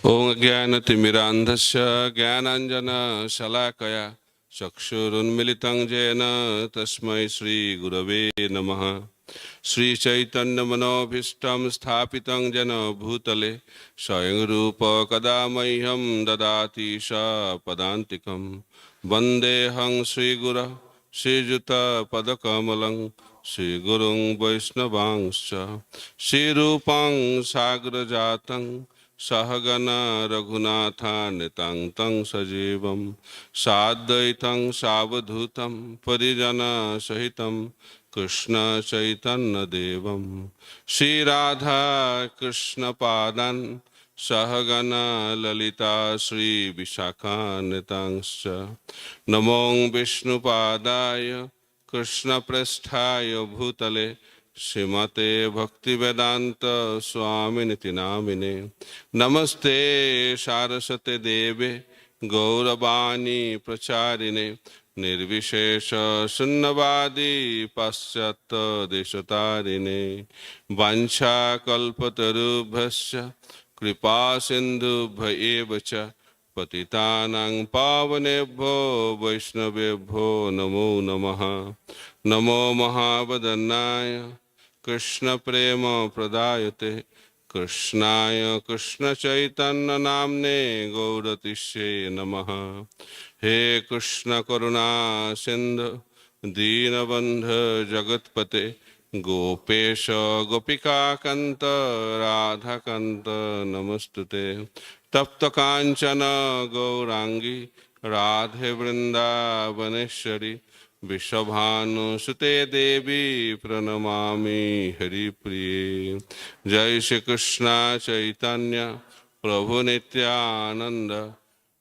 ओम ज्ञानतिमिरान्धस्य ज्ञानाञ्जनशलाकया चक्षुरुन्मिलितं येन तस्मै श्रीगुरवे नमः। श्रीचैतन्यमनोभीष्टं स्थापितं येन भूतले स्वयं रूप कदा मह्यं ददाति स पदान्तिकं। वन्देऽहं श्रीगुरौ श्रीयुतपदकमलं श्रीगुरुं वैष्णवांश्च श्रीरूपं साग्रजातं सहगण रघुनाथान्वितं तं सजीवं साद्वैतं सावधूतं परिजनसहितं कृष्ण चैतन्यदेवं श्रीराधा कृष्णपादान् सहगण ललिता श्रीविशाखान्वितांश्च नमो विष्णुपादाय कृष्णप्रेष्ठाय भूतले श्रीमते भक्तिवेदांत स्वामिनिति नामिने। नमस्ते सारस्वते देवे गौरवाणी प्रचारिणे निर्विशेष शून्यवादी पाश्चात्य देशतारिणे। वाञ्छाकल्पतरुभ्यश्च कृपा सिन्धुभ्य एव च पतितानां पावनेभ्यो वैष्णवेभ्यो नमो नमः। नमो महावदनाय कृष्ण प्रेम प्रदायते कृष्णाय कृष्ण चैतन्य नामने गौरतिष्ये नमः। हे कृष्ण करुणा सिंधु दीनबंधु जगतपते गोपेश गोपिकाकांत राधाकांत नमस्तुते। तप्त कांचन गौरांगी राधे वृंदावनेश्वरी विश्वभानुसुते देवी प्रणमामि हरिप्रिये। जय श्री कृष्ण चैतन्य प्रभु नित्यानंद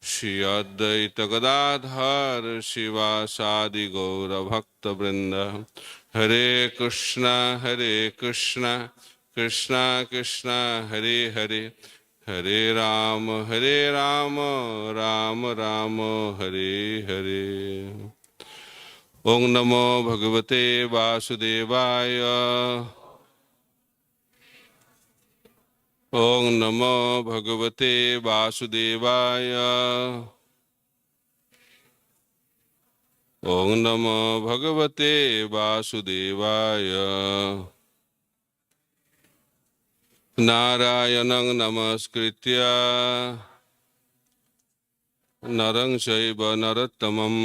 श्री अद्वैत गदाधर शिवासादि गौर भक्त वृंद। हरे कृष्ण कृष्ण कृष्ण हरे हरे हरे राम राम राम हरे हरे। ओम नमो भगवते वासुदेवाय। ओम नमो भगवते वासुदेवाय। ओम नमो भगवते वासुदेवाय। नारायणं नमस्कृत्य नरं चैव नरोत्तमं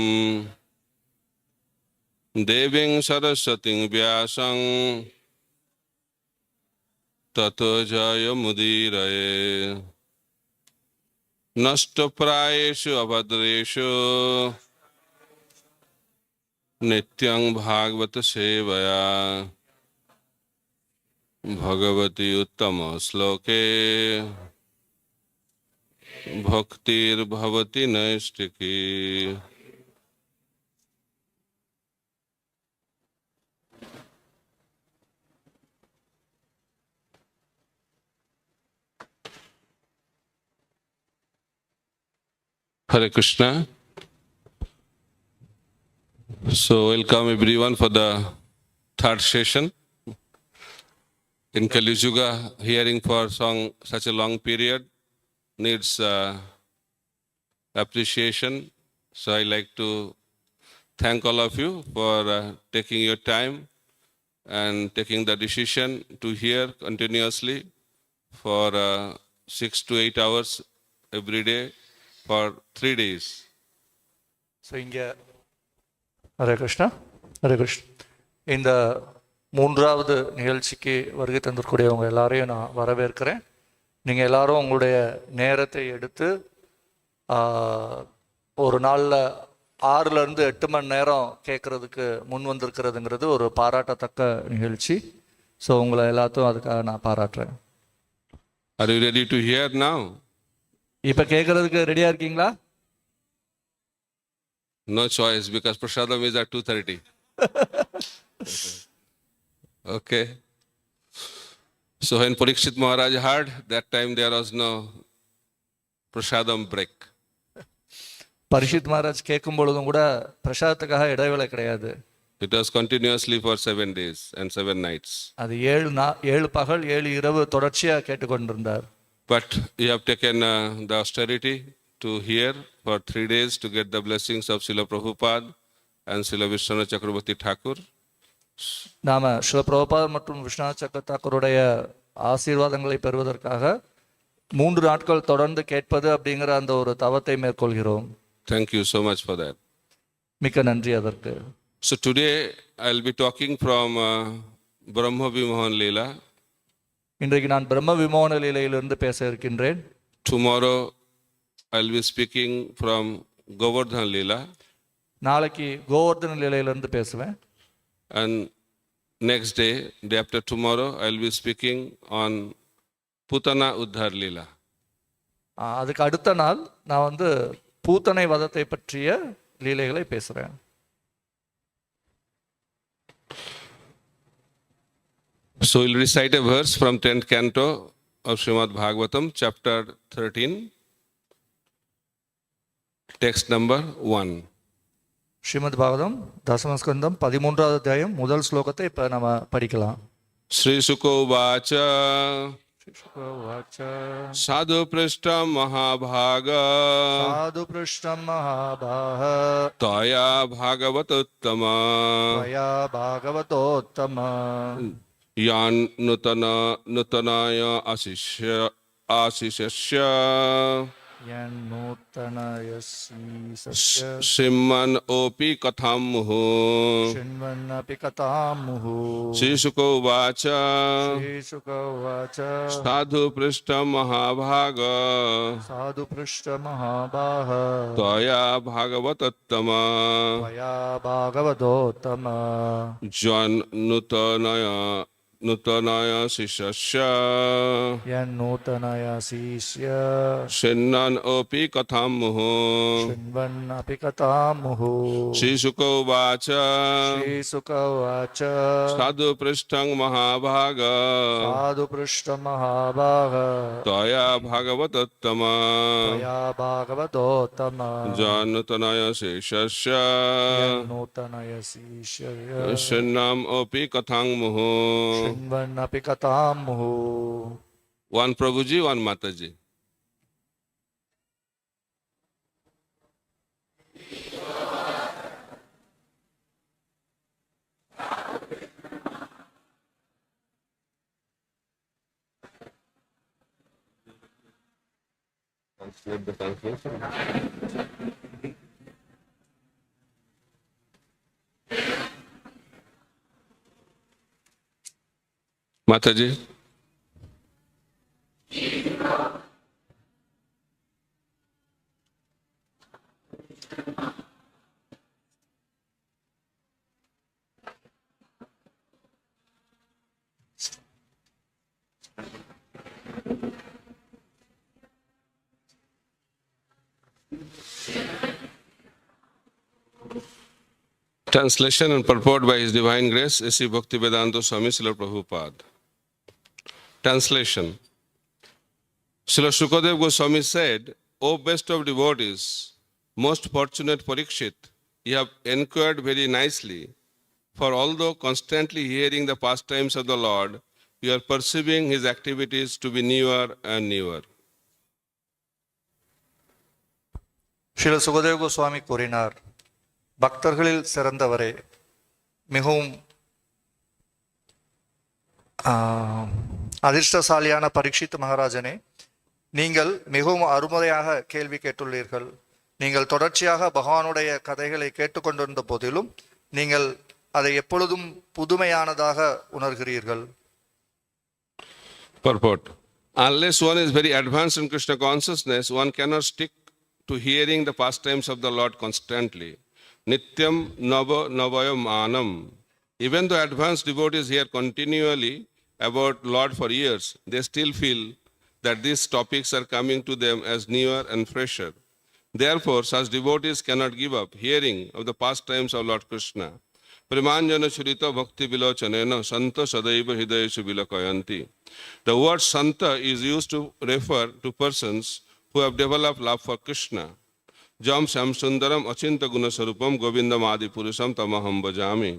देवीं सरस्वतीं व्यासं ततो जयमुदीरये। नष्टप्रायेषु अभद्रेषु नित्यं भागवत सेवया भगवती उत्तम श्लोके भक्तिर्भवति नैष्टिकी। Hare Krishna. So welcome everyone for the third session. In Kali Yuga, hearing for song such a long period needs appreciation. So I like to thank all of you for taking your time and taking the decision to hear continuously for 6 to 8 hours every day for 3 days. So இங்கே ஹரே கிருஷ்ணா ஹரே கிருஷ்ணா. இந்த மூன்றாவது நிகழ்ச்சிக்கு வருகை தந்திருக்கக்கூடியவங்க எல்லாரையும் நான் வரவேற்கிறேன். நீங்கள் எல்லாரும் உங்களுடைய நேரத்தை எடுத்து ஒரு நாளில் 6 to 8 மணி நேரம் கேட்குறதுக்கு முன் வந்திருக்கிறதுங்கிறது ஒரு பாராட்டத்தக்க நிகழ்ச்சி. ஸோ உங்களை எல்லாத்தையும் அதுக்காக நான் பாராட்டுறேன். Are you ready to hear now? இப்போ கேட்குறதுக்கு ரெடியாக இருக்கீங்களா? No choice because prasadam is at 2:30. Okay. So when Parikshit Maharaj heard, that time there was no prasadam break. Parishad Maharaj கேட்கும் பொழுதும் கூட பிரசாதத்துக்காக இடைவேளை கிடையாது. It was continuously for 7 days and 7 nights. அது 7 பகல் 7 இரவு தொடர்ச்சியாக கேட்டுக்கொண்டிருந்தார். But you have taken the austerity to hear for 3 days to get the blessings of Srila Prabhupada and Srila Vishwanath Chakraborty Thakur. நாம ஸ்ரீல பிரபுபாத் மற்றும் விஸ்வநாத் சக்கர தாக்கூருடைய ஆசீர்வாதங்களை பெறுவதற்காக 3 நாட்கள் தொடர்ந்து கேட்பது அப்படிங்கிற அந்த ஒரு தவத்தை மேற்கொள்கிறோம். Thank you so much for that. மிக்க நன்றி அதற்கு. So today I'll be talking from Brahma Vimohan Leela. இன்றைக்கு நான் பிரம்ம விமோகன லீலையிலிருந்து பேச இருக்கின்றேன். Tomorrow I'll be speaking from Govardhan Leela. நாளைக்கு கோவர்தன லீலையிலிருந்து பேசுவேன். And next day, day after tomorrow, I'll be speaking on Putana Uddhar Leela. அதுக்கு அடுத்த நாள் நான் பூத்தனை வதத்தை பற்றிய லீலைகளை பேசுறேன். So we'll recite a verse from 10th canto of Srimad Bhagavatam, chapter 13, text number 1. Srimad Bhagavatam தசமஸ்கந்தம் 13வது அத்தியாயம் முதல் ஸ்லோகத்தை இப்ப நம்ம படிக்கலாம். Sri Sukho Vacha Sadhu Prishtam Mahabhaga சாது பிருஷ்டம் மகாபாக Taya Bhagavatuttama பாகவதோத்தம Yan Nutanaya Asishasya Simman Opi Katham Muhu शृण्वन्नपि कथामुहु Sisuko Vacha श्रीशुकवाच Sadhu Prishtam Mahabhaga साधु पृष्ठ Mahabahu Taya Bhagavatattama त्वया भागवतोत्तम Jan Nutanaya Sishasya यन्नूतनय शिष्य Shinnan Opi Katham Muhu शृण्वन्नपि कथामुहु Sisuko Vacha श्रीशुकवाच Sadhu Prishtam Mahabhaga साधु पृष्ठ Mahabahu Taya Bhagavatattama त्वया भागवतोत्तम Janutanaya Seshasya नूतनय शिष्य Shinnam Opi Kathang Muhu. शृण्वन्नपि कथामुहु. One Prabhuji, one Mataji. Translate the translation. Mataji. Translation and purport by His Divine Grace, A.C. Bhaktivedanta Swami Srila Prabhupada. Translation. Srila Shukadev Goswami said, O best of devotees, most fortunate Parikshit, you have inquired very nicely, for although constantly hearing the pastimes of the Lord, you are perceiving His activities to be newer and newer. Srila Sukadeva Goswami கூறினார், பக்தர்களில் சிறந்தவரே, மிகவும் அதிர்ஷ்டசாலியான பரீட்சித் மகாராஜனே, நீங்கள் மிகவும் அருமையாக கேள்வி கேட்டுள்ளீர்கள். நீங்கள் தொடர்ச்சியாக பகவானுடைய கதைகளை கேட்டுக்கொண்டிருந்த போதிலும் நீங்கள் அதை எப்பொழுதும் புதுமையானதாக உணர்கிறீர்கள். Purport. Unless one is very advanced in Krishna consciousness, one cannot stick to hearing the pastimes of the Lord constantly. Nityam Nava Navayam Anam. Even though advanced devotees hear continually about Lord for years, they still feel that these topics are coming to them as newer and fresher. Therefore, such devotees cannot give up hearing of the pastimes of Lord Krishna. Primanjana Churita Bhakti Vilochanena Santa Sadaiva Hidayeshu Vilakayanti. The word Santa is used to refer to persons who have developed love for Krishna. Jam Samsundaram Achinta Gunasarupam Govindam Adi Purusam Tamaham Bhajami.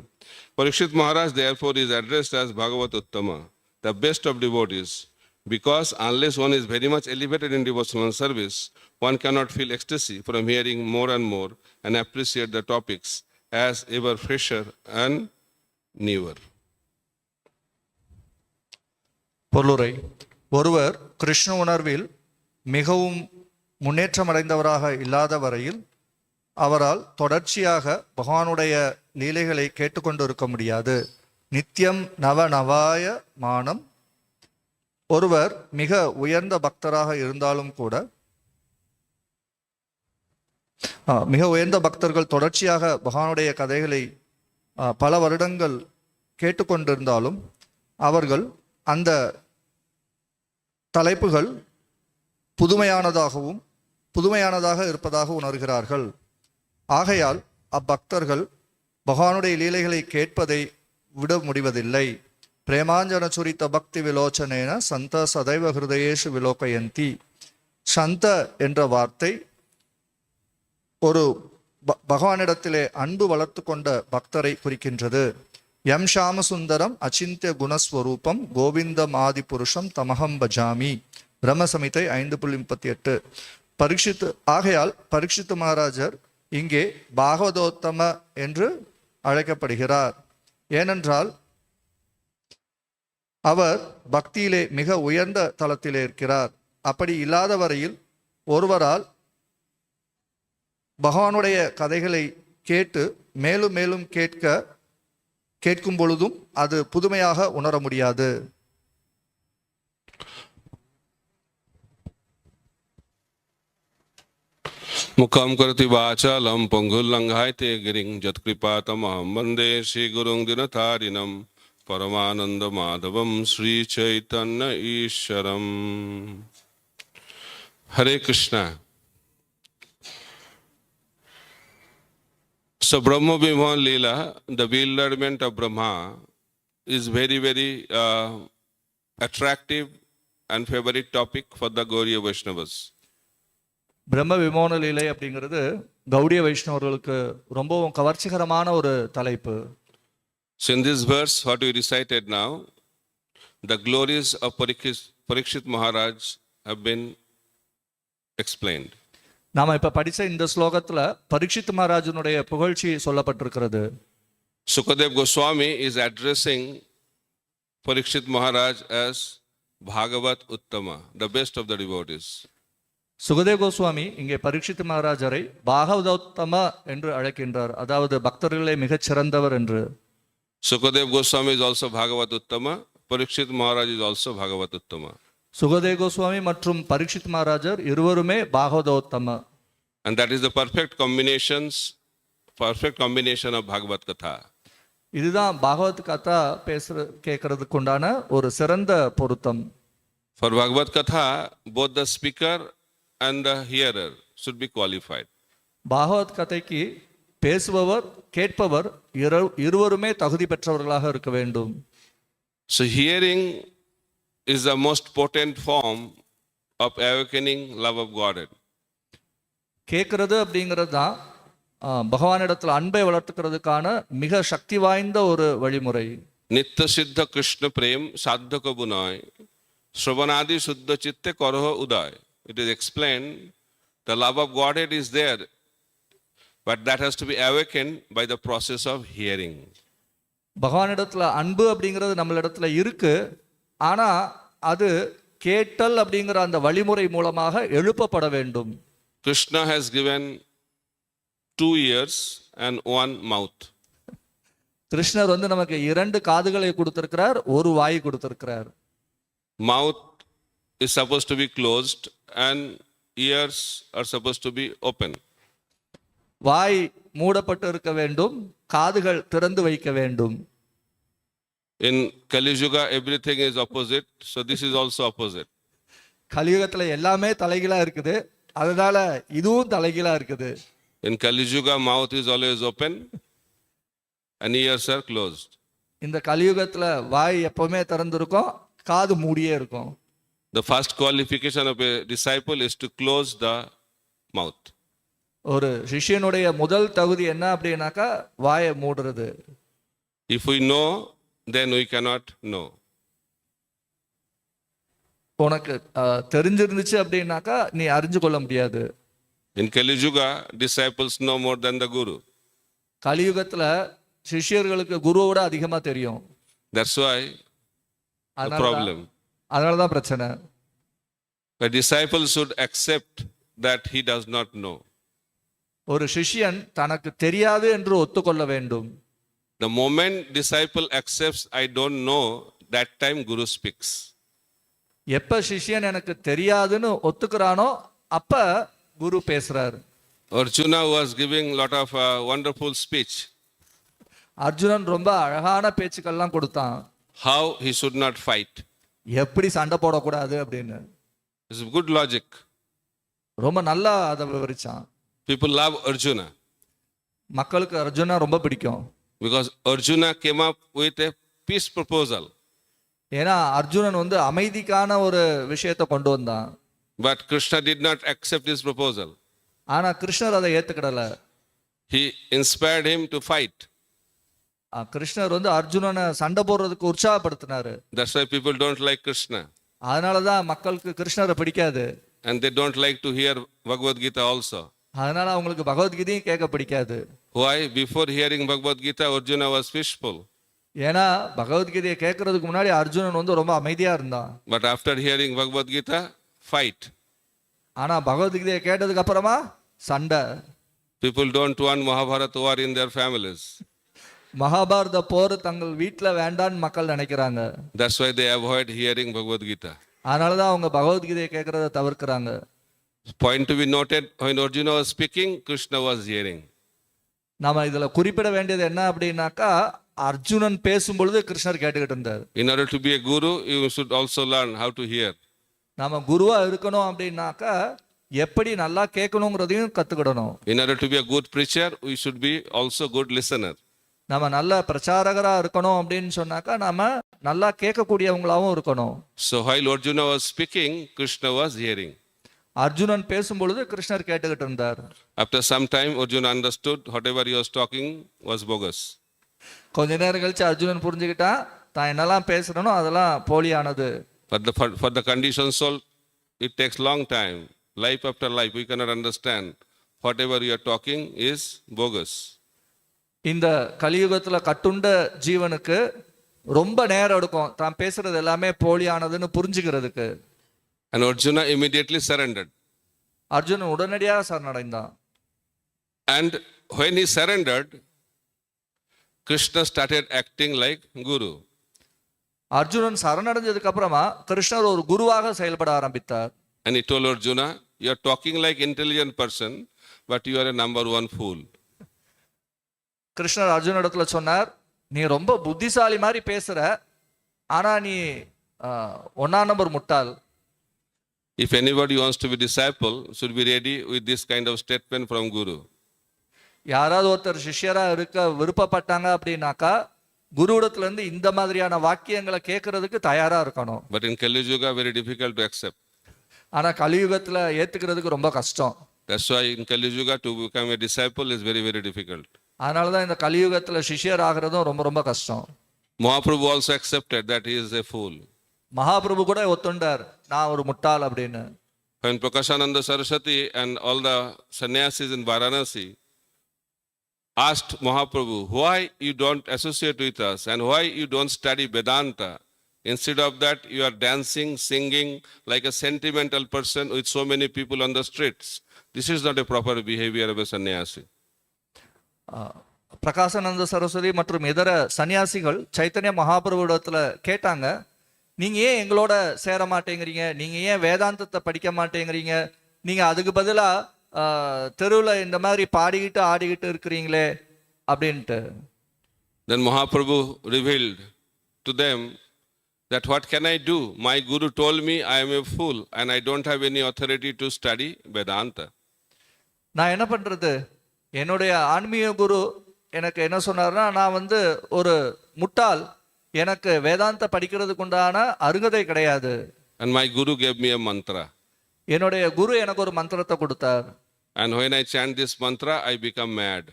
Parikshit Maharaj therefore is addressed as Bhagavat Uttama, the best of devotees. Because unless one is very much elevated in devotional service, one cannot feel ecstasy from hearing more and more and appreciate the topics as ever fresher and newer. பொருளுரை. ஒருவர் கிருஷ்ண உணர்வில் மிகவும் முன்னேற்றமடைந்தவராக இல்லாத வரையில் அவரால் தொடர்ச்சியாக பகவானுடைய லீலைகளை கேட்டுக்கொண்டிருக்க முடியாது. நித்தியம் நவநவாய மானம். ஒருவர் மிக உயர்ந்த பக்தராக இருந்தாலும் கூட மிக உயர்ந்த பக்தர்கள் தொடர்ச்சியாக பகவானுடைய கதைகளை பல வருடங்கள் கேட்டுக்கொண்டிருந்தாலும் அவர்கள் அந்த தலைப்புகள் புதுமையானதாக இருப்பதாக உணர்கிறார்கள். ஆகையால் அப்பக்தர்கள் பகவானுடைய லீலைகளை கேட்பதை விட முடிவதில்லை. பிரேமாஞ்சன சுரித்த பக்தி விலோச்சனேன சந்த சதைவ ஹிருதயேஷு விலோகயந்தி. சந்த என்ற வார்த்தை ஒரு பகவானிடத்திலே அன்பு வளர்த்து கொண்ட பக்தரை குறிக்கின்றது. யம் ஷாம சுந்தரம் அச்சிந்திய குணஸ்வரூபம் கோவிந்தம் ஆதி புருஷம் தமகம் பஜாமி. பிரம்மசமிதை 5:38. பரீட்சித். ஆகையால் பரீட்சித் மகாராஜர் இங்கே பாகவதோத்தம என்று அழைக்கப்படுகிறார். ஏனென்றால் அவர் பக்தியிலே மிக உயர்ந்த தளத்திலே இருக்கிறார். அப்படி இல்லாத வரையில் ஒருவரால் பகவானுடைய கதைகளை கேட்டு மேலும் மேலும் கேட்கும் பொழுதும் அது புதுமையாக உணர முடியாது. मुखम करति वाचालं पंगुल्लंघायते गिरिं यत्कृपातमहं वन्दे श्रीगुरुं दिनतारिणं परमानंद माधवं श्री चैतन्य ईश्वरम. Hare Krishna. So Brahma Vimohan Leela, the bewilderment of Brahma, is very, very attractive and favorite topic for the Gauriya Vaishnavas. பிரம்ம விமோன லீலை அப்படிங்கிறது கௌடிய வைஷ்ணவர்களுக்கு ரொம்பவும் கவர்ச்சிகரமான ஒரு தலைப்பு. So in this verse, what we recited now, the glories of Parikshit Maharaj have been explained. நாம இப்ப படிச்ச இந்த ஸ்லோகத்துல பரீட்சித் மகாராஜனுடைய புகழ்ச்சி சொல்லப்பட்டிருக்கிறது. Sukadev Goswami is addressing Parikshit Maharaj as Bhagavat Uttama, the best of the devotees. Sukhdev Goswami இங்கே பரீட்சித் மகாராஜரை பாகவதோத்தம என்று அழைக்கின்றார், அதாவது பக்தர்களே மிகச் சிறந்தவர் என்று. Sukadev Goswami is also Bhagavat Uttama, Parikshit Maharaj is also Bhagavat Uttama. Sukhdev Goswami மற்றும் பரீட்சித் மகாராஜர் இருவருமே பாகவதோத்தம. And that is the perfect combination of Bhagavad Katha. இதுதான் பாகவத் கதா கேட்கறதுக்கு உண்டான ஒரு சிறந்த பொருத்தம். For Bhagavad Katha, both the speaker and the hearer should be qualified. Bhagwat கதைக்கு பேசுபவர் கேட்பவர் இருவருமே தகுதி பெற்றவர்களாக இருக்க வேண்டும். So hearing is the most potent form of awakening love of Godhead. கேட்கறது அப்படிங்கிறது தான் பகவானிடத்தில் அன்பை வளர்த்துக்கிறதுக்கான மிக சக்தி வாய்ந்த ஒரு வழிமுறை. நித்திய சித்த கிருஷ்ண பிரேம் சாத்தக புனாய் ஸ்ரவணாதி சுத்த சித்த கரஹ உதாய். It is explained the love of Godhead is there, but that has to be awakened by the process of hearing. பகவானிடத்துல அன்பு அப்படிங்கிறது நம்மளிடத்துல இருக்கு, ஆனா அது கேட்டல் அப்படிங்கிற அந்த வழிமுறை மூலமாக எழுப்பப்பட வேண்டும். Krishna has given 2 ears and 1 mouth. கிருஷ்ணர் நமக்கு 2 காதுகளை கொடுத்திருக்கிறார், ஒரு வாய் கொடுத்திருக்கிறார். Mouth is supposed to be closed and ears are supposed to be open. வாய் மூடப்பட்டு இருக்க வேண்டும், காதுகள் திறந்து வைக்க வேண்டும். In Kali Yuga everything is opposite, so this is also opposite. கலியுகத்துல எல்லாமே தலைகீழா இருக்குது, அதனால இதுவும் தலைகீழா இருக்குது. In Kali Yuga mouth is always open and ears are closed. இந்த கலியுகத்துல வாய் எப்பவுமே திறந்திருக்கும், காது மூடியே இருக்கும். The first qualification of a disciple is to close the mouth. ஒரு சிஷ்யனுடைய முதல் தகுதி என்ன அப்படின்னாக்கா வாயை மூடுறது. If we know, then we cannot know. உனக்கு தெரிஞ்சிருந்துச்சு அப்படின்னாக்கா நீ அறிஞ்சு கொள்ள முடியாது. In Kali Yuga, disciples know more than the Guru. கலியுகத்துல சிஷ்யர்களுக்கு குருவோட அதிகமா தெரியும். That's why the problem. அதனாலதான் பிரச்சனை. The disciple should accept that he does not know. ஒரு சிஷ்யன் தனக்கு தெரியாது என்று ஒத்துக்கொள்ள வேண்டும். The moment disciple accepts, I don't know, that time Guru speaks. எப்ப சிஷ்யன் எனக்கு தெரியாதுன்னு ஒத்துக்கிறானோ அப்ப குரு பேசுறாரு. Arjuna was giving lot of wonderful speech. Arjunan ரொம்ப அழகான பேச்சுக்கள்லாம் கொடுத்தான். How he should not fight. எப்படி சண்டை போடக்கூடாது அப்படின்னு. It's good logic. ரொம்ப நல்லா அதை விவரிச்சான். People love Arjuna மக்களுக்கு அர்ஜுனா ரொம்ப பிடிக்கும். because Arjuna came up with a peace proposal. ஏன்னா அர்ஜுனன் வந்து அமைதிக்கான ஒரு விஷயத்தை கொண்டு வந்தான். But Krishna did not accept his proposal. ஆனா கிருஷ்ணர் அதை ஏத்துக்கிடல. He inspired him to fight. கிருஷ்ணர் வந்து அர்ஜுனனை சண்டை போடுறதுக்கு உற்சாகப்படுத்தினாரு. That's why people don't like Krishna. அதனாலதான் மக்களுக்கு கிருஷ்ணரை பிடிக்காது. And they don't like to hear Bhagavad Gita also. அதனால அவங்களுக்கு பகவத்கீதையும் கேட்க பிடிக்காது. Why? Before hearing Bhagavad Gita, Arjuna was peaceful. ஏன்னா பகவத்கீதையை கேட்கறதுக்கு முன்னாடி அர்ஜுனன் வந்து ரொம்ப அமைதியா இருந்தான். But after hearing Bhagavad Gita, fight. ஆனா பகவத்கீதையை கேட்டதுக்கு அப்புறமா சண்டை. People don't want Mahabharata war in their families. Mahabharata போர் தங்கள் வீட்டுல வேண்டான்னு மக்கள் நினைக்கிறாங்க. That's why they avoid hearing Bhagavad Gita. அதனாலதான் அவங்க பகவத்கீதையை கேட்கறத தவிர்க்கிறாங்க. Point to be noted, when Arjuna was speaking, Krishna was hearing. நாம இதுல குறிப்பிட வேண்டியது என்ன அப்படின்னாக்கா அர்ஜுனன் பேசும் பொழுது கிருஷ்ணர் கேட்டுக்கிட்டு இருந்தார். In order to be a guru, you should also learn how to hear. நாம குருவா இருக்கணும் அப்படின்னாக்கா எப்படி நல்லா கேட்கணுங்கிறதையும் கத்துக்கிடணும். In order to be a good preacher, we should be also good listener. நாம நல்ல பிரச்சாரகரா இருக்கணும் அப்படின்னு சொன்னாக்கா நாம நல்லா கேட்கக்கூடியவங்களாவும் இருக்கணும். So while Arjuna was speaking, Krishna was hearing. Arjunan பேசும் பொழுது கிருஷ்ணர் கேட்டுக்கிட்டு இருந்தார். After some time, Arjuna understood whatever he was talking was bogus. கொஞ்ச நேரம் கழிச்சு அர்ஜுனன் புரிஞ்சுக்கிட்டா தான் என்னெல்லாம் பேசுறனோ அதெல்லாம் போலியானது. But for the conditioned soul, it takes long time. Life after life, we cannot understand whatever you are talking is bogus. இந்த கலியுகத்துல கட்டுண்ட ஜீவனுக்கு ரொம்ப நேரம் எடுக்கும் தான் பேசுறது எல்லாமே போலியானதுன்னு புரிஞ்சுக்கிறதுக்கு. And Arjuna immediately surrendered. Arjunan உடனடியாக சரணடைந்தான். And when he surrendered, Krishna started acting like Guru. Arjunan சரணடைஞ்சதுக்கு அப்புறமா கிருஷ்ணர் ஒரு குருவாக செயல்பட ஆரம்பித்தார். And he told Arjuna, you are talking like intelligent person, but you are a number one fool. கிருஷ்ணர் அர்ஜுனிடத்துல சொன்னார், நீ ரொம்ப புத்திசாலி மாதிரி பேசுற, ஆனா நீ 1ஆம் நம்பர் முட்டாள். If anybody wants to be disciple, should be ready with this kind of statement from Guru. யாராவது ஒருத்தர் சிஷ்யரா இருக்க விருப்பப்பட்டாங்க அப்படின்னாக்கா குருவிடத்துல இருந்து இந்த மாதிரியான வாக்கியங்களை கேட்கறதுக்கு தயாரா இருக்கணும். But in Kali Yuga, very difficult to accept. ஆனா கலியுகத்துல ஏத்துக்கிறதுக்கு ரொம்ப கஷ்டம். That's why in Kali Yuga to become a disciple is very, very difficult. அதனாலதான் இந்த கலியுகத்துல சிஷ்யர் ஆகிறதும் ரொம்ப ரொம்ப கஷ்டம். Mahaprabhu also accepted that he is a fool. Mahaprabhu கூட ஒத்துண்டார், நான் ஒரு முட்டாள் அப்படின்னு. When Prakashananda Saraswati and all the sannyasis in Varanasi asked Mahaprabhu, why you don't associate with us and why you don't study Vedanta? Instead of that, you are dancing, singing like a sentimental person with so many people on the streets. This is not a proper behavior of a sannyasi. பிரகாசானந்த Saraswati மற்றும் இதர சன்னியாசிகள் சைத்தன்ய மகாபிரபுடத்துல கேட்டாங்க, நீங்க ஏன் எங்களோட சேர மாட்டேங்கிறீங்க, நீங்க ஏன் வேதாந்தத்தை படிக்க மாட்டேங்கிறீங்க, நீங்க அதுக்கு பதிலா தெருவில் இந்த மாதிரி பாடிக்கிட்டு ஆடிக்கிட்டு இருக்கிறீங்களே அப்படின்ட்டு. Then Mahaprabhu revealed to them that what can I do? My guru told me I am a fool and I don't have any authority to study Vedanta. நான் என்ன பண்றது, என்னுடைய ஆன்மீக குரு எனக்கு என்ன சொன்னார்னா, நான் வந்து ஒரு முட்டாள், எனக்கு வேதாந்த படிக்கிறதுக்கு உண்டான அருகதை கிடையாது. And my guru gave me a mantra. என்னுடைய குரு எனக்கு ஒரு மந்திரத்தை கொடுத்தார். And when I chant this mantra, I become mad.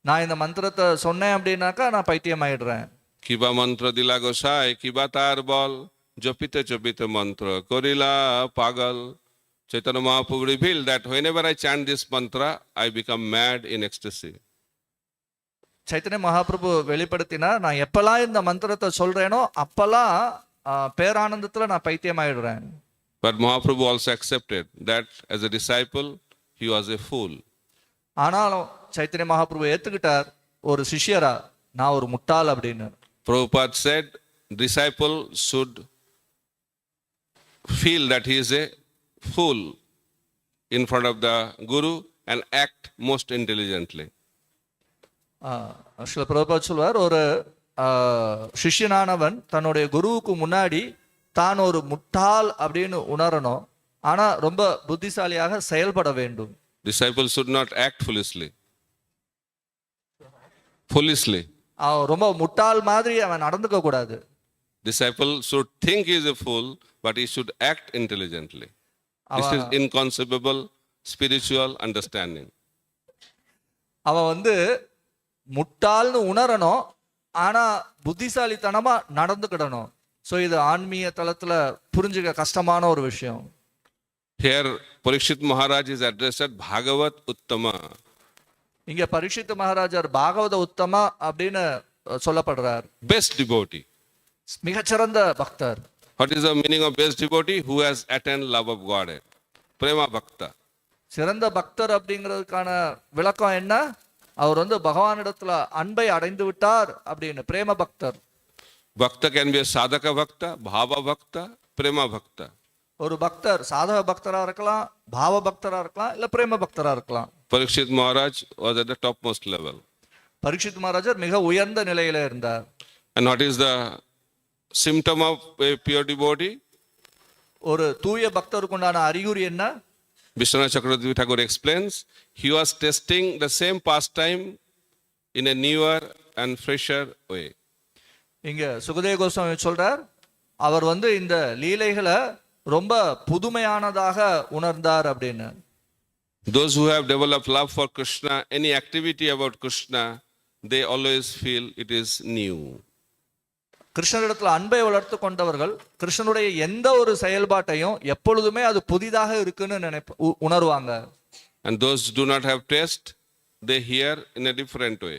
நான் இந்த மந்திரத்தை சொன்னேன் அப்படின்னாக்கா நான் பைத்தியம் ஆயிடுறேன். Kiba mantra dila gosai, kiba tar bol, Jopita mantra. Korila pagal. Chaitanya Mahaprabhu revealed that whenever I chant this mantra, I become mad in ecstasy. Chaitanya Mahaprabhu வெளிப்படுத்தினார், நான் எப்பெல்லாம் இந்த மந்திரத்தை சொல்றேனோ அப்பெல்லாம் பேரானந்தத்துல நான் பைத்தியமாயிடுறேன். But Mahaprabhu also accepted that as a disciple, he was a fool. ஆனாலும் சைத்தன்ய மகாபிரபு ஏத்துக்கிட்டார், ஒரு சிஷ்யரா நான் ஒரு முட்டாள் அப்படின்னு. Prabhupada said, disciple should feel that he is a fool in front of the Guru and act most intelligently. சில பிரபுபாத் சொல்வார், ஒரு சிஷ்யனானவன் தன்னுடைய குருவுக்கு முன்னாடி தான் ஒரு முட்டாள் அப்படின்னு உணரணும், ஆனா ரொம்ப புத்திசாலியாக செயல்பட வேண்டும். Disciples should not act foolishly. Foolishly. அவன் ரொம்ப முட்டாள் மாதிரி அவன் நடந்துக்க கூடாது. Disciple should think he is a fool, but he should act intelligently. This is inconceivable spiritual understanding. அவன் வந்து முட்டாள்னு உணரணும், ஆனா புத்திசாலித்தனமா நடந்துக்கிடணும். ஸோ இது ஆன்மீக தளத்துல புரிஞ்சுக்க கஷ்டமான ஒரு விஷயம். Here Parikshit Maharaj is addressed Bhagavat Uttama. இங்க பரீட்சித் மகாராஜர் பாகவத உத்தமா அப்படின்னு சொல்லப்படுறார். Best devotee. மிகச்சிறந்த பக்தர். What is the meaning of best devotee? Who has attained love of God. Prema Bhakta. சிறந்த பக்தர் அப்படிங்கிறதுக்கான விளக்கம் என்ன? அவர் வந்து பகவானிடத்துல அன்பை அடைந்து விட்டார் அப்படின்னு. பிரேம பக்தர். Bhakta can be a sadhaka bhakta, bhava bhakta, prema bhakta. ஒரு பக்தர் சாதக பக்தரா இருக்கலாம், பாவ பக்தரா இருக்கலாம், இல்ல பிரேம பக்தரா இருக்கலாம். Parikshit Maharaj was at the topmost level. Parikshit மகாராஜர் மிக உயர்ந்த நிலையில இருந்தார். And what is the symptom of a pure devotee? ஒரு தூய பக்தருக்கு உண்டான அறிகுறி என்ன? Vishwanath Chakravarti Thakur explains, he was testing the same pastime in a newer and fresher way. இங்க சுகதேவ கோஸ்வாமி சொல்றார், அவர் வந்து இந்த லீலைகளை ரொம்ப புதுமையானதாக உணர்ந்தார் அப்படின்னு. Those who have developed love for Krishna, any activity about Krishna, they always feel it is new. கிருஷ்ணரிடத்துல அன்பை வளர்த்து கொண்டவர்கள் கிருஷ்ணனுடைய எந்த ஒரு செயல்பாட்டையும் எப்பொழுதுமே அது புதிதாக இருக்குன்னு உணர்வாங்க. And those who do not have taste, they hear in a different way.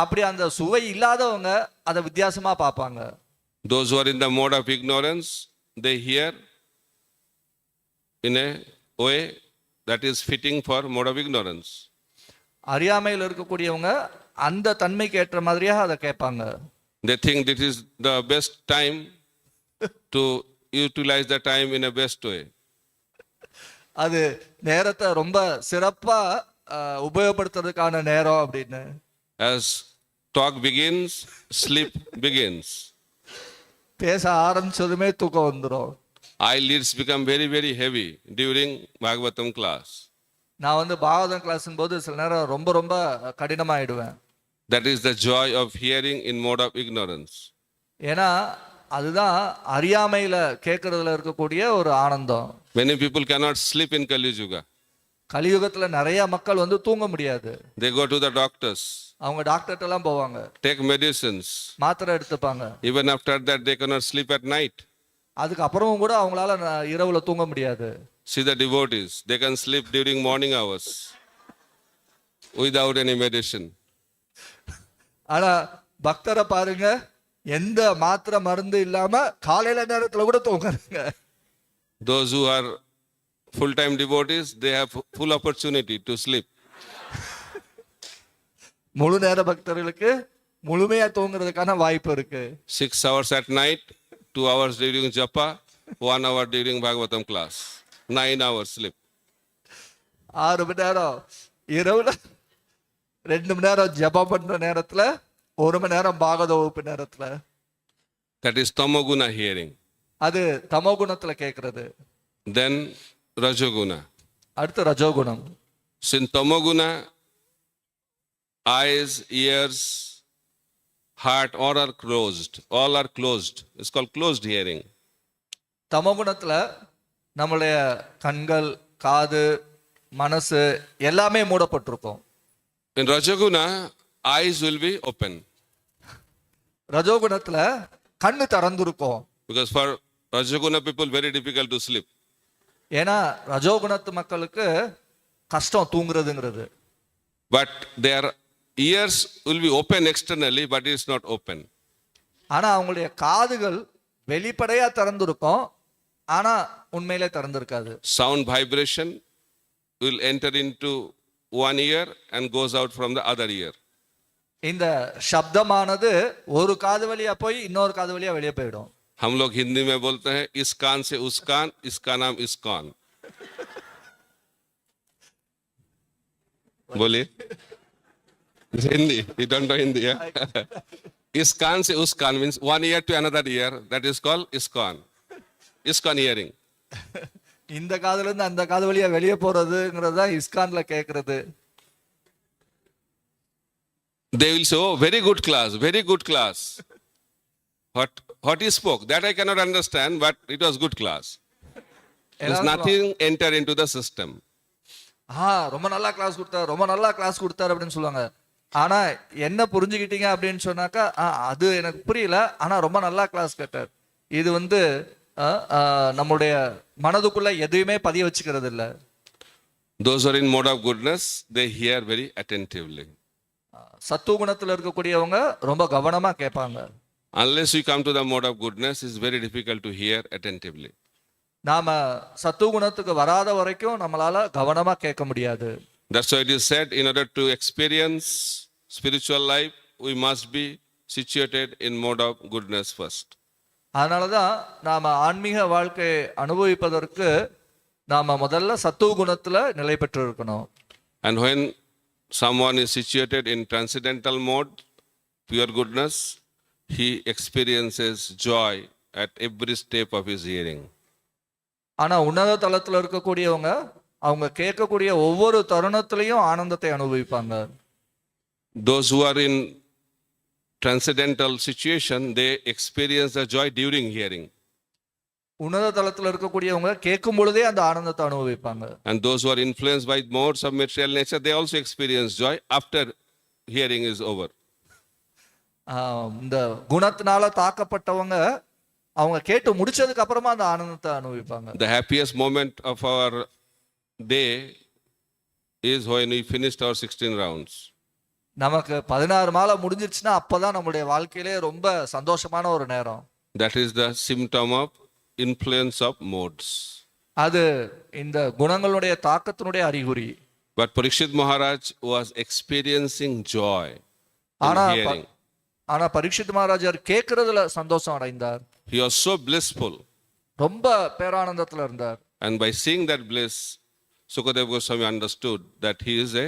அப்படி அந்த சுவை இல்லாதவங்க அதை வித்தியாசமா பார்ப்பாங்க. Those who are in the mode of ignorance, they hear in a way that is fitting for mode of ignorance. அறியாமையில் இருக்கக்கூடியவங்க அந்த தன்மைக்கு ஏற்ற மாதிரியாக அதை கேட்பாங்க. They think this is the best time to utilize the time in a best way. அது நேரத்தை ரொம்ப சிறப்பா உபயோகப்படுத்துறதுக்கான நேரம் அப்படின்னு. As talk begins, sleep begins. பேச ஆரம்பிச்சதுமே தூக்கம் வந்துடும். Eyelids become very, very heavy during Bhagavatam class. நான் வந்து பாகவதம் கிளாஸும் போது சில நேரம் ரொம்ப ரொம்ப கடினமாயிடுவேன். That is the joy of hearing in mode of ignorance. ஏன்னா அதுதான் அறியாமையில கேட்கறதுல இருக்கக்கூடிய ஒரு ஆனந்தம். Many people cannot sleep in Kali Yuga. கலியுகத்துல நிறைய மக்கள் வந்து தூங்க முடியாது. They go to the doctors. அவங்க டாக்டர்ட்ட எல்லாம் போவாங்க. Take medicines. மாத்திரை எடுத்துப்பாங்க. Even after that they cannot sleep at night. அதுக்கு அப்புறமும் கூட அவங்களால இரவுல தூங்க முடியாது. See the devotees. They can sleep during morning hours without any medicine. ஆனா பக்தரை பாருங்க, எந்த மாத்திரை மருந்து இல்லாம காலையில நேரத்துல கூட தூங்குறாங்க. Those who are full-time devotees, they have full opportunity to sleep. முழு நேர பக்தர்களுக்கு முழுமையா தூங்குறதுக்கான வாய்ப்பு இருக்கு. 6 hours at night, 2 hours during japa, 1 hour during Bhagavatam class. 9 hours sleep. 6 மணி நேரம் இரவுல, 2 மணி நேரம் ஜபம் பண்ற நேரத்துல, 1 மணி நேரம் பாகவத வகுப்பு நேரத்துல. That is tamoguna hearing. அது தமோகுணத்துல கேட்கறது. Then rajoguna. அடுத்து ரஜோகுணம். So in tamoguna, eyes, ears, heart, all are closed. All are closed. It's called closed hearing. தமோகுணத்துல நம்மளுடைய கண்கள், காது, மனசு எல்லாமே மூடப்பட்டிருக்கும். In rajoguna, eyes will be open. ரஜோகுணத்துல கண்ணு திறந்திருக்கும். Because for Rajaguna people, very difficult to sleep. ஏன்னா ரஜோகுணத்து மக்களுக்கு கஷ்டம் தூங்குறதுங்கிறது. But their ears will be open externally, but it's not open. ஆனா அவங்களுடைய காதுகள் வெளிப்படையா திறந்திருக்கும், ஆனா உண்மையிலே திறந்திருக்காது. Sound vibration will enter into one ear and goes out from the other ear. இந்த சப்தமானது ஒரு காது வழியா போய் இன்னொரு காது வழியா வெளியே போயிடும். हम लोग हिंदी में बोलते हैं इस कान से उस कान, इसका नाम इस्कॉन. बोलिए Hindi, you don't know Hindi, yeah? इस कान से उस कान means one ear to another ear, that is called ISKCON. ISKCON hearing. இந்த காதுல இருந்து அந்த காது வழியா வெளியே போறதுங்கிறது தான் இஸ்கான்ல கேக்குறது. They will say, oh, very good class, very good class. What he spoke, that I cannot understand, but it was good class. There's nothing enter into the system. ரொம்ப நல்லா கிளாஸ் கொடுத்தார், ரொம்ப நல்லா கிளாஸ் கொடுத்தார் அப்படின்னு சொல்லுவாங்க. ஆனா என்ன புரிஞ்சுக்கிட்டீங்க அப்படின்னு சொன்னாக்கா, அது எனக்கு புரியல, ஆனா ரொம்ப நல்லா கிளாஸ் கேட்டார். இது நம்முடைய மனதுக்குள்ள எதுவுமே பதிய வச்சுக்கிறது இல்ல. Those who are in mode of goodness, they hear very attentively. சத்துவ குணத்துல இருக்கக்கூடியவங்க ரொம்ப கவனமா கேட்பாங்க. Unless we come to the mode of goodness, it's very difficult to hear attentively. நாம சத்துவ குணத்துக்கு வராத வரைக்கும் நம்மளால கவனமா கேட்க முடியாது. That's why it is said, in order to experience spiritual life, we must be situated in mode of goodness first. அதனாலதான் நாம ஆன்மீக வாழ்க்கையை அனுபவிப்பதற்கு நாம முதல்ல சத்துவ குணத்துல நிலை பெற்று இருக்கணும். And when someone is situated in transcendental mode, pure goodness, he experiences joy at every step of his hearing. ஆனா உன்னத தளத்துல இருக்கக்கூடியவங்க அவங்க கேட்கக்கூடிய ஒவ்வொரு தருணத்திலையும் ஆனந்தத்தை அனுபவிப்பாங்க. Those who are in transcendental situation, they experience the joy during hearing. உன்னத தளத்துல இருக்கக்கூடியவங்க கேட்கும் பொழுதே அந்த ஆனந்தத்தை அனுபவிப்பாங்க. And those who are influenced by modes of material nature, they also experience joy after hearing is over. இந்த குணத்தினால தாக்கப்பட்டவங்க அவங்க கேட்டு முடிச்சதுக்கு அப்புறமா அந்த ஆனந்தத்தை அனுபவிப்பாங்க. The happiest moment of our day is when we finished our 16 rounds. நமக்கு 16 மாலை முடிஞ்சிருச்சுன்னா அப்பதான் நம்மளுடைய வாழ்க்கையிலே ரொம்ப சந்தோஷமான ஒரு நேரம். That is the symptom of influence of modes. அது இந்த குணங்களுடைய தாக்கத்தினுடைய அறிகுறி. But Parikshit Maharaj was experiencing joy in hearing. ஆனா பரீட்சித் மகாராஜர் கேட்கறதுல சந்தோஷம் அடைந்தார். He was so blissful. ரொம்ப பேரானந்தத்துல இருந்தார். And by seeing that bliss, Sukadeva Goswami understood that he is a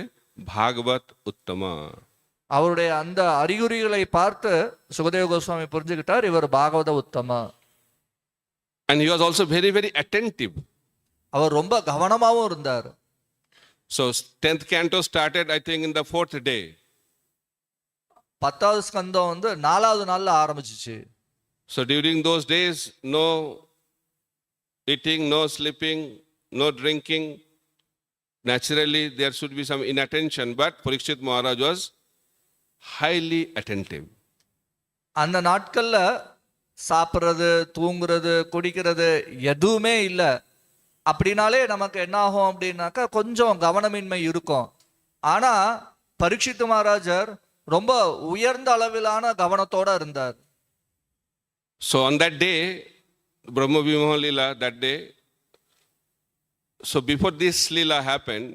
Bhagavat Uttama. அவருடைய அந்த அறிகுறிகளை பார்த்து சுகதேவ கோஸ்வாமி புரிஞ்சுக்கிட்டார், இவர் பாகவத உத்தமா. And he was also very, very attentive. அவர் ரொம்ப கவனமாவும் இருந்தார். So 10th canto started, I think, in the 4th day. 10வது ஸ்கந்தம் 4வது நாள்ல ஆரம்பிச்சிச்சு. So during those days, no eating, no sleeping, no drinking. Naturally, there should be some inattention, but Parikshit Maharaj was highly attentive. அந்த நாட்கள்ல சாப்பிட்றது, தூங்குறது, குடிக்கிறது எதுவுமே இல்லை. அப்படின்னாலே நமக்கு என்ன ஆகும் அப்படின்னாக்கா கொஞ்சம் கவனமின்மை இருக்கும். ஆனா பரீட்சித் மகாராஜர் ரொம்ப உயர்ந்த அளவிலான கவனத்தோட இருந்தார். So on that day, Brahma Vimoha Leela, that day, so before this Leela happened,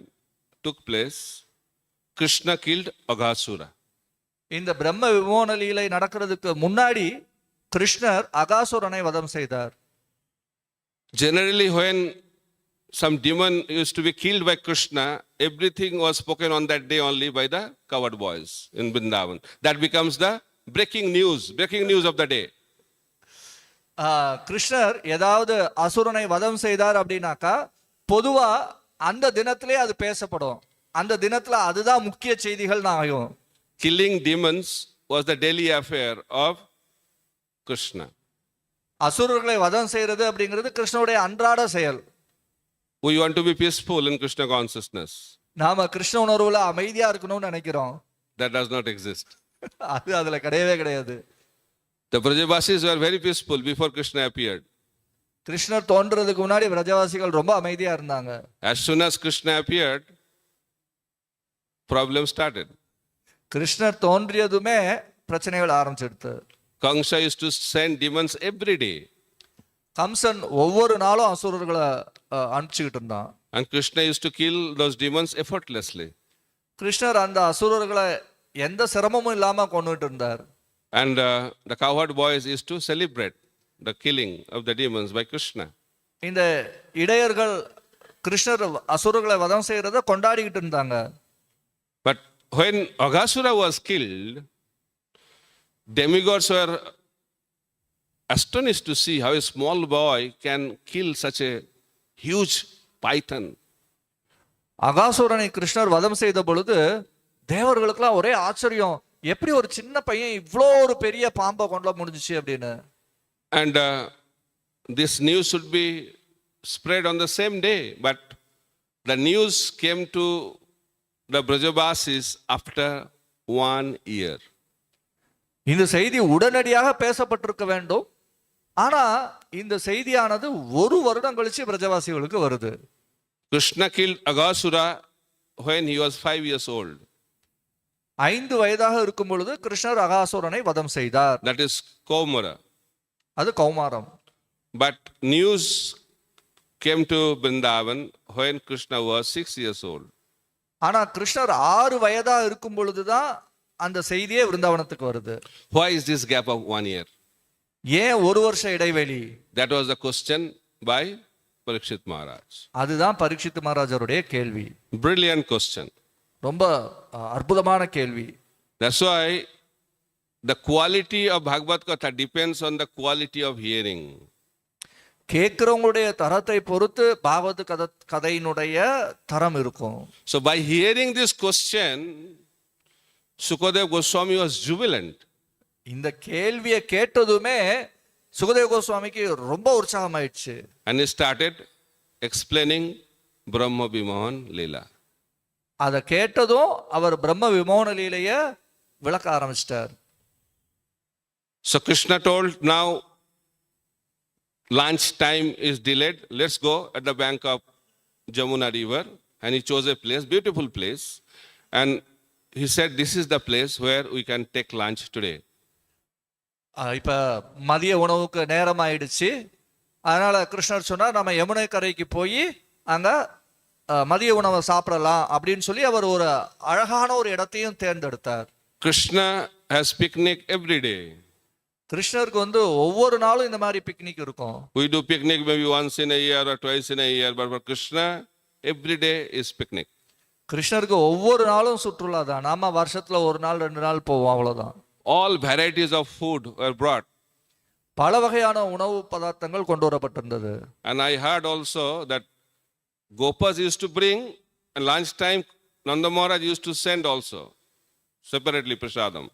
took place, Krishna killed Aghasura. இந்த பிரம்ம விமோன லீலை நடக்கிறதுக்கு முன்னாடி கிருஷ்ணர் அகாசுரனை வதம் செய்தார். Generally, when some demon used to be killed by Krishna, everything was spoken on that day only by the coward boys in Vrindavan. That becomes the breaking news of the day. கிருஷ்ணர் ஏதாவது அசுரனை வதம் செய்தார் அப்படின்னாக்கா பொதுவா அந்த தினத்திலே அது பேசப்படும். அந்த தினத்துல அதுதான் முக்கிய செய்திகள் ஆகும். Killing demons was the daily affair of Krishna. அசுரர்களை வதம் செய்யறது அப்படிங்கிறது கிருஷ்ணனுடைய அன்றாட செயல். We want to be peaceful in Krishna consciousness. நாம கிருஷ்ண உணர்வுல அமைதியா இருக்கணும்னு நினைக்கிறோம். That does not exist. அதுல கிடையவே கிடையாது. The Brajabasis were very peaceful before Krishna appeared. கிருஷ்ணர் தோன்றதுக்கு முன்னாடி பிரஜவாசிகள் ரொம்ப அமைதியா இருந்தாங்க. As soon as Krishna appeared, problem started. கிருஷ்ணர் தோன்றியதுமே பிரச்சனைகள் ஆரம்பிச்சிடுது. Kamsa used to send demons every day. Kamsan ஒவ்வொரு நாளும் அசுரர்களை அனுப்பிச்சுக்கிட்டு இருந்தான். And Krishna used to kill those demons effortlessly. கிருஷ்ணர் அந்த அசுரர்களை எந்த சிரமமும் இல்லாம கொண்டுட்டு இருந்தார். And the cowherd boys used to celebrate the killing of the demons by Krishna. இந்த இடையர்கள் கிருஷ்ணர் அசுரர்களை வதம் செய்யறத கொண்டாடிக்கிட்டு இருந்தாங்க. But when Aghasura was killed, demigods were astonished to see how a small boy can kill such a huge python. அகாசுரனை கிருஷ்ணர் வதம் செய்த பொழுது தேவர்களுக்கெல்லாம் ஒரே ஆச்சரியம், எப்படி ஒரு சின்ன பையன் இவ்வளோ ஒரு பெரிய பாம்பை கொண்டு முடிஞ்சிச்சு அப்படின்னு. And this news should be spread on the same day, but the news came to the Brajabasis after 1 year. இந்த செய்தி உடனடியாக பேசப்பட்டிருக்க வேண்டும், ஆனா இந்த செய்தியானது ஒரு வருடம் கழிச்சு பிரஜவாசிகளுக்கு வருது. Krishna killed Aghasura when he was 5 years old. 5 வயதாக இருக்கும் பொழுது கிருஷ்ணர் அகாசுரனை வதம் செய்தார். That is Kaumara. அது கௌமாரம். But news came to Vrindavan when Krishna was 6 years old. ஆனா கிருஷ்ணர் 6 வயதா இருக்கும் பொழுதுதான் அந்த செய்தியே விருந்தாவனத்துக்கு வருது. Why is this gap of 1 year? ஏன் ஒரு வருஷ இடைவெளி? That was the question by Parikshit Maharaj. அதுதான் பரீட்சித் மகாராஜருடைய கேள்வி. Brilliant question. ரொம்ப அற்புதமான கேள்வி. That's why the quality of Bhagavad Katha depends on the quality of hearing. கேட்கிறவங்களுடைய தரத்தை பொறுத்து பாகவத கதையினுடைய தரம் இருக்கும். So by hearing this question, Sukadeva Goswami was jubilant. இந்த கேள்வியை கேட்டதுமே சுகதேவ கோஸ்வாமிக்கு ரொம்ப உற்சாகமாயிடுச்சு. And he started explaining Brahma Vimohan Leela. அதை கேட்டதும் அவர் பிரம்ம விமோகன லீலைய விளக்க ஆரம்பிச்சிட்டார். So Krishna told, now lunch time is delayed. Let's go at the bank of Jamuna river. And he chose a place, beautiful place. And he said, this is the place where we can take lunch today. இப்ப மதிய உணவுக்கு நேரம் ஆயிடுச்சு. அதனால கிருஷ்ணர் சொன்னார், நம்ம யமுனை கரைக்கு போய் அங்க மதிய உணவை சாப்பிடலாம் அப்படின்னு சொல்லி அவர் ஒரு அழகான ஒரு இடத்தையும் தேர்ந்தெடுத்தார். Krishna has picnic every day. கிருஷ்ணருக்கு ஒவ்வொரு நாளும் இந்த மாதிரி பிக்னிக் இருக்கும். We do picnic maybe once in a year or twice in a year, but for Krishna, every day is picnic. கிருஷ்ணருக்கு ஒவ்வொரு நாளும் சுற்றுலா தான். நாம வருஷத்துல ஒரு நாள் 2 நாள் போவோம், அவ்வளவுதான். All varieties of food were brought. பல வகையான உணவு பதார்த்தங்கள் கொண்டு வரப்பட்டிருந்தது. And I heard also that Gopas used to bring, and lunchtime Nanda Maharaj used to send also separately prasadam.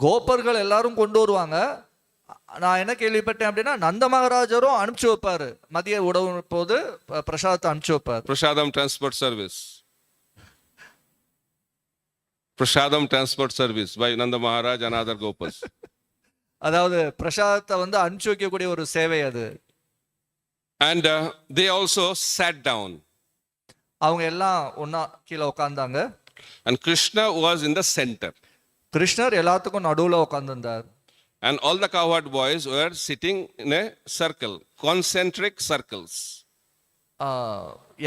கோபர்கள் எல்லாரும் கொண்டு வருவாங்க. நான் என்ன கேள்விப்பட்டேன் அப்படின்னா, நந்த மகாராஜரும் அனுப்பிச்சு வைப்பாரு. மதிய உணவு போது பிரசாதத்தை அனுப்பிச்சு வைப்பார். Prasadam transport service. Prasadam transport service by Nanda Maharaj and other Gopas. அதாவது பிரசாதத்தை அனுப்பிச்சு வைக்கக்கூடிய ஒரு சேவை அது. And they also sat down. அவங்க எல்லாம் ஒன்னா கீழே உட்கார்ந்தாங்க. And Krishna was in the center. கிருஷ்ணர் எல்லாத்துக்கும் நடுவுல உட்கார்ந்திருந்தார். And all the cowherd boys were sitting in a circle, concentric circles.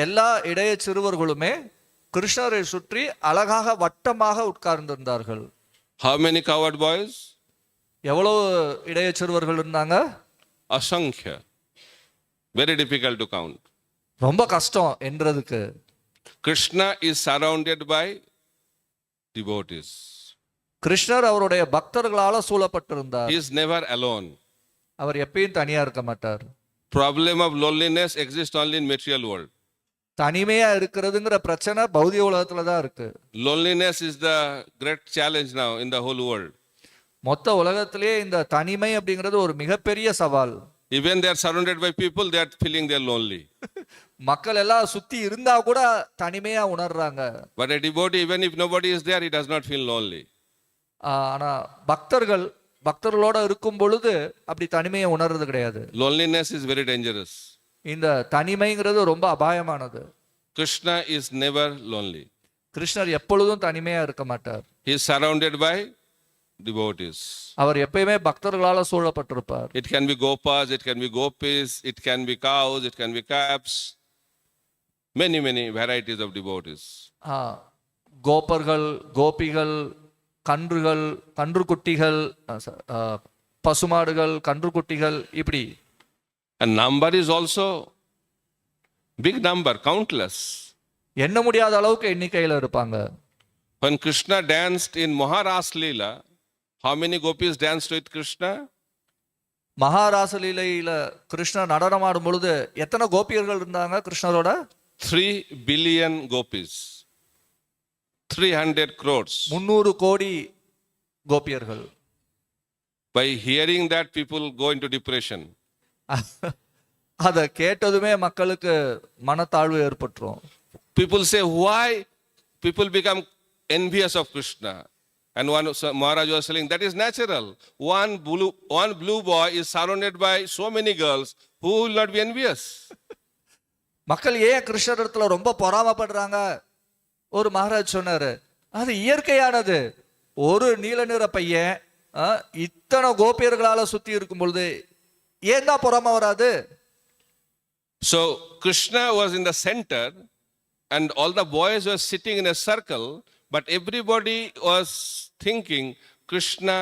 எல்லா இடைய சிறுவர்களுமே கிருஷ்ணரை சுற்றி அழகாக வட்டமாக உட்கார்ந்திருந்தார்கள். How many cowherd boys? எவ்வளவு இடைய சிறுவர்கள் இருந்தாங்க? Asankhya. Very difficult to count. ரொம்ப கஷ்டம் என்றதுக்கு. Krishna is surrounded by devotees. கிருஷ்ணர் அவருடைய பக்தர்களால சூழப்பட்டிருந்தார். He is never alone. அவர் எப்பயும் தனியா இருக்க மாட்டார். Problem of loneliness exists only in material world. தனிமையா இருக்கிறதுங்கிற பிரச்சனை பௌதிக உலகத்துல தான் இருக்கு. Loneliness is the great challenge now in the whole world. மொத்த உலகத்திலே இந்த தனிமை அப்படிங்கிறது ஒரு மிகப்பெரிய சவால். Even they are surrounded by people, they are feeling they are lonely. மக்கள் எல்லாம் சுத்தி இருந்தா கூட தனிமையா உணர்றாங்க. But a devotee, even if nobody is there, he does not feel lonely. ஆனா பக்தர்கள் பக்தர்களோட இருக்கும் பொழுது அப்படி தனிமையை உணர்றது கிடையாது. Loneliness is very dangerous. இந்த தனிமைங்கிறது ரொம்ப அபாயமானது. Krishna is never lonely. கிருஷ்ணர் எப்பொழுதும் தனிமையா இருக்க மாட்டார். He is surrounded by devotees. அவர் எப்பயுமே பக்தர்களால சூழப்பட்டிருப்பார். It can be gopas, it can be gopis, it can be cows, it can be calves. Many varieties of devotees. கோபர்கள், கோபிகள், கன்றுகள், கன்றுக்குட்டிகள், பசுமாடுகள், கன்றுக்குட்டிகள், இப்படி. And number is also big number, countless. எண்ண முடியாத அளவுக்கு எண்ணிக்கையில இருப்பாங்க. When Krishna danced in Maharas Leela, how many gopis danced with Krishna? மகாராச லீலையில கிருஷ்ணர் நடனமாடும் பொழுது எத்தனை கோபியர்கள் இருந்தாங்க கிருஷ்ணரோட? 3 billion gopis. 300 crores. 300 கோடி கோபியர்கள். By hearing that, people go into depression. அத கேட்டதுமே மக்களுக்கு மனத்தாழ்வு ஏற்பட்டுரும். People say, why people become envious of Krishna? And one Maharaj was telling, that is natural. One blue boy is surrounded by so many girls, who will not be envious? மக்கள் ஏன் கிருஷ்ணரிடத்துல ரொம்ப பொறாமப்படுறாங்க? ஒரு மகாராஜ் சொன்னாரு, அது இயற்கையானது. ஒரு நீல நிற பையன் இத்தனை கோபியர்களால சுத்தி இருக்கும் பொழுது ஏன் தான் பொறாம வராது? So Krishna was in the center and all the boys were sitting in a circle, but everybody was thinking Krishna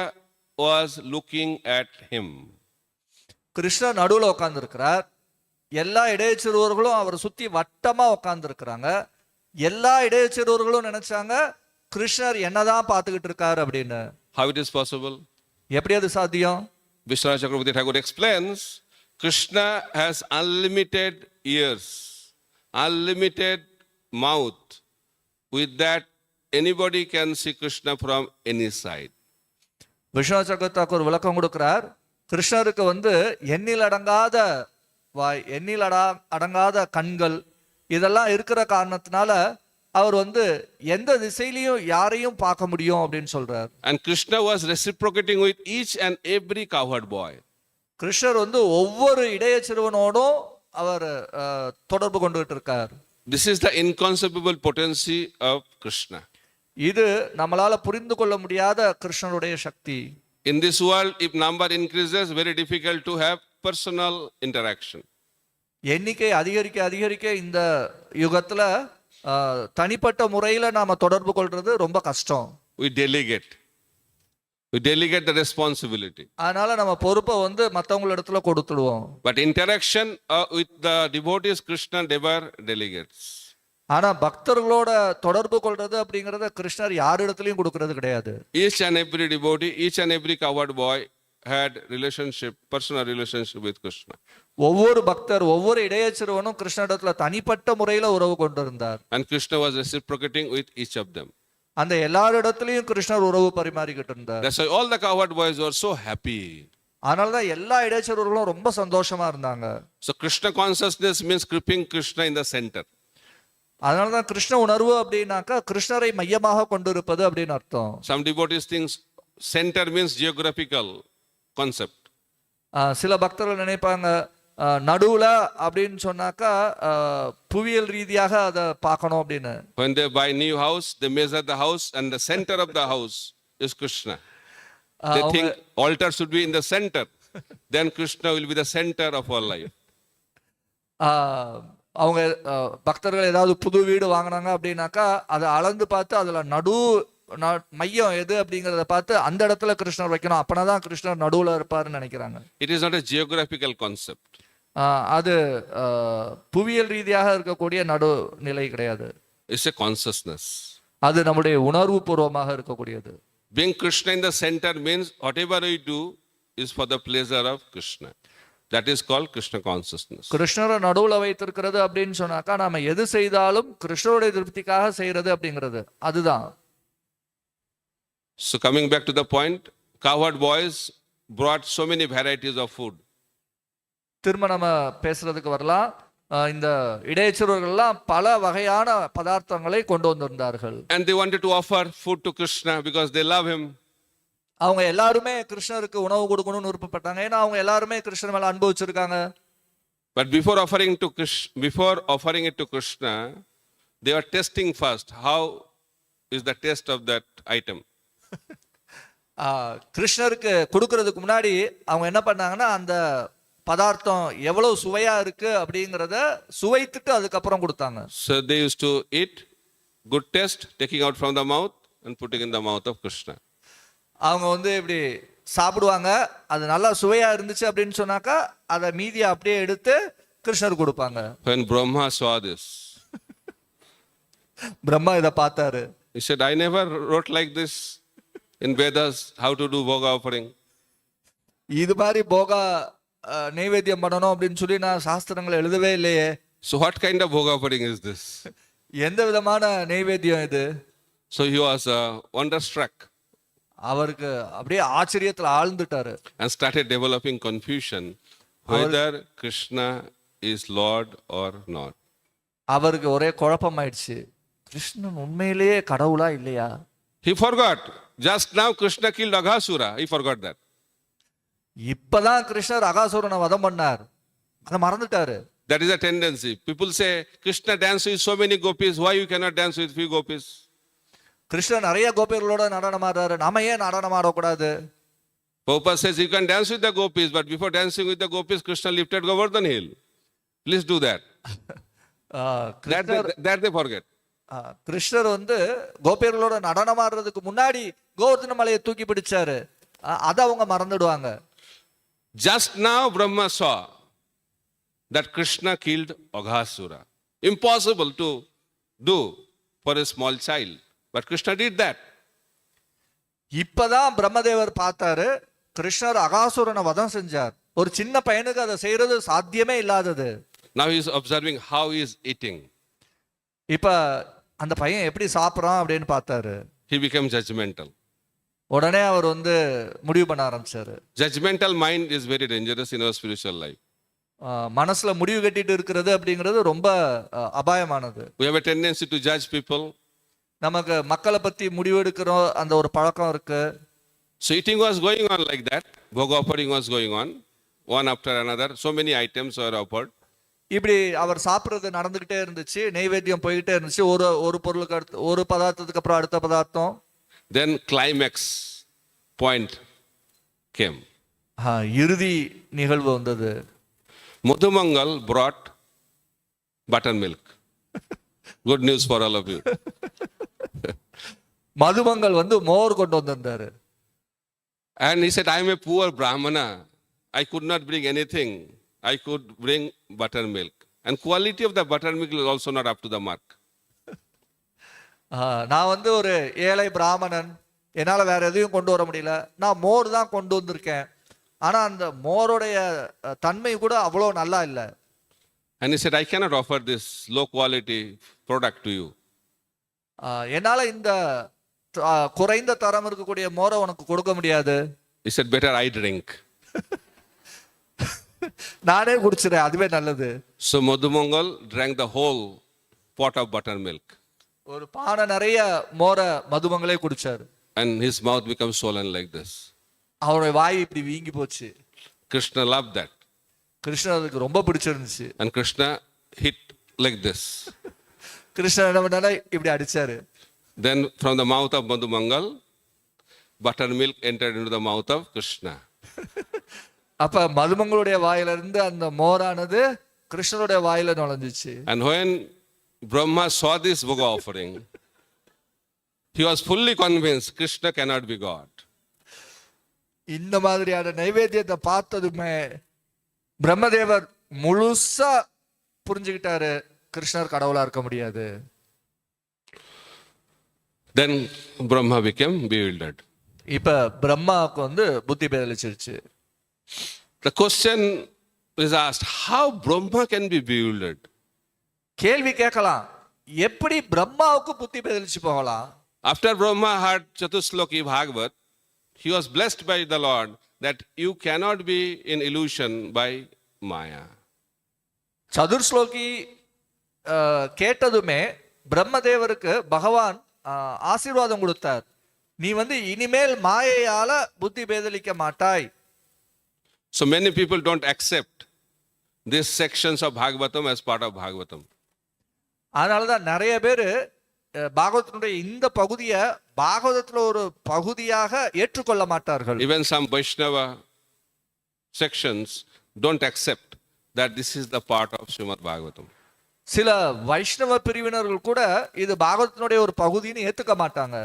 was looking at him. கிருஷ்ணர் நடுவுல உட்கார்ந்து இருக்கிறார். எல்லா இடையச்சிறுவர்களும் அவரை சுத்தி வட்டமா உட்கார்ந்து இருக்கிறாங்க. எல்லா இடையச்சிறுவர்களும் நினைச்சாங்க கிருஷ்ணர் என்னதான் பார்த்துக்கிட்டு இருக்காரு அப்படின்னு. How it is possible? எப்படி அது சாத்தியம்? Vishwanath Chakravarti Thakur explains, Krishna has unlimited ears, unlimited mouth. With that, anybody can see Krishna from any side. Viswanath சக்கரவர்த்தி ஒரு விளக்கம் கொடுக்கிறார். கிருஷ்ணருக்கு எண்ணில் அடங்காத வாய், எண்ணில் அடங்காத கண்கள், இதெல்லாம் இருக்கிற காரணத்தினால அவர் எந்த திசையிலையும் யாரையும் பார்க்க முடியும் அப்படின்னு சொல்றார். And Krishna was reciprocating with each and every cowherd boy. கிருஷ்ணர் ஒவ்வொரு இடையச்சிறுவனோடும் அவர் தொடர்பு கொண்டுகிட்டு இருக்கார். This is the inconceivable potency of Krishna. இது நம்மளால புரிந்து கொள்ள முடியாத கிருஷ்ணருடைய சக்தி. In this world, if number increases, very difficult to have personal interaction. எண்ணிக்கை அதிகரிக்க அதிகரிக்க இந்த யுகத்துல தனிப்பட்ட முறையில நாம தொடர்பு கொள்றது ரொம்ப கஷ்டம். We delegate the responsibility. அதனால நம்ம பொறுப்பை மத்தவங்க இடத்துல கொடுத்துடுவோம். But interaction with the devotees, Krishna never delegates. ஆனா பக்தர்களோட தொடர்பு கொள்றது அப்படிங்கறத கிருஷ்ணர் யார் இடத்துலயும் கொடுக்கறது கிடையாது. Each and every devotee, each and every cowherd boy had personal relationship with Krishna. ஒவ்வொரு பக்தர், ஒவ்வொரு இடையச்சிறுவனும் கிருஷ்ணரிடத்துல தனிப்பட்ட முறையில உறவு கொண்டிருந்தார். And Krishna was reciprocating with each of them. அந்த எல்லாரிடத்திலையும் கிருஷ்ணர் உறவு பரிமாறிக்கிட்டு இருந்தார். That's why all the cowherd boys were so happy. அதனாலதான் எல்லா இடையச்சிறுவர்களும் ரொம்ப சந்தோஷமா இருந்தாங்க. So Krishna consciousness means keeping Krishna in the center. அதனாலதான் கிருஷ்ண உணர்வு அப்படின்னாக்கா கிருஷ்ணரை மையமாக கொண்டிருப்பது அப்படின்னு அர்த்தம். Some devotees think center means geographical concept. சில பக்தர்கள் நினைப்பாங்க நடுவுல அப்படின்னு சொன்னாக்கா புவியியல் ரீதியாக அதை பார்க்கணும் அப்படின்னு. When they buy new house, they measure the house and the center of the house is Krishna. They think altar should be in the center. Then Krishna will be the center of our life. அவங்க பக்தர்கள் ஏதாவது புது வீடு வாங்கினாங்க அப்படின்னாக்கா அதை அளந்து பார்த்து அதுல மையம் எது அப்படிங்கறத பார்த்து அந்த இடத்துல கிருஷ்ணர் வைக்கணும், அப்பனாதான் கிருஷ்ணர் நடுவுல இருப்பாருன்னு நினைக்கிறாங்க. It is not a geographical concept. அது புவியியல் ரீதியாக இருக்கக்கூடிய நடுநிலை கிடையாது. It's a consciousness. அது நம்முடைய உணர்வு பூர்வமாக இருக்கக்கூடியது. Being Krishna in the center means whatever we do is for the pleasure of Krishna. That is called Krishna consciousness. கிருஷ்ணரை நடுவுல வைத்திருக்கிறது அப்படின்னு சொன்னாக்கா நாம எது செய்தாலும் கிருஷ்ணருடைய திருப்திக்காக செய்யறது அப்படிங்கிறது அதுதான். So coming back to the point, cowherd boys brought so many varieties of food. திரும்ப நம்ம பேசுறதுக்கு வரலாம். இந்த இடையச்சிறுவர்கள்லாம் பல வகையான பதார்த்தங்களை கொண்டு வந்திருந்தார்கள். And they wanted to offer food to Krishna because they love him. அவங்க எல்லாருமே கிருஷ்ணருக்கு உணவு கொடுக்கணும்னு விருப்பப்பட்டாங்க. ஏன்னா அவங்க எல்லாருமே கிருஷ்ணர் மேல அன்பு வச்சிருக்காங்க. But before offering it to Krishna, they were testing first. How is the taste of that item? கிருஷ்ணருக்கு கொடுக்கறதுக்கு முன்னாடி அவங்க என்ன பண்ணாங்கன்னா அந்த பதார்த்தம் எவ்வளவு சுவையா இருக்கு அப்படிங்கறத சுவைத்துட்டு அதுக்கப்புறம் கொடுத்தாங்க. So they used to eat, good taste, taking out from the mouth and putting in the mouth of Krishna. அவங்க வந்து இப்படி சாப்பிடுவாங்க, அது நல்லா சுவையா இருந்துச்சு அப்படின்னு சொன்னாக்கா அதை மீதியை அப்படியே எடுத்து கிருஷ்ணர் கொடுப்பாங்க. When Brahma saw this, Brahma இதை பார்த்தாரு. he said, I never wrote like this in Vedas how to do bhoga offering. இது மாதிரி போகா நைவேத்தியம் பண்ணணும் அப்படின்னு சொல்லி நான் சாஸ்திரங்கள் எழுதவே இல்லையே. So what kind of bhoga offering is this? எந்த விதமான நைவேத்தியம் இது? So he was wonderstruck அவருக்கு அப்படியே ஆச்சரியத்துல ஆழ்ந்துட்டாரு. and started developing confusion whether Krishna is Lord or not. அவருக்கு ஒரே குழப்பம் ஆயிடுச்சு. கிருஷ்ணன் உண்மையிலேயே கடவுளா இல்லையா? He forgot. Just now Krishna killed Aghasura. He forgot that. இப்பதான் கிருஷ்ணர் அகாசுரனை வதம் பண்ணார், அதை மறந்துட்டாரு. That is a tendency. People say, Krishna dances with so many gopis. Why you cannot dance with few gopis? கிருஷ்ணர் நிறைய கோபியர்களோட நடனம் ஆடுறாரு, நாம ஏன் நடனம் ஆடக்கூடாது? Prabhupada says you can dance with the gopis, but before dancing with the gopis, Krishna lifted Govardhan hill. Please do that. That they forget. கிருஷ்ணர் வந்து கோபியர்களோட நடனம் ஆடுறதுக்கு முன்னாடி கோவர்தன மலையை தூக்கி பிடிச்சாரு, அதை அவங்க மறந்துடுவாங்க. Just now Brahma saw that Krishna killed Aghasura. Impossible to do for a small child, but Krishna did that. இப்பதான் பிரம்மதேவர் பார்த்தாரு, கிருஷ்ணர் அகாசுரனை வதம் செஞ்சார். ஒரு சின்ன பையனுக்கு அதை செய்யறது சாத்தியமே இல்லாதது. Now he is observing how he is eating. இப்ப அந்த பையன் எப்படி சாப்பிட்றான் அப்படின்னு பார்த்தாரு. He became judgmental. உடனே அவர் வந்து முடிவு பண்ண ஆரம்பிச்சாரு. Judgmental mind is very dangerous in our spiritual life. மனசுல முடிவு கட்டிட்டு இருக்கிறது அப்படிங்கிறது ரொம்ப அபாயமானது. We have a tendency to judge people. நமக்கு மக்களை பத்தி முடிவு எடுக்கிறோம் அந்த ஒரு பழக்கம் இருக்கு. So eating was going on like that. Bhoga offering was going on, one after another. So many items were offered. இப்படி அவர் சாப்பிட்றது நடந்துகிட்டே இருந்துச்சு, நெய்வேத்தியம் போய்கிட்டே இருந்துச்சு. ஒரு பொருளுக்கு அடுத்து ஒரு பதார்த்தத்துக்கு அப்புறம் அடுத்த பதார்த்தம். Then climax point came. இறுதி நிகழ்வு வந்தது. Madhumangal brought buttermilk. Good news for all of you. மதுமங்கள் வந்து மோர் கொண்டு வந்திருந்தாரு. And he said, I am a poor Brahmana. I could not bring anything. I could bring buttermilk. And quality of the buttermilk is also not up to the mark. நான் வந்து ஒரு ஏழை பிராமணன், என்னால வேற எதையும் கொண்டு வர முடியல, நான் மோர் தான் கொண்டு வந்திருக்கேன். ஆனா அந்த மோருடைய தன்மை கூட அவ்வளோ நல்லா இல்லை. And he said, I cannot offer this low quality product to you. என்னால இந்த குறைந்த தரம் இருக்கக்கூடிய மோரை உனக்கு கொடுக்க முடியாது. He said, better I drink. நானே குடிச்சிடறேன், அதுவே நல்லது. So Madhumangal drank the whole pot of buttermilk. ஒரு பானை நிறைய மோரை மதுமங்களே குடிச்சாரு. And his mouth became swollen like this. அவருடைய வாய் இப்படி வீங்கி போச்சு. Krishna loved that. கிருஷ்ணருக்கு ரொம்ப பிடிச்சிருந்துச்சு. And Krishna hit like this. கிருஷ்ணர் என்ன பண்ணாரு, இப்படி அடிச்சாரு. Then from the mouth of Madhumangal, buttermilk entered into the mouth of Krishna. அப்ப மதுமங்களுடைய வாயில இருந்து அந்த மோரானது கிருஷ்ணருடைய வாயில நுழைஞ்சிச்சு. And when Brahma saw this bhoga offering, he was fully convinced Krishna cannot be God. இந்த மாதிரியான நைவேத்தியத்தை பார்த்ததுமே பிரம்மதேவர் முழுசா புரிஞ்சுக்கிட்டாரு, கிருஷ்ணர் கடவுளா இருக்க முடியாது. Then Brahma became bewildered. இப்ப பிரம்மாவுக்கு வந்து புத்தி பேதலிச்சிருச்சு. The question is asked, how Brahma can be bewildered? கேள்வி கேட்கலாம், எப்படி பிரம்மாவுக்கு புத்தி பேதலிச்சு போகலாம்? After Brahma heard Chatusloki Bhagavat, he was blessed by the Lord that you cannot be in illusion by Maya. சதுர்ஸ்லோகி கேட்டதுமே பிரம்மதேவருக்கு பகவான் ஆசீர்வாதம் கொடுத்தார். நீ இனிமேல் மாயையால புத்தி பேதலிக்க மாட்டாய். So many people don't accept these sections of Bhagavatam as part of Bhagavatam. அதனாலதான் நிறைய பேரு பாகவதத்தினுடைய இந்த பகுதியை பாகவதத்துல ஒரு பகுதியாக ஏற்றுக்கொள்ள மாட்டார்கள். Even some Vaishnava sections don't accept that this is the part of Srimad Bhagavatam. சில வைஷ்ணவ பிரிவினர்கள் கூட இது பாகவதத்தினுடைய ஒரு பகுதின்னு ஏத்துக்க மாட்டாங்க.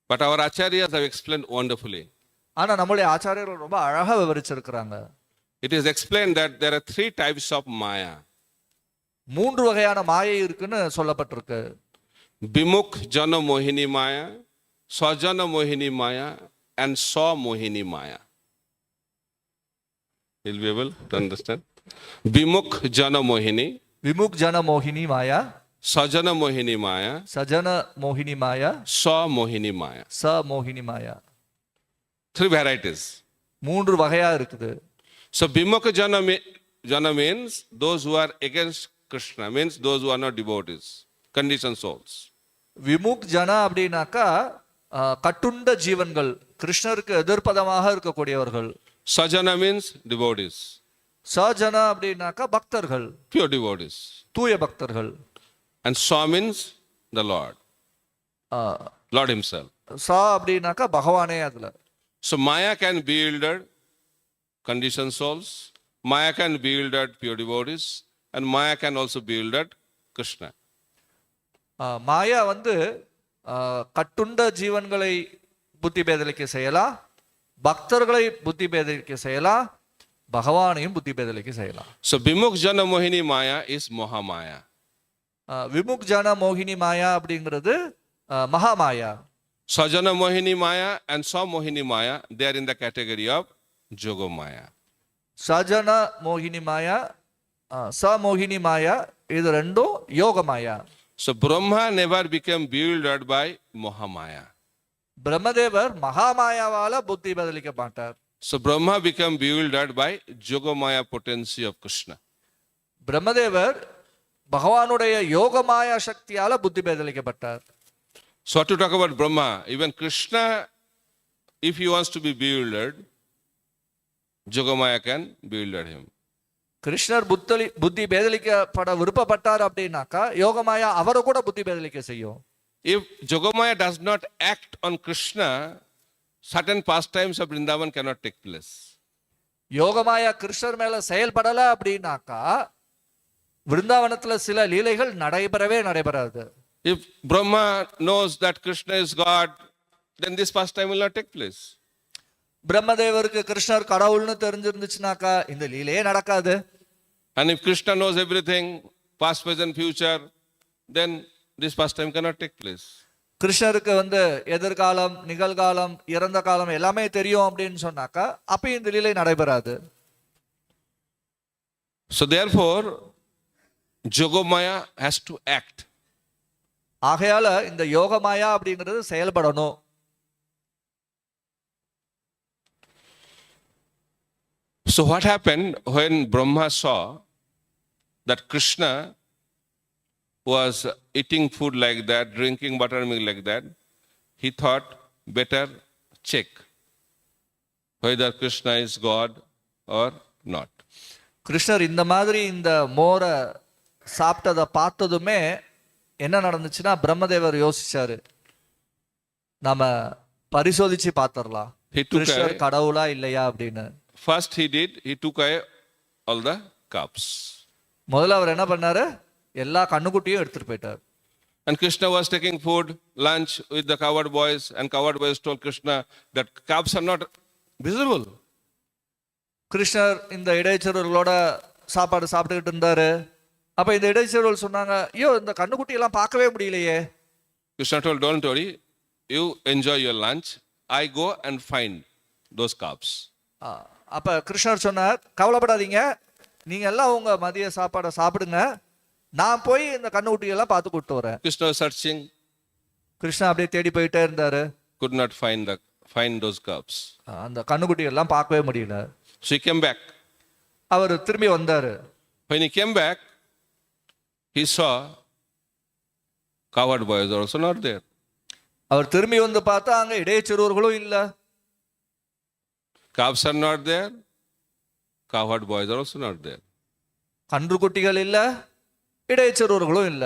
But our acharyas have explained wonderfully. ஆனா நம்மளுடைய ஆச்சாரியர்கள் ரொம்ப அழகா விவரிச்சிருக்கிறாங்க. It is explained that there are 3 types of Maya. 3 வகையான மாயை இருக்குன்னு சொல்லப்பட்டிருக்கு. Bimukh Jana Mohini Maya, Swajana Mohini Maya, and Swa Mohini Maya. You'll be able to understand. Bimukh Jana Mohini, விமுக் ஜன மோகினி மாயா, Sajana Mohini Maya, சஜன மோகினி மாயா, Swa Mohini Maya. ச மோகினி மாயா. 3 varieties. 3 வகையா இருக்குது. So Bimukh Jana means those who are against Krishna, means those who are not devotees, conditioned souls. விமுக் ஜன அப்படின்னாக்கா கட்டுண்ட ஜீவன்கள், கிருஷ்ணருக்கு எதிர்ப்பதமாக இருக்கக்கூடியவர்கள். Sajana means devotees, சஜன அப்படின்னாக்கா பக்தர்கள், pure devotees. தூய பக்தர்கள். And Swa means the Lord, Lord himself. சா அப்படின்னாக்கா பகவானே அதுல. So Maya can be yielded conditioned souls, Maya can be yielded pure devotees, and Maya can also be yielded Krishna. மாயா கட்டுண்ட ஜீவன்களை புத்தி பேதலிக்க செய்யலாம், பக்தர்களை புத்தி பேதலிக்க செய்யலாம், பகவானையும் புத்தி பேதலிக்க செய்யலாம். So Bimukh Jana Mohini Maya is Mahamaya. விமுக் ஜன மோகினி மாயா அப்படிங்கிறது மகாமாயா. Sajana Mohini Maya and Swa Mohini Maya, they are in the category of Jogo Maya. சஜன மோகினி மாயா, ச மோகினி மாயா, இது ரெண்டும் யோக மாயா. So Brahma never became bewildered by Mahamaya. பிரம்மதேவர் மகாமாயாவால புத்தி பதிலிக்க மாட்டார். So Brahma became bewildered by Yogamaya potency of Krishna. பிரம்மதேவர் பகவானுடைய யோகமாயா சக்தியால புத்தி பேதலிக்கப்பட்டார். So to talk about Brahma, even Krishna, if he wants to be bewildered, Yogamaya can bewilder him. கிருஷ்ணர் புத்தி பேதலிக்கப்பட விருப்பப்பட்டார் அப்படின்னாக்கா யோகமாயா அவரை கூட புத்தி பேதலிக்க செய்யும். If Yogamaya does not act on Krishna, certain pastimes of Vrindavan cannot take place. Yogamaya கிருஷ்ணர் மேல செயல்படல அப்படின்னாக்கா விருந்தாவனத்துல சில லீலைகள் நடைபெறாது. If Brahma knows that Krishna is God, then this pastime will not take place. பிரம்மதேவருக்கு கிருஷ்ணர் கடவுள்னு தெரிஞ்சிருந்துச்சுனாக்கா இந்த லீலையே நடக்காது. And if Krishna knows everything, past, present, future, then this pastime cannot take place. கிருஷ்ணருக்கு எதிர்காலம், நிகழ்காலம், இறந்த காலம் எல்லாமே தெரியும் அப்படின்னு சொன்னாக்கா அப்ப இந்த லீலை நடைபெறாது. So therefore, Yogamaya has to act. ஆகையால இந்த யோகமாயா அப்படிங்கிறது செயல்படணும். So what happened when Brahma saw that Krishna was eating food like that, drinking buttermilk like that, he thought better check whether Krishna is God or not. கிருஷ்ணர் இந்த மாதிரி இந்த மோரை சாப்பிட்டதை பார்த்ததுமே என்ன நடந்துச்சுன்னா பிரம்மதேவர் யோசிச்சாரு, நாம பரிசோதிச்சு பார்த்தரலாம் கிருஷ்ணர் கடவுளா இல்லையா அப்படின்னு. First he took away all the cups. முதல்ல அவர் என்ன பண்ணாரு, எல்லா கண்ணுக்குட்டியும் எடுத்துட்டு போயிட்டார். And Krishna was taking food, lunch with the cowherd boys, and cowherd boys told Krishna that cups are not visible. கிருஷ்ணர் இந்த இடைச்செருவர்களோட சாப்பாடு சாப்பிட்டுக்கிட்டு இருந்தாரு. அப்ப இந்த இடைச்செருவர்கள் சொன்னாங்க, ஐயோ இந்த கண்ணுக்குட்டி எல்லாம் பார்க்கவே முடியலையே. Krishna told, don't worry, you enjoy your lunch, I go and find those cups. அப்ப கிருஷ்ணர் சொன்னார், கவலைப்படாதீங்க, நீங்க எல்லாம் உங்க மதிய சாப்பாடை சாப்பிடுங்க, நான் போய் இந்த கண்ணுக்குட்டியெல்லாம் பார்த்து கூட்டு வரேன். Krishna was searching. கிருஷ்ணா அப்படியே தேடி போயிட்டே இருந்தாரு. Could not find those cups. அந்த கண்ணுக்குட்டி எல்லாம் பார்க்கவே முடியல. So he came back. அவர் திரும்பி வந்தாரு. When he came back, he saw cowherd boys also not there. அவர் திரும்பி வந்து பார்த்தா அங்க இடைச்சிறுவர்களும் இல்ல, Calves are not there. Cowherd boys are also not there. கன்றுக்குட்டிகள் இல்ல, இடைச்சிறுவர்களும் இல்ல.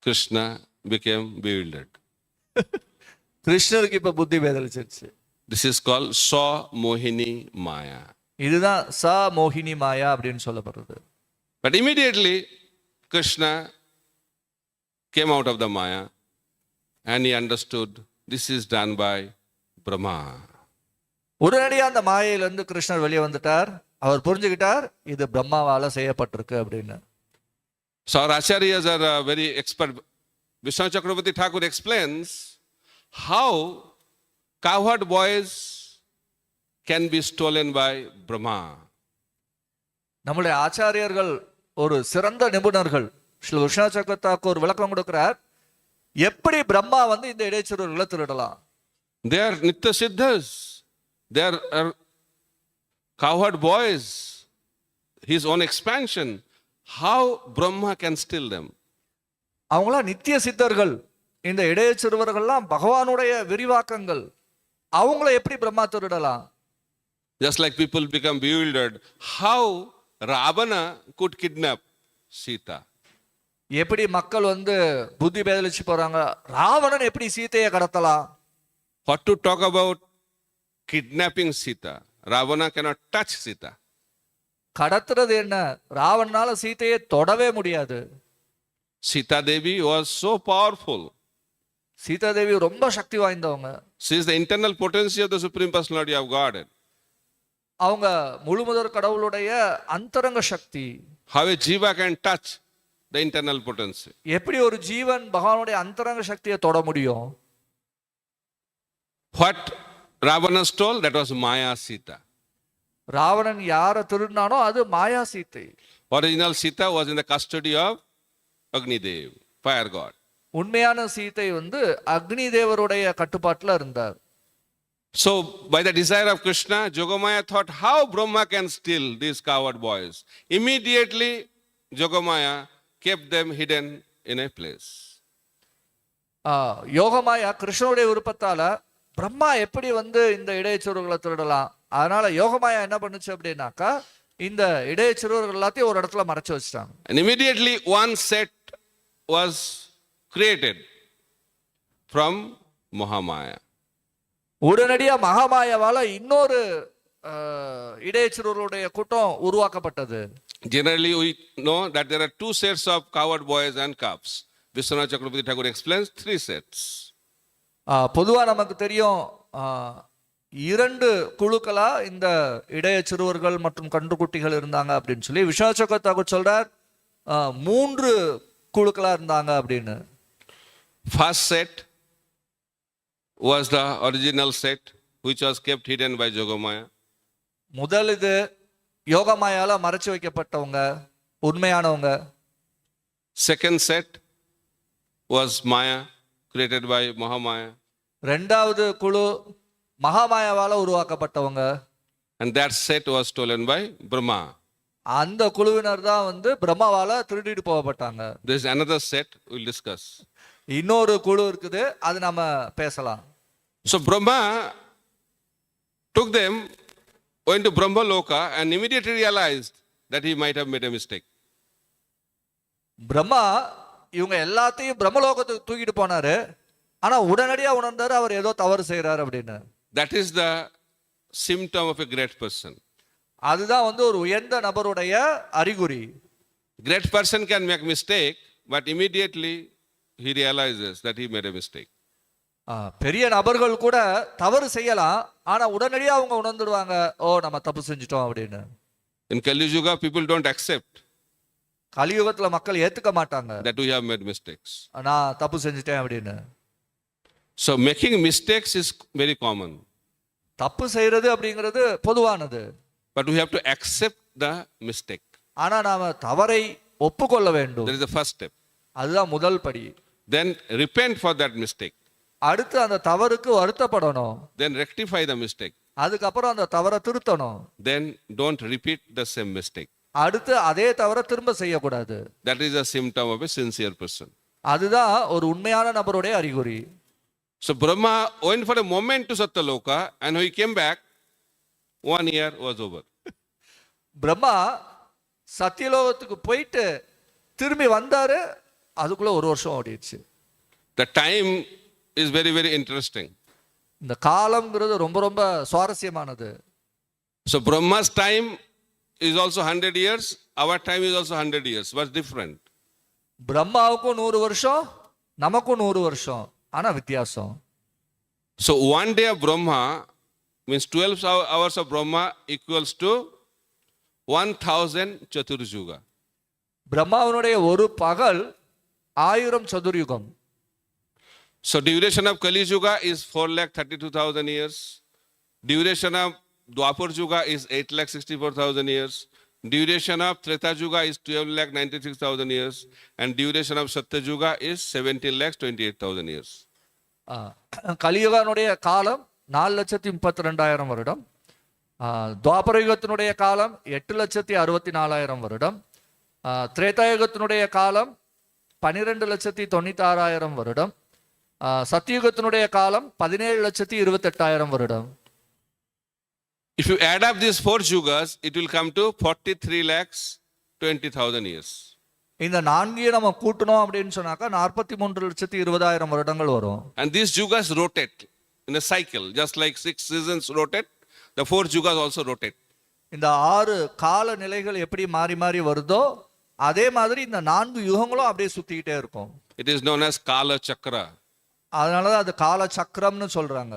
Krishna became bewildered. கிருஷ்ணருக்கு இப்ப புத்தி பேதலிச்சிருச்சு. This is called Sa Mohini Maya. இதுதான் சா மோகினி மாயா அப்படின்னு சொல்லப்படுறது. But immediately Krishna came out of the Maya and he understood this is done by Brahma. உடனடியா அந்த மாயையிலிருந்து கிருஷ்ணர் வெளியே வந்துட்டார். அவர் புரிஞ்சுக்கிட்டார் இது பிரம்மாவால செய்யப்பட்டிருக்கு அப்படின்னு. So our acharyas are very expert. Vishnu Chakravarti Thakur explains how cowherd boys can be stolen by Brahma. நம்முடைய ஆச்சாரியர்கள் ஒரு சிறந்த நிபுணர்கள். ஸ்ரீ விஷ்ணு சக்கரவர்த்தி ஒரு விளக்கம் கொடுக்கிறார். எப்படி பிரம்மா வந்து இந்த இடைச்சிறுவர்களை திருடலாம்? They are Nitya Siddhas. They are cowherd boys. His own expansion. How Brahma can steal them? அவங்களாம் நித்திய சித்தர்கள். இந்த இடைச்சிறுவர்கள்லாம் பகவானுடைய விரிவாக்கங்கள். அவங்கள எப்படி Brahma திருடலாம்? Just like people become bewildered, how Ravana could kidnap Sita. எப்படி மக்கள் வந்து புத்தி பேதலிச்சு போறாங்க, ராவணன் எப்படி சீதையை கடத்தலாம்? What to talk about kidnapping Sita? Ravana cannot touch Sita. கடத்துறது என்ன? ராவணனால சீதையை தொடவே முடியாது. Sita Devi was so powerful. Sita Devi ரொம்ப சக்தி வாய்ந்தவங்க. She is the internal potency of the Supreme Personality of Godhead. அவங்க முழுமுதற் கடவுளுடைய அந்தரங்க சக்தி. How a jiva can touch the internal potency? எப்படி ஒரு ஜீவன் பகவானுடைய அந்தரங்க சக்தியை தொட முடியும்? What Ravana stole, that was Maya Sita. Ravanan யாரை திருடினானோ அது மாயா சீத்தை. Original Sita was in the custody of Agni Dev, fire god. உண்மையான சீத்தை வந்து அக்னி தேவருடைய கட்டுப்பாட்டுல இருந்தார். So, by the desire of Krishna, Jogamaya thought how Brahma can steal these coward boys. Immediately, Jogamaya kept them hidden in a place. Yogamaya கிருஷ்ணனுடைய விருப்பத்தால பிரம்மா எப்படி வந்து இந்த இடைச்சிறுவர்களை திருடலாம், அதனால யோகமாயா என்ன பண்ணுச்சு அப்படின்னாக்கா இந்த இடைச்சிறுவர்கள் எல்லாத்தையும் ஒரு இடத்துல மறைச்சு வச்சுட்டாங்க. And immediately one set was created from Mahamaya. உடனடியா மகாமாயாவால இன்னொரு இடைச்சிறுவர்களுடைய கூட்டம் உருவாக்கப்பட்டது. Generally, we know that there are two sets of coward boys and calves. Vishwanath Chakravarti Thakur explains 3 sets. பொதுவா நமக்கு தெரியும் இரண்டு குழுக்களா இந்த இடைய சிறுவர்கள் மற்றும் கன்றுக்குட்டிகள் இருந்தாங்க அப்படின்னு சொல்லி. விஸ்வநாத் சக்கரவர்த்தி சொல்றார் 3 குழுக்களா இருந்தாங்க அப்படின்னு. First set was the original set which was kept hidden by Jogamaya. முதல் இது யோகமாயால மறைச்சு வைக்கப்பட்டவங்க, உண்மையானவங்க. Second set was Maya, created by Mahamaya. ரெண்டாவது குழு மகாமாயாவால உருவாக்கப்பட்டவங்க. And that set was stolen by Brahma. அந்த குழுவினர் தான் வந்து பிரம்மாவால திருடிட்டு போகப்பட்டாங்க. There is another set we'll discuss. இன்னொரு குழு இருக்குது, அது நம்ம பேசலாம். So Brahma took them, went to Brahma Loka and immediately realized that he might have made a mistake. Brahma இவங்க எல்லாத்தையும் பிரம்மலோகத்துக்கு தூக்கிட்டு போனாரு. ஆனா உடனடியா உணர்ந்தாரு அவர் ஏதோ தவறு செய்யறாரு அப்படின்னு. That is the symptom of a great person. அதுதான் வந்து ஒரு உயர்ந்த நபருடைய அறிகுறி. Great person can make mistake, but immediately he realizes that he made a mistake. பெரிய நபர்கள் கூட தவறு செய்யலாம், ஆனா உடனடியா அவங்க உணர்ந்துடுவாங்க, ஓ நம்ம தப்பு செஞ்சிட்டோம் அப்படின்னு. In Kali Yuga, people don't accept கலியுகத்துல மக்கள் ஏத்துக்க மாட்டாங்க that we have made mistakes. நான் தப்பு செஞ்சிட்டேன் அப்படின்னு. So making mistakes is very common. தப்பு செய்யறது அப்படிங்கிறது பொதுவானது. But we have to accept the mistake. ஆனா நாம தவறை ஒப்புக்கொள்ள வேண்டும். That is the first step. அதுதான் முதல் படி. Then repent for that mistake. அடுத்து அந்த தவறுக்கு வருத்தப்படணும். Then rectify the mistake. அதுக்கப்புறம் அந்த தவறை திருத்தணும். Then don't repeat the same mistake. அடுத்து அதே தவறை திரும்ப செய்யக்கூடாது. That is a symptom of a sincere person. அதுதான் ஒரு உண்மையான நபருடைய அறிகுறி. So Brahma went for a moment to Satyaloka, and when he came back, 1 year was over. Brahma சத்தியலோகத்துக்கு போயிட்டு திரும்பி வந்தாரு, அதுக்குள்ள ஒரு வருஷம் ஓடிடுச்சு. The time is very, very interesting. இந்த காலம்ங்கிறது ரொம்ப ரொம்ப சுவாரஸ்யமானது. So Brahma's time is also 100 years. Our time is also 100 years. What's different? பிரம்மாவுக்கும் 100 வருஷம், நமக்கும் 100 வருஷம், ஆனா வித்தியாசம். So 1 day of Brahma means 12 hours of Brahma equals to 1000 Chaturjuga. பிரம்மாவனுடைய ஒரு பகல் 1000 சதுர்யுகம். So duration of Kali Yuga is 4,32,000 years. Duration of Dwapar Yuga is 8,64,000 years. Duration of Treta Yuga is 12,96,000 years. And duration of Satya Yuga is 17,28,000 years. கலியுகனுடைய காலம் 4,32,000 வருடம். துவாபரயுகத்தினுடைய காலம் 8,64,000 வருடம். திரேதாயுகத்தினுடைய காலம் 12,96,000 வருடம். சத்தியுகத்தினுடைய காலம் 17,28,000 வருடம். If you add up these 4 yugas, it will come to 43,20,000 years. இந்த நான்கையும் நம்ம கூட்டணும் அப்படின்னு சொன்னாக்கா 43,20,000 வருடங்கள் வரும். And these yugas rotate in a cycle, just like 6 seasons rotate, the 4 yugas also rotate. இந்த 6 கால நிலைகள் எப்படி மாறி மாறி வருதோ அதே மாதிரி இந்த 4 யுகங்களும் அப்படியே சுத்திக்கிட்டே இருக்கும். It is known as Kala Chakra. அதனாலதான் அது கால சக்கரம்னு சொல்றாங்க.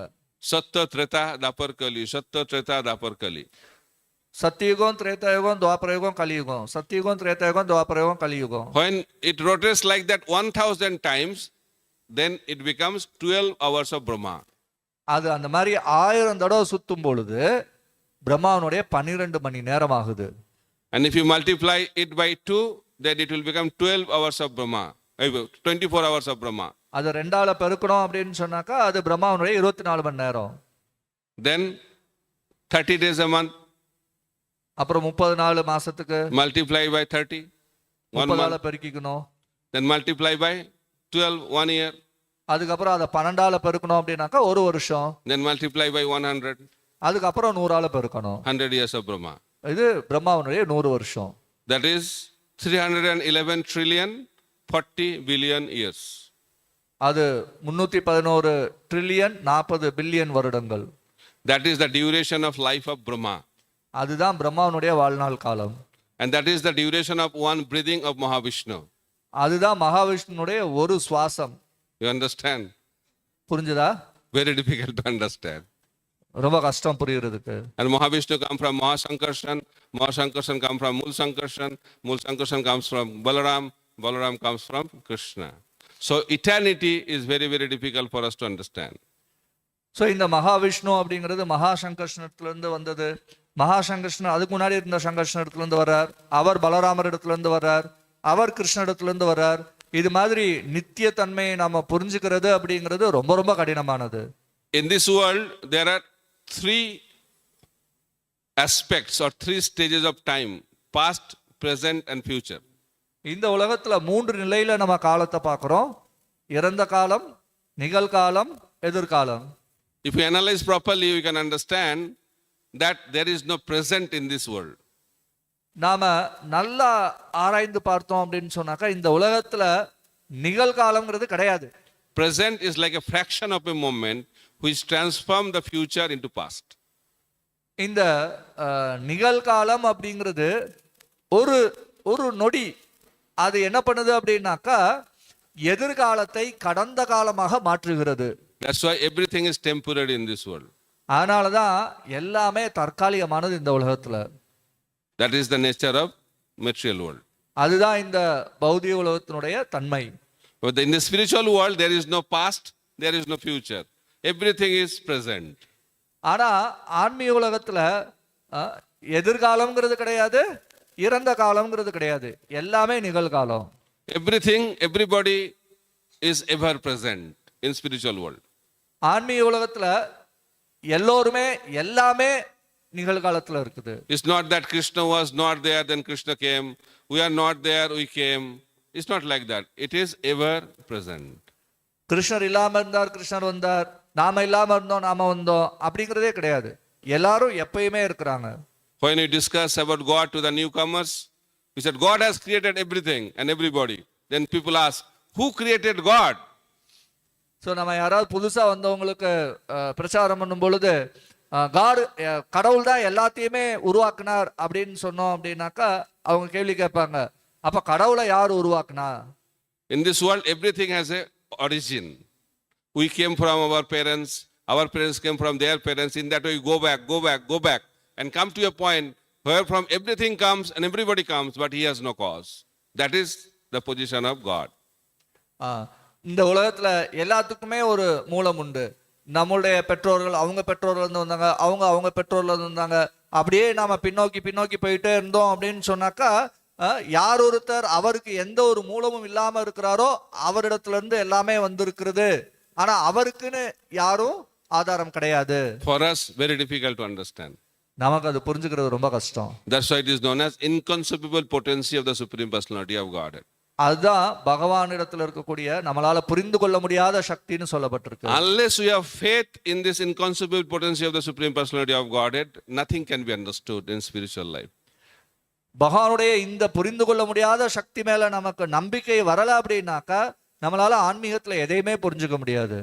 Satya, Treta, Dwapar, Kali. Satya, Treta, Dwapar, Kali. Satya Yuga, Treta Yuga, துவாபரயுகம், கலியுகம். சத்தியுகம், திரேதாயுகம், துவாபரயுகம், கலியுகம். When it rotates like that 1000 times, then it becomes 12 hours of Brahma. அது அந்த மாதிரி 1000 தடவை சுத்தும் பொழுது பிரம்மாவனுடைய 12 மணி நேரம் ஆகுது. And if you multiply it by 2, then it will become 12 hours of Brahma. 24 hours of Brahma. அது 2ஆல பெருக்கணும் அப்படின்னு சொன்னாக்கா அது பிரம்மாவனுடைய 24 மணி நேரம். Then 30 days a month. அப்புறம் 34 மாசத்துக்கு Multiply by 30. 1 30ஆல month. பெருக்கிக்கணும். Then multiply by 12, 1 year. அதுக்கப்புறம் அதை 12ஆல பெருக்கணும் அப்படின்னாக்கா ஒரு வருஷம். Then multiply by 100. அதுக்கப்புறம் 100ஆல பெருக்கணும். 100 years of Brahma. இது பிரம்மாவனுடைய 100 வருஷம். That is 311 trillion 40 billion years. அது 311 ட்ரில்லியன் 40 பில்லியன் வருடங்கள். That is the duration of life of Brahma. அதுதான் பிரம்மாவனுடைய வாழ்நாள் காலம். And that is the duration of one breathing of Mahavishnu. அதுதான் மகாவிஷ்ணுனுடைய ஒரு சுவாசம். You understand? புரிஞ்சுதா? Very difficult to understand. ரொம்ப கஷ்டம் புரியுறதுக்கு. And Mahavishnu come from Mahasankarshan. Mahasankarshan come from Mul Sankarshan. Mul Sankarshan comes from Balaram. Balaram comes from Krishna. So eternity is very, very difficult for us to understand. So இந்த மகாவிஷ்ணு அப்படிங்கிறது மகாசங்கர்ஷனத்திலிருந்து வந்தது. மகாசங்கர்ஷன் அதுக்கு முன்னாடி இருந்த சங்கர்ஷனத்திலிருந்து வர்றார். அவர் பலராமர் இடத்துலேருந்து வர்றார். அவர் கிருஷ்ண இடத்துலேருந்து வர்றார். இது மாதிரி நித்திய தன்மையை நாம புரிஞ்சுக்கிறது அப்படிங்கிறது ரொம்ப ரொம்ப கடினமானது. In this world, there are 3 aspects or 3 stages of time: past, present, and future. இந்த உலகத்துல 3 நிலையில நம்ம காலத்தை பார்க்கிறோம். இறந்த காலம், நிகழ்காலம், எதிர்காலம். If you analyze properly, you can understand that there is no present in this world. நாம நல்லா ஆராய்ந்து பார்த்தோம் அப்படின்னு சொன்னாக்கா இந்த உலகத்துல நிகழ்காலம்ங்கிறது கிடையாது. Present is like a fraction of a moment which transform the future into past. இந்த நிகழ்காலம் அப்படிங்கிறது ஒரு ஒரு நொடி. அது என்ன பண்ணுது அப்படின்னாக்கா எதிர்காலத்தை கடந்த காலமாக மாற்றுகிறது. That's why everything is temporary in this world. அதனாலதான் எல்லாமே தற்காலிகமானது இந்த உலகத்துல. That is the nature of material world. அதுதான் இந்த பௌதிக உலகத்தினுடைய தன்மை. But in the spiritual world, there is no past, there is no future. Everything is present. ஆனா ஆன்மீக உலகத்துல எதிர்காலம்ங்கிறது கிடையாது, இறந்த காலம்ங்கிறது கிடையாது. எல்லாமே நிகழ்காலம். Everything, everybody is ever present in spiritual world. ஆன்மீக உலகத்துல எல்லோருமே எல்லாமே நிகழ்காலத்துல இருக்குது. It's not that Krishna was not there, then Krishna came. We are not there, we came. It's not like that. It is ever present. கிருஷ்ணர் இல்லாம இருந்தார், கிருஷ்ணர் வந்தார், நாம இல்லாம இருந்தோம், நாம வந்தோம் அப்படிங்கிறதே கிடையாது. எல்லாரும் எப்பயுமே இருக்கிறாங்க. When we discuss about God to the newcomers, we said God has created everything and everybody. Then people ask, who created God? So நம்ம யாராவது புதுசா வந்தவங்களுக்கு பிரச்சாரம் பண்ணும் பொழுது காட் கடவுள் தான் எல்லாத்தையுமே உருவாக்குனார் அப்படின்னு சொன்னோம் அப்படின்னாக்கா அவங்க கேள்வி கேட்பாங்க, அப்ப கடவுளை யார் உருவாக்குனா? In this world, everything has a origin. We came from our parents came from their parents. In that way, go back, and come to a point where from everything comes and everybody comes, but he has no cause. That is the position of God. இந்த உலகத்துல எல்லாத்துக்குமே ஒரு மூலம் உண்டு. நம்மளுடைய பெற்றோர்கள் அவங்க பெற்றோர்ல இருந்து வந்தாங்க, அவங்க பெற்றோர்ல இருந்து வந்தாங்க, அப்படியே நாம பின்னோக்கி போயிட்டே இருந்தோம் அப்படின்னு சொன்னாக்கா யார் ஒருத்தர் அவருக்கு எந்த ஒரு மூலமும் இல்லாம இருக்கிறாரோ அவரிடத்துல இருந்து எல்லாமே வந்திருக்கிறது. ஆனா அவருக்குன்னு யாரும் ஆதாரம் கிடையாது. For us, very difficult to understand. நமக்கு அது புரிஞ்சுக்கிறது ரொம்ப கஷ்டம். That's why it is known as inconceivable potency of the Supreme Personality of God. அதுதான் பகவானிடத்தில் இருக்கக்கூடிய நம்மளால புரிந்து கொள்ள முடியாத சக்தின்னு சொல்லப்பட்டிருக்கு. Unless we have faith in this inconceivable potency of the Supreme Personality of Godhead, nothing can be understood in spiritual life. பகவானுடைய இந்த புரிந்து கொள்ள முடியாத சக்தி மேல நமக்கு நம்பிக்கை வரல அப்படின்னாக்கா நம்மளால ஆன்மீகத்துல எதையுமே புரிஞ்சுக்க முடியாது.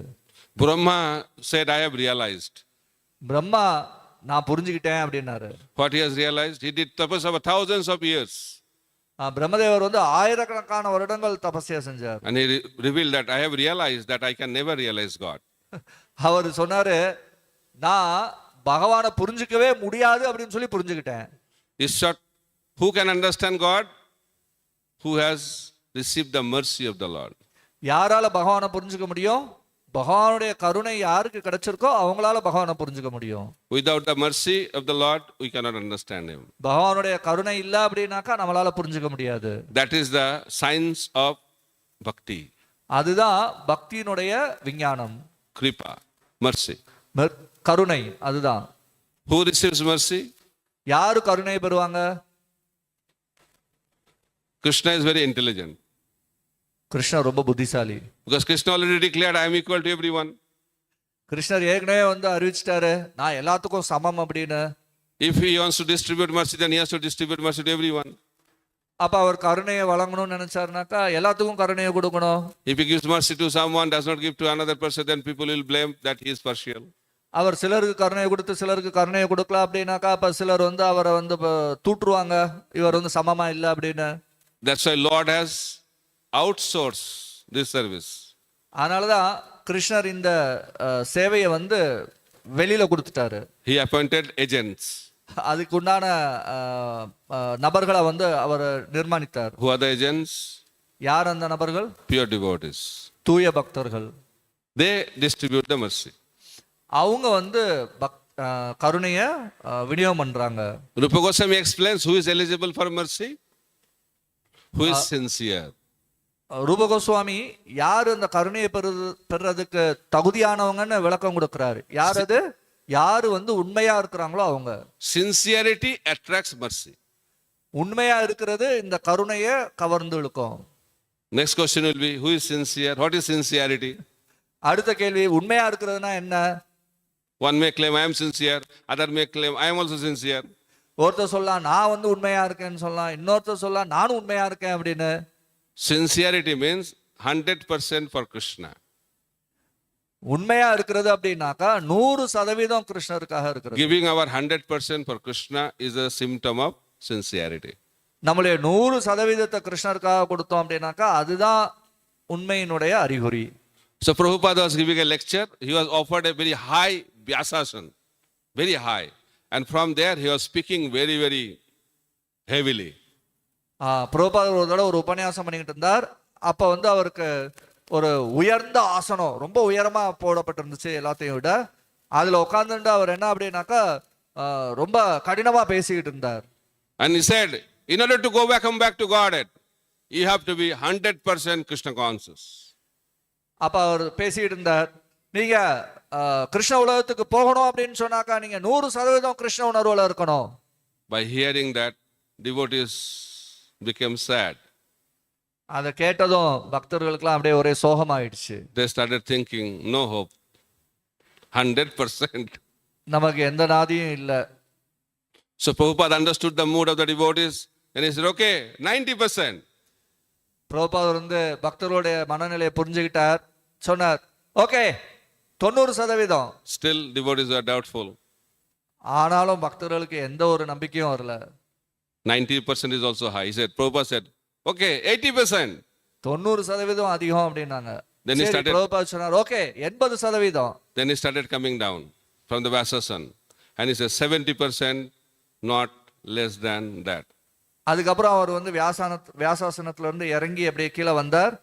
Brahma said, I have realized. Brahma நான் புரிஞ்சுக்கிட்டேன் அப்படின்னாரு. What he has realized? He did tapas over thousands of years. பிரம்மதேவர் வந்து ஆயிரக்கணக்கான வருடங்கள் தபஸ்யா செஞ்சார். And he revealed that I have realized that I can never realize God. அவர் சொன்னாரு, நான் பகவானை புரிஞ்சுக்கவே முடியாது அப்படின்னு சொல்லி புரிஞ்சுக்கிட்டேன். In short, who can understand God? Who has received the mercy of the Lord. யாரால பகவானை புரிஞ்சுக்க முடியும்? பகவானுடைய கருணை யாருக்கு கிடைச்சிருக்கோ அவங்களால பகவானை புரிஞ்சுக்க முடியும். Without the mercy of the Lord, we cannot understand him. பகவானுடைய கருணை இல்ல அப்படின்னாக்கா நம்மளால புரிஞ்சுக்க முடியாது. That is the science of bhakti. அதுதான் பக்தியினுடைய விஞ்ஞானம். Kripa, mercy. கருணை அதுதான். Who receives mercy? யாரு கருணை பெறுவாங்க? Krishna is very intelligent. கிருஷ்ணர் ரொம்ப புத்திசாலி. Because Krishna already declared, I am equal to everyone. கிருஷ்ணர் ஏற்கனவே வந்து அறிவிச்சிட்டாரு, நான் எல்லாத்துக்கும் சமம் அப்படின்னு. If he wants to distribute mercy, then he has to distribute mercy to everyone. அப்ப அவர் கருணையை வழங்கணும்னு நினைச்சாருனாக்கா எல்லாத்துக்கும் கருணையை கொடுக்கணும். If he gives mercy to someone, does not give to another person, then people will blame that he is partial. அவர் சிலருக்கு கருணையை கொடுத்து சிலருக்கு கருணையை கொடுக்கல அப்படின்னாக்கா அப்ப சிலர் வந்து அவரை வந்து தூற்றுவாங்க, இவர் வந்து சமமா இல்லை அப்படின்னு. That's why Lord has outsourced this service. அதனாலதான் கிருஷ்ணர் இந்த சேவையை வந்து வெளியில கொடுத்துட்டாரு. He appointed agents. அதுக்கு உண்டான நபர்களை வந்து அவர் நிர்மாணித்தார். Who are the agents? யார் அந்த நபர்கள்? Pure devotees. தூய பக்தர்கள். They distribute the mercy. அவங்க வந்து கருணையை விநியோகம் பண்றாங்க. Rupa Goswami explains who is eligible for mercy, who is sincere. ரூப கோஸ்வாமி யாரு அந்த கருணையை பெறுறதுக்கு தகுதியானவங்கன்னு விளக்கம் கொடுக்கிறாரு. யார் அது? யாரு வந்து உண்மையா இருக்கிறாங்களோ அவங்க. Sincerity attracts mercy. உண்மையா இருக்கிறது இந்த கருணையை கவர்ந்து இழுக்கும். Next question will be, who is sincere? What is sincerity? அடுத்த கேள்வி, உண்மையா இருக்கிறதுனா என்ன? One may claim I am sincere, other may claim I am also sincere. ஒருத்தர் சொல்லலாம் நான் வந்து உண்மையா இருக்கேன்னு சொல்லலாம், இன்னொருத்தர் சொல்லலாம் நானும் உண்மையா இருக்கேன் அப்படின்னு. Sincerity means 100% for Krishna. உண்மையா இருக்கிறது அப்படின்னாக்கா 100% கிருஷ்ணருக்காக இருக்கிறது. Giving our 100% for Krishna is a symptom of sincerity. நம்மளுடைய 100% கிருஷ்ணருக்காக கொடுத்தோம் அப்படின்னாக்கா அதுதான் உண்மையினுடைய அறிகுறி. So Prabhupada was giving a lecture. He was offered a very high Vyasasana, very high. And from there he was speaking very, very heavily. Prabhupada ஒரு தடவை ஒரு உபன்யாசம் பண்ணிக்கிட்டு இருந்தார். அப்ப வந்து அவருக்கு ஒரு உயர்ந்த ஆசனம் ரொம்ப உயரமா போடப்பட்டிருந்துச்சு எல்லாத்தையும் விட. அதுல உட்கார்ந்துட்டு அவர் என்ன அப்படின்னாக்கா ரொம்ப கடினமா பேசிக்கிட்டு இருந்தார். And he said, in order to come back to Godhead, you have to be 100% Krishna conscious. அப்ப அவர் பேசிக்கிட்டு இருந்தார், நீங்க கிருஷ்ண உலகத்துக்கு போகணும் அப்படின்னு சொன்னாக்கா நீங்க 100% கிருஷ்ண உணர்வுல இருக்கணும். By hearing that, devotees became sad. அதை கேட்டதும் பக்தர்களுக்கெல்லாம் அப்படியே ஒரே சோகமாயிடுச்சு. They started thinking, no hope, 100%. நமக்கு எந்த நாதியும் இல்லை. So Prabhupada understood the mood of the devotees and he said, okay, 90%. பிரபுபாதர் வந்து பக்தர்களுடைய மனநிலையை புரிஞ்சுக்கிட்டார். சொன்னார், okay 90%. Still devotees were doubtful. ஆனாலும் பக்தர்களுக்கு எந்த ஒரு நம்பிக்கையும் வரல. 90% is also high. He said, Prabhupada said, okay, 80%. 90% அதிகம் அப்படின்னாங்க. Then he சரி, started- பிரபுபாதர் சொன்னார், okay 80%. Then he started coming down from the Vyasasan. And he said, 70%, not less than that. அதுக்கப்புறம் அவர் வந்து வியாசாசனத்துல இருந்து இறங்கி அப்படியே கீழே வந்தார்.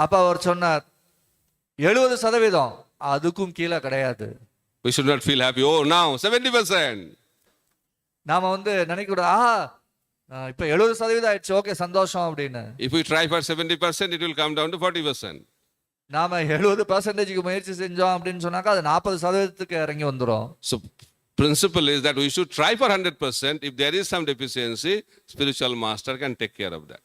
அப்ப அவர் சொன்னார், 70% அதுக்கும் கீழே கிடையாது. We should not feel happy. Oh, now 70%. நாம வந்து நினைக்கூடாது, ஆஹா இப்ப 70% ஆயிடுச்சு, ஓகே சந்தோஷம் அப்படின்னு. If we try for 70%, it will come down to 40%. நாம 70%க்கு முயற்சி செஞ்சோம் அப்படின்னு சொன்னாக்கா அது 40%க்கு இறங்கி வந்துரும். So principle is that we should try for 100%. If there is some deficiency, spiritual master can take care of that.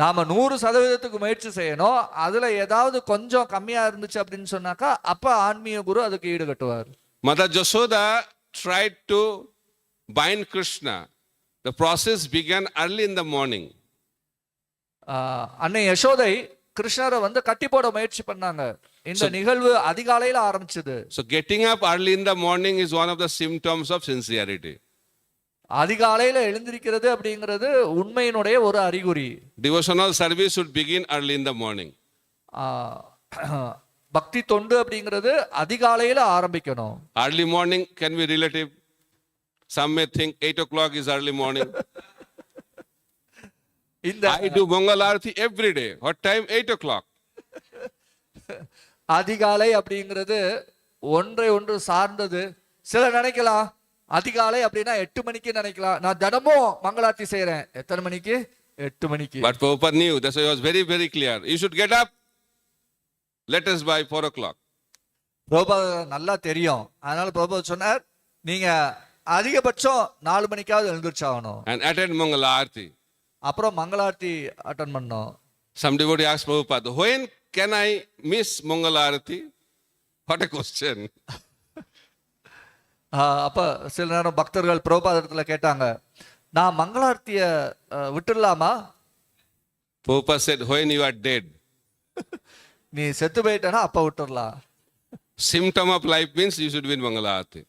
நாம 100%க்கு முயற்சி செய்யணும். அதுல ஏதாவது கொஞ்சம் கம்மியா இருந்துச்சு அப்படின்னு சொன்னாக்கா அப்ப ஆன்மீக குரு அதுக்கு ஈடு கட்டுவார். Mother Jasoda tried to bind Krishna. The process began early in the morning. அன்னை யசோதை கிருஷ்ணரை வந்து கட்டி போட முயற்சி பண்ணாங்க. இந்த நிகழ்வு அதிகாலையில ஆரம்பிச்சது. So getting up early in the morning is one of the symptoms of sincerity. அதிகாலையில எழுந்திருக்கிறது அப்படிங்கிறது உண்மையினுடைய ஒரு அறிகுறி. Devotional service should begin early in the morning. பக்தி தொண்டு அப்படிங்கிறது அதிகாலையில ஆரம்பிக்கணும். Early morning can be relative. Some may think 8 o'clock is early morning. இந்த I do Mangal Arati every day. What time? 8 o'clock. அதிகாலை அப்படிங்கிறது ஒன்று சார்ந்தது. சிலர் நினைக்கலாம் அதிகாலை அப்படின்னா 8 மணிக்கு நினைக்கலாம். நான் தினமும் மங்களார்த்தி செய்யறேன். எத்தனை மணிக்கு? 8 மணிக்கு. But Prabhupada knew. That's why he was very, very clear. You should get up latest by 4 o'clock. Prabhupada நல்லா தெரியும். அதனால பிரபுபாத சொன்னார், நீங்க அதிகபட்சம் 4 மணிக்காவது எழுந்திருச்சாகணும். And attend Mangal Arati. அப்புறம் மங்களார்த்தி அட்டன் பண்ணோம். Some devotee asked Prabhupada, when can I miss Mangal Arati? What a question. அப்ப சில நேரம் பக்தர்கள் பிரபுபாதத்துல கேட்டாங்க, நான் மங்களார்த்திய விட்டுடலாமா? Prabhupada said, when you are dead. நீ செத்து போயிட்டனா அப்ப விட்டுடலாம். Symptom of life means you should be in Mangal Arati.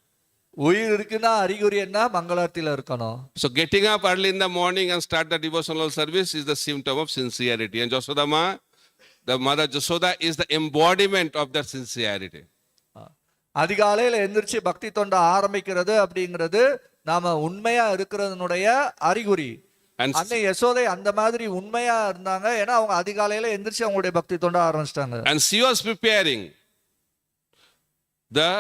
உயிர் இருக்குன்னா அறிகுறி என்ன? மங்களார்த்தியில இருக்கணும். So getting up early in the morning and start the devotional service is the symptom of sincerity. And Jasodama, the mother Jasoda is the embodiment of that sincerity. அதிகாலையில எந்திரிச்சு பக்தி தொண்ட ஆரம்பிக்கிறது அப்படிங்கிறது நாம உண்மையா இருக்கிறதுனுடைய அறிகுறி. And அன்னை யசோதை அந்த மாதிரி உண்மையா இருந்தாங்க. ஏன்னா அவங்க அதிகாலையில எந்திரிச்சு அவங்களுடைய பக்தி தொண்ட ஆரம்பிச்சிட்டாங்க. And she was preparing the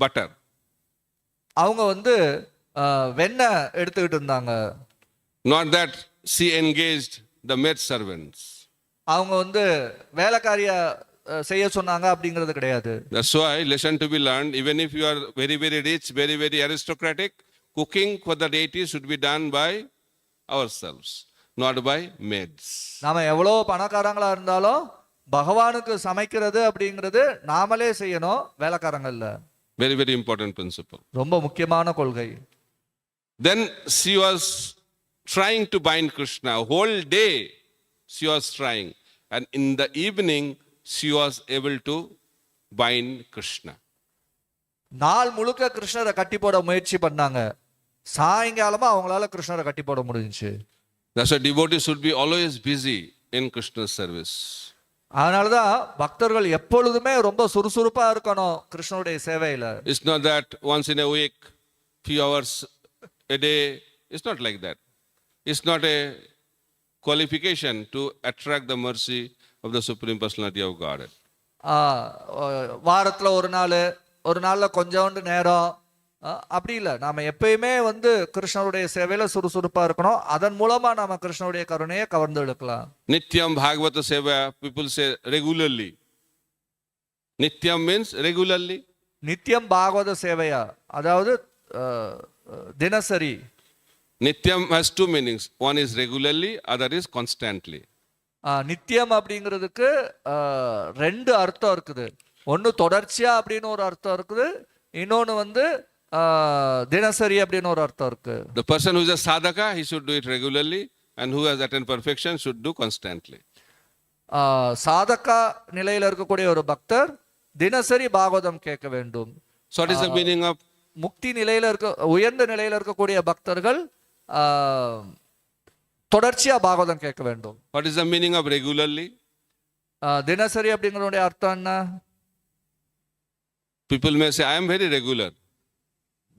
butter. அவங்க வந்து வெண்ணெய் எடுத்துக்கிட்டு இருந்தாங்க. Not that she engaged the maid servants. அவங்க வந்து வேலைக்காரிய செய்ய சொன்னாங்க அப்படிங்கிறது கிடையாது. That's why lesson to be learned, even if you are very, very rich, very, very aristocratic, cooking for the deity should be done by ourselves, not by maids. நாம எவ்வளவு பணக்காரங்களா இருந்தாலும் பகவானுக்கு சமைக்கிறது அப்படிங்கிறது நாமளே செய்யணும், வேலைக்காரங்க இல்ல. Very, very important principle. ரொம்ப முக்கியமான கொள்கை. Then she was trying to bind Krishna. Whole day she was trying. And in the evening she was able to bind Krishna. நாள் முழுக்க கிருஷ்ணரை கட்டி போட முயற்சி பண்ணாங்க. சாயங்காலமா அவங்களால கிருஷ்ணரை கட்டி போட முடிஞ்சுச்சு. That's why devotees should be always busy in Krishna's service. அதனாலதான் பக்தர்கள் எப்பொழுதுமே ரொம்ப சுறுசுறுப்பா இருக்கணும் கிருஷ்ணனுடைய சேவையில. It's not that once in a week, few hours a day. It's not like that. It's not a qualification to attract the mercy of the Supreme Personality of Godhead. வாரத்துல ஒரு நாள்ல கொஞ்சோண்டு நேரம் அப்படி இல்லை. நாம எப்பயுமே வந்து கிருஷ்ணனுடைய சேவையில சுறுசுறுப்பா இருக்கணும். அதன் மூலமா நாம கிருஷ்ணனுடைய கருணையை கவர்ந்து எடுக்கலாம். Nityam Bhagavata Seva, people say regularly. Nityam means regularly. நித்தியம் பாகவத சேவையா, அதாவது தினசரி. Nityam has two meanings. One is regularly, other is constantly. நித்தியம் அப்படிங்கிறதுக்கு ரெண்டு அர்த்தம் இருக்குது. ஒன்று தொடர்ச்சியா அப்படின்னு ஒரு அர்த்தம் இருக்குது, இன்னொன்று வந்து தினசரி அப்படின்னு ஒரு அர்த்தம் இருக்கு. The person who is a sadhaka, he should do it regularly, and who has attained perfection should do constantly. சாதகா நிலையில இருக்கக்கூடிய ஒரு பக்தர் தினசரி பாகவதம் கேட்க வேண்டும். So what is the meaning of முக்தி நிலையில உயர்ந்த நிலையில இருக்கக்கூடிய பக்தர்கள் தொடர்ச்சியா பாகவதம் கேட்க வேண்டும். what is the meaning of regularly? தினசரி அப்படிங்கறதுடைய அர்த்தம் என்ன? People may say, I am very regular.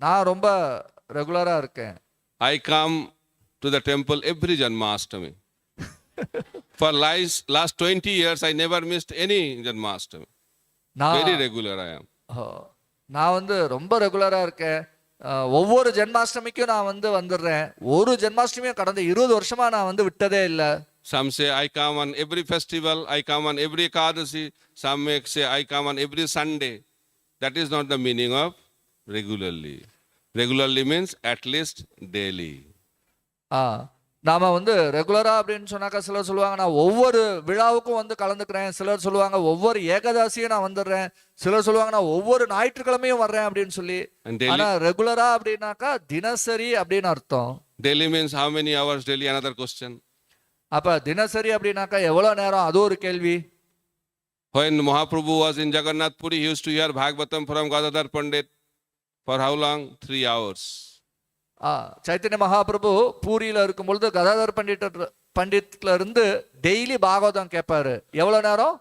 நான் ரொம்ப ரெகுலரா இருக்கேன். I come to the temple every Janmashtami. For last 20 years, I never missed any Janmashtami. Very regular I am. நான் வந்து ரொம்ப ரெகுலரா இருக்கேன். ஒவ்வொரு ஜென்மாஷ்டமிக்கும் நான் வந்து வந்துடுறேன். ஒரு ஜென்மாஷ்டமியும் கடந்த 20 வருஷமா நான் வந்து விட்டதே இல்லை. Some say I come on every festival, I come on every Ekadasi. Some may say I come on every Sunday. That is not the meaning of regularly. Regularly means at least daily. நாம வந்து ரெகுலரா அப்படின்னு சொன்னாக்கா சிலர் சொல்லுவாங்க நான் ஒவ்வொரு விழாவுக்கும் வந்து கலந்துக்கிறேன், சிலர் சொல்லுவாங்க ஒவ்வொரு ஏகாதசியும் நான் வந்துடுறேன், சிலர் சொல்லுவாங்க நான் ஒவ்வொரு ஞாயிற்றுக்கிழமையும் வர்றேன் அப்படின்னு சொல்லி. ஆனா ரெகுலரா அப்படின்னாக்கா தினசரி அப்படின்னு அர்த்தம். Daily means how many hours daily? Another question. அப்ப தினசரி அப்படின்னாக்கா எவ்வளவு நேரம்? அது ஒரு கேள்வி. When Mahaprabhu was in Jagannath Puri, he used to hear Bhagavatam from Gadadhar Pandit for how long? 3 hours. Chaitanya Mahaprabhu பூரியில இருக்கும் பொழுது கதாதர் பண்டிட்ல இருந்து டெய்லி பாகவதம் கேட்பாரு. எவ்வளவு நேரம்?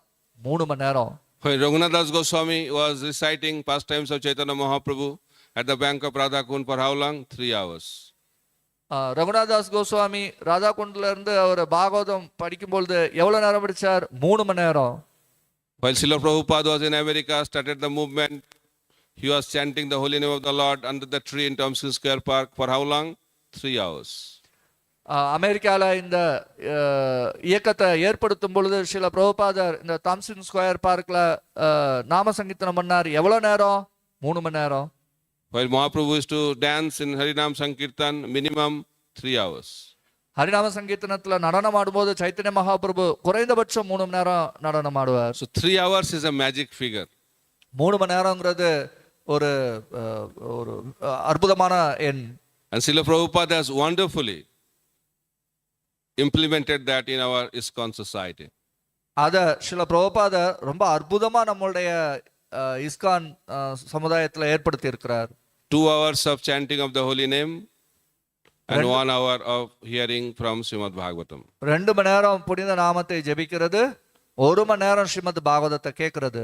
3 மணி நேரம். When Raghunath Das Goswami was reciting pastimes of Chaitanya Mahaprabhu at the bank of Radha Kund for how long? 3 hours. Raghunath Das Goswami Radha குண்ட்ல இருந்து அவர் பாகவதம் படிக்கும் பொழுது எவ்வளவு நேரம் படிச்சார்? 3 மணி நேரம். While Srila Prabhupada was in America, started the movement, he was chanting the holy name of the Lord under the tree in Thompson Square Park for how long? 3 hours. அமெரிக்கால இந்த இயக்கத்தை ஏற்படுத்தும் பொழுது ஸ்ரீல பிரபுபாதர் இந்த தாம்சன் ஸ்கொயர் பார்க்ல நாம சங்கீர்த்தனம் பண்ணார். எவ்வளவு நேரம்? 3 மணி நேரம். While Mahaprabhu used to dance in Harinam Sankirtan, minimum 3 hours. ஹரிநாம சங்கீர்த்தனத்துல நடனம் ஆடும்போது சைத்தன்ய மகாபிரபு குறைந்தபட்சம் 3 மணி நேரம் நடனம் ஆடுவார். So 3 hours is a magic figure. 3 மணி நேரம்ங்கிறது ஒரு ஒரு அற்புதமான எண். And Srila Prabhupada has wonderfully implemented that in our ISKCON society. அத ஸ்ரீல பிரபுபாதர் ரொம்ப அற்புதமா நம்மளுடைய இஸ்கான் சமுதாயத்துல ஏற்படுத்தி இருக்கிறார். 2 hours of chanting of the holy name and 1 hour of hearing from Srimad Bhagavatam. 2 மணி நேரம் புனித நாமத்தை ஜெபிக்கிறது, 1 மணி நேரம் ஸ்ரீமத் பாகவதத்தை கேட்கிறது.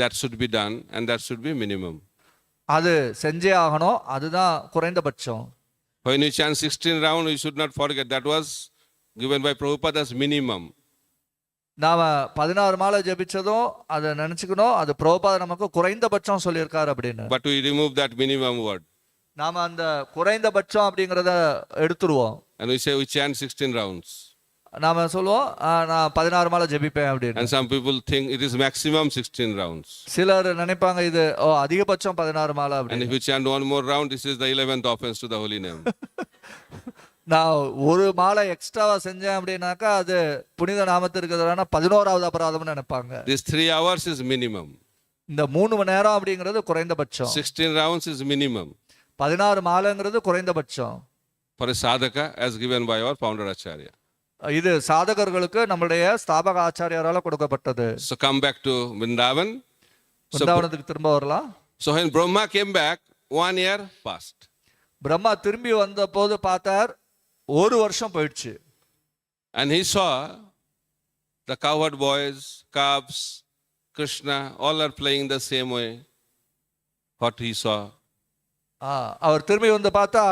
That should be done and that should be minimum. அது செஞ்சே ஆகணும், அதுதான் குறைந்தபட்சம். When you chant 16 rounds, you should not forget that was given by Prabhupada as minimum. நாம 16 மாலை ஜெபிச்சதும் அதை நினைச்சுக்கணும், அது பிரபுபாத நமக்கு குறைந்தபட்சம் சொல்லியிருக்காரு அப்படின்னு. But we remove that minimum word. நாம அந்த குறைந்தபட்சம் அப்படிங்கறத எடுத்துருவோம். And we say we chant 16 rounds. நாம சொல்லுவோம் நான் 16 மாலை ஜெபிப்பேன் அப்படின்னு. And some people think it is maximum 16 rounds. சிலர் நினைப்பாங்க இது அதிகபட்சம் 16 மாலை அப்படின்னு. And if you chant one more round, this is the 11th offense to the holy name. நான் ஒரு மாலை எக்ஸ்ட்ராவா செஞ்சேன் அப்படின்னாக்கா அது புனித நாமத்திற்கு எதிரான 11வது அபராதம்னு நினைப்பாங்க. This 3 hours is minimum. இந்த 3 மணி நேரம் அப்படிங்கிறது குறைந்தபட்சம். 16 rounds is minimum. 16 மாலைங்கிறது குறைந்தபட்சம். For a sadhaka as given by our founder Acharya. இது சாதகர்களுக்கு நம்மளுடைய ஸ்தாபக ஆச்சாரியாரால கொடுக்கப்பட்டது. So come back to Vrindavan. விருந்தாவனத்துக்கு திரும்ப வரலாம். So when Brahma came back, 1 year passed. Brahma திரும்பி வந்த போது பார்த்தார் 1 வருஷம் போயிடுச்சு. And he saw the cowherd boys, calves, Krishna, all are playing the same way. What he saw. அவர் திரும்பி வந்து பார்த்தா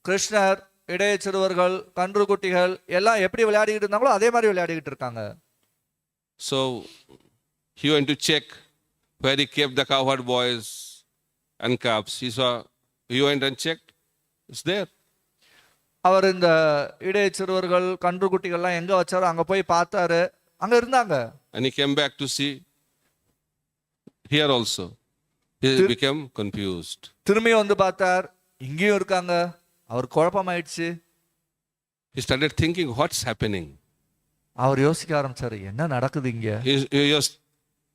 கிருஷ்ணர், இடைய சிறுவர்கள், கன்றுக்குட்டிகள் எல்லாம் எப்படி விளையாடிக்கிட்டு இருந்தாங்களோ அதே மாதிரி விளையாடிக்கிட்டு இருக்காங்க. So he went to check where he kept the cowherd boys and calves. He went and checked. It's there. அவர் இந்த இடைய சிறுவர்கள், கன்றுக்குட்டிகள்லாம் எங்க வச்சாரோ அங்க போய் பார்த்தாரு, அங்க இருந்தாங்க. And he came back to see here also. He became confused. திரும்பி வந்து பார்த்தார், இங்கேயும் இருக்காங்க. அவர் குழப்பமாயிடுச்சு. He started thinking, what's happening? அவர் யோசிக்க ஆரம்பிச்சாரு, என்ன நடக்குது இங்க? He just,